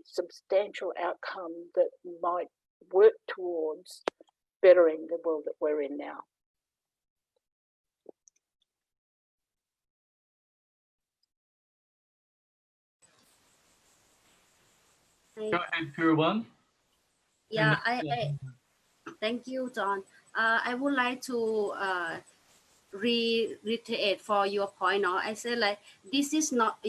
substantial outcome that might work towards bettering the world that we're in now. Go ahead, Pure. Yeah, thank you, John. I would like to reiterate for your point. Now, I say like this is not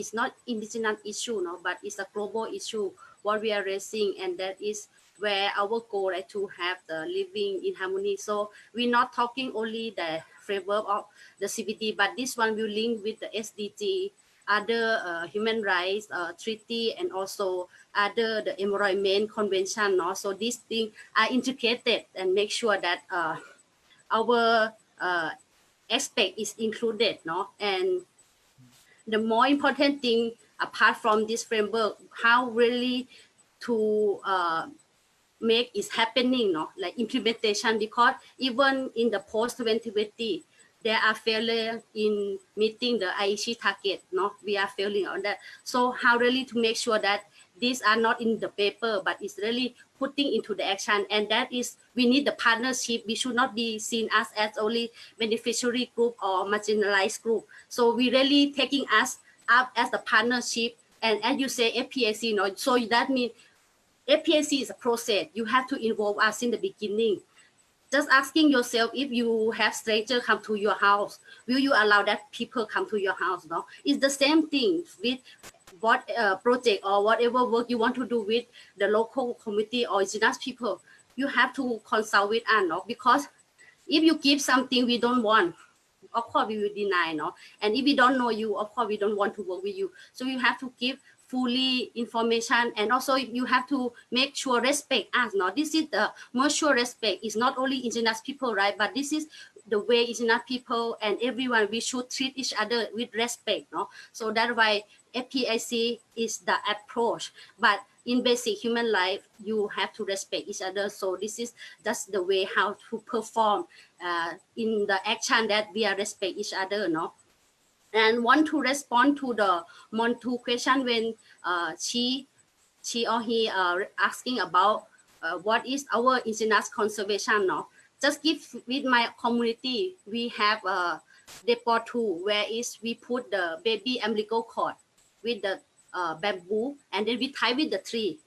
indigenous issue, no, but it's a global issue what we are raising, and that is where our goal is to have the living in harmony. So we're not talking only the framework of the CBD, but this one will link with the SDG, other human rights treaty, and also other the environment convention. No? So these things are integrated and make sure that our aspect is included. No? And the more important thing apart from this framework, how really to make it happening, no? Like implementation, because even in the post 2020, there are failure in meeting the IEC target, no? We are failing on that. So how really to make sure that these are not in the paper, but it's really putting into the action, and that is, we need the partnership. We should not be seen as only beneficiary group or marginalized group. So we really taking us up as the partnership, and as you say, FPAC, you know, so that means FPAC is a process. You have to involve us in the beginning. Just asking yourself, if you have strangers come to your house, will you allow that people come to your house? No, it's the same thing with what project or whatever work you want to do with the local community or indigenous people. You have to consult with us, no? Because if you give something we don't want, of course we will deny, no? And if we don't know you, of course we don't want to work with you. So you have to give fully information, and also you have to make sure respect us. No, this is the mutual respect. It's not only indigenous people, right? But this is the way indigenous people and everyone, we should treat each other with respect. No, so that's why FPAC is the approach. But in basic human life, you have to respect each other. So this is just the way how to perform in the action that we are respect each other. No. And want to respond to the Montu question when she or he asking about what is our indigenous conservation. No, just give with my community, we have a depot too, where is we put the baby umbilical cord with the bamboo, and then we tie with the tree.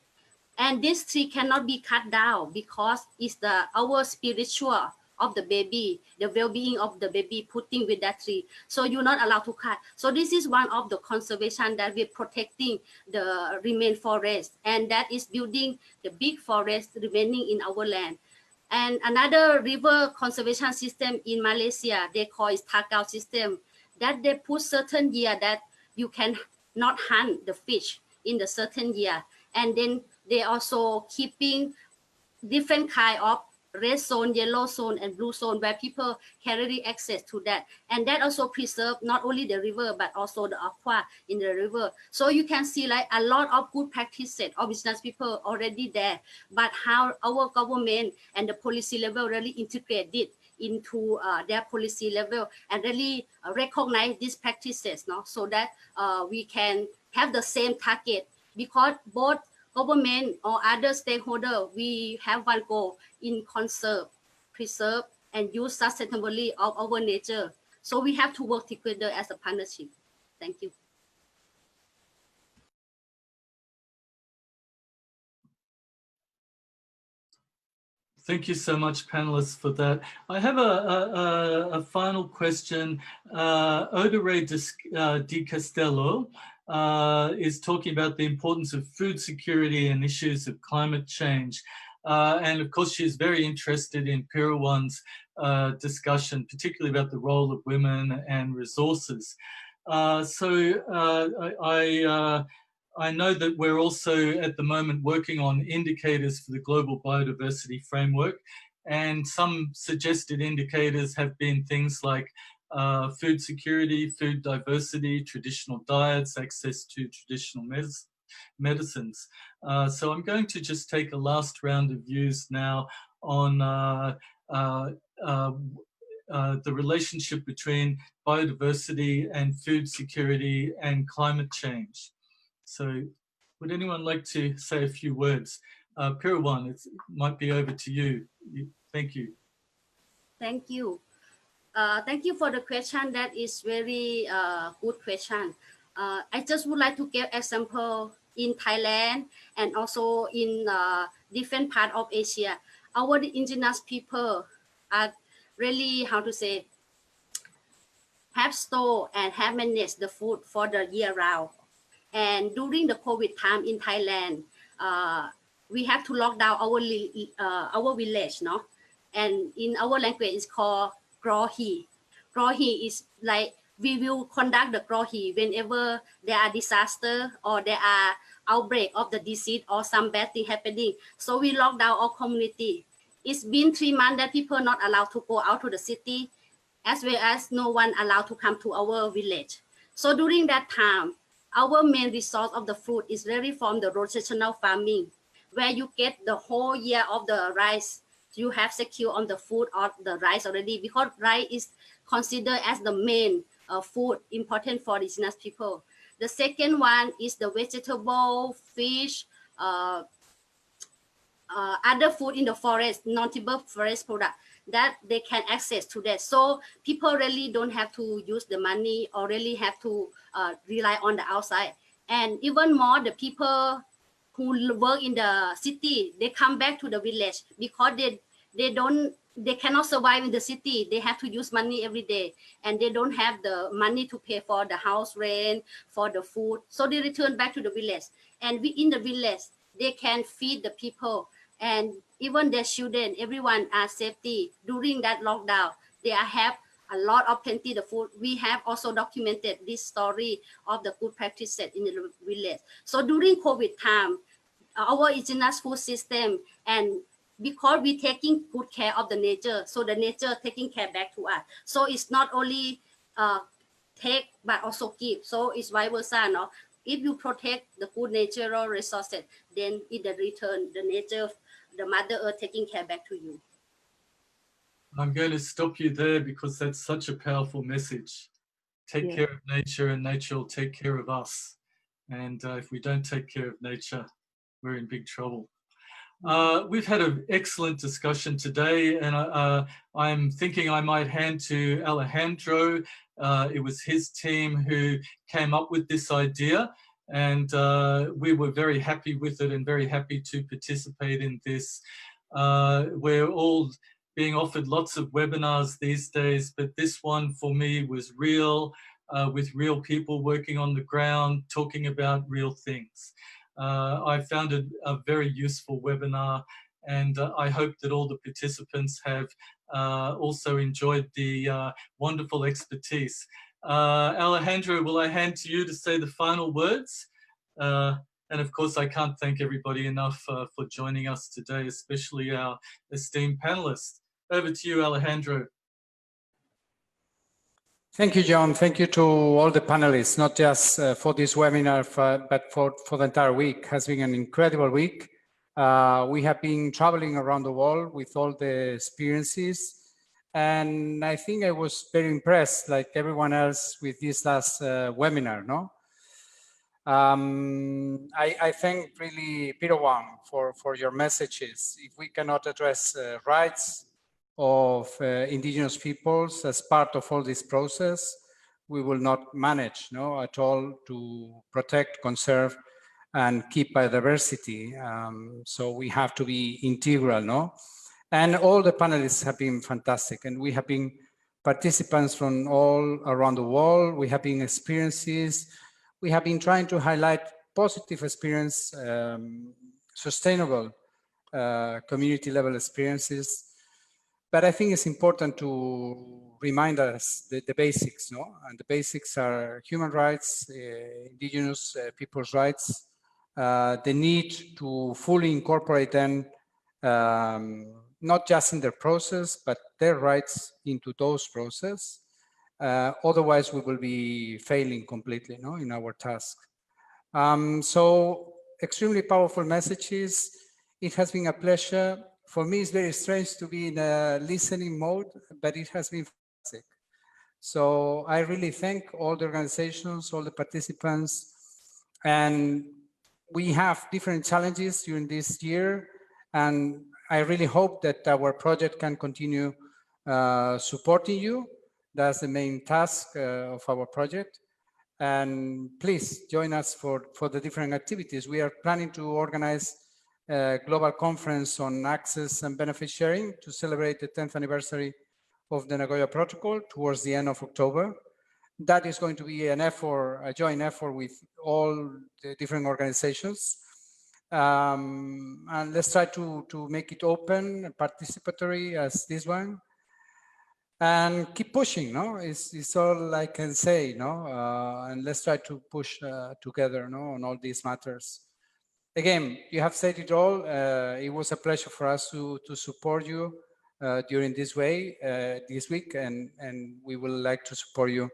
And this tree cannot be cut down because it's our spiritual of the baby, the well-being of the baby, putting with that tree. So you're not allowed to cut. So this is one of the conservation that we're protecting the remain forest, and that is building the big forest remaining in our land. And another river conservation system in Malaysia, they call it Takau system, that they put certain year that you can not hunt the fish in the certain year. And then they also keeping different kind of red zone, yellow zone, and blue zone where people can really access to that. And that also preserve not only the river, but also the aqua in the river. So you can see like a lot of good practices of business people already there, but how our government and the policy level really integrate it into their policy level and really recognize these practices, no? So that we can have the same target, because both government or other stakeholders, we have one goal in conserve, preserve, and use sustainably of our nature. So we have to work together as a partnership. Thank you. Thank you so much, panelists, for that. I have a final question. Odore Di Castello is talking about the importance of food security and issues of climate change. And of course, she's very interested in Pirawan's discussion, particularly about the role of women and resources. I know that we're also at the moment working on indicators for the Global Biodiversity Framework, and some suggested indicators have been things like food security, food diversity, traditional diets, access to traditional medicines. So I'm going to just take a last round of views now on the relationship between biodiversity and food security and climate change. So would anyone like to say a few words? Pirawan, it might be over to you. Thank you. Thank you. Thank you for the question. That is very good question. I just would like to give example in Thailand and also in different part of Asia. Our indigenous people are really, how to say, have store and have managed the food for the year round. And during the COVID time in Thailand, we have to lock down our village, no? And in our language, it's called Grohi. Grohi is like we will conduct the Grohi whenever there are disaster or there are outbreak of the disease or some bad thing happening. So we lock down our community. It's been 3 months that people are not allowed to go out to the city, as well as no one allowed to come to our village. So during that time, our main resource of the food is really from the rotational farming, where you get the whole year of the rice. You have secure on the food or the rice already, because rice is considered as the main food important for the indigenous people. The second one is the vegetable, fish, other food in the forest, non-timber forest product that they can access to that. So people really don't have to use the money or really have to rely on the outside. And even more, the people who work in the city, they come back to the village because they cannot survive in the city. They have to use money every day, and they don't have the money to pay for the house rent, for the food. So they return back to the village, and within the village, they can feed the people, and even their children, everyone are safety. During that lockdown, they have a lot of plenty of food. We have also documented this story of the good practices in the village. So during COVID time, our indigenous food system, and because we taking good care of the nature, so the nature taking care back to us. So it's not only take, but also give. So it's vice versa, no? If you protect the good natural resources, then in the return, the nature, the Mother Earth taking care back to you. I'm going to stop you there because that's such a powerful message. Take care of nature, and nature will take care of us. And if we don't take care of nature, we're in big trouble. We've had an excellent discussion today, and I'm thinking I might hand to Alejandro. It was his team who came up with this idea, and we were very happy with it and very happy to participate in this. We're all being offered lots of webinars these days, but this one for me was real, with real people working on the ground, talking about real things. I found it a very useful webinar, and I hope that all the participants have also enjoyed the wonderful expertise. Alejandro, will I hand to you to say the final words? And of course, I can't thank everybody enough for joining us today, especially our esteemed panelists. Over to you, Alejandro. Thank you, John. Thank you to all the panelists, not just for this webinar, but for the entire week. It has been an incredible week. We have been traveling around the world with all the experiences. And I think I was very impressed, like everyone else, with this last webinar, no? I thank really Pirawan for your messages. If we cannot address rights of indigenous peoples as part of all this process, we will not manage at all to protect, conserve, and keep biodiversity. So we have to be integral, And all the panelists have been fantastic, and we have been participants from all around the world. We have been experiences. We have been trying to highlight positive experience, sustainable community level experiences. But I think it's important to remind us the basics, no? And the basics are human rights, indigenous people's rights, the need to fully incorporate them, not just in their process, but their rights into those processes. Otherwise, we will be failing completely, no, in our task. So extremely powerful messages. It has been a pleasure. For me, it's very strange to be in a listening mode, but it has been fantastic. So I really thank all the organizations, all the participants, and we have different challenges during this year, and I really hope that our project can continue supporting you. That's the main task of our project. And please join us for the different activities. We are planning to organize a global conference on access and benefit sharing to celebrate the 10th anniversary of the Nagoya Protocol towards the end of October. That is going to be an effort, a joint effort with all the different organizations. And let's try to make it open and participatory as this one. And keep pushing, no? It's all I can say, no? And let's try to push together, no, on all these matters. Again, you have said it all. It was a pleasure for us to support you during this week, and we would like to support you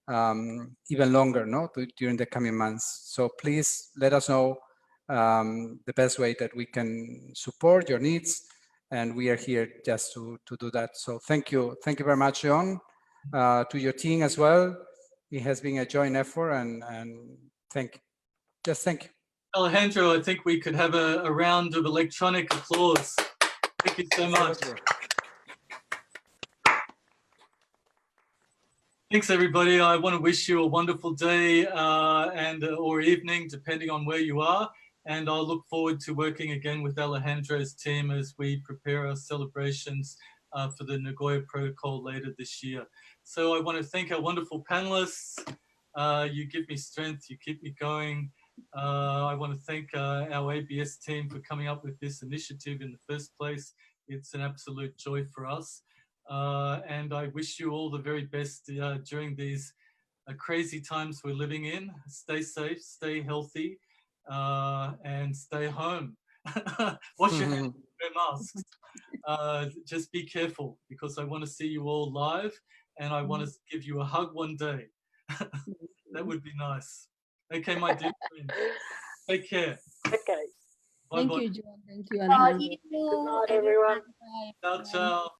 even longer, no, during the coming months. So please let us know the best way that we can support your needs, and we are here just to do that. So thank you very much, John, to your team as well. It has been a joint effort, and thank you. Just thank you. Alejandro, I think we could have a round of electronic applause. Thank you so much. Thanks, everybody. I want to wish you a wonderful day or evening, depending on where you are. And I'll look forward to working again with Alejandro's team as we prepare our celebrations for the Nagoya Protocol later this year. So I want to thank our wonderful panelists. You give me strength, you keep me going. I want to thank our ABS team for coming up with this initiative in the first place. It's an absolute joy for us. And I wish you all the very best during these crazy times we're living in. Stay safe, stay healthy, and stay home. Wash your hands, wear masks. Just be careful, because I want to see you all live, and I want to give you a hug one day. That would be nice. Okay, my dear friend. Take care. Okay. Thank you, John. Thank you, Good night, everyone. Ciao, ciao.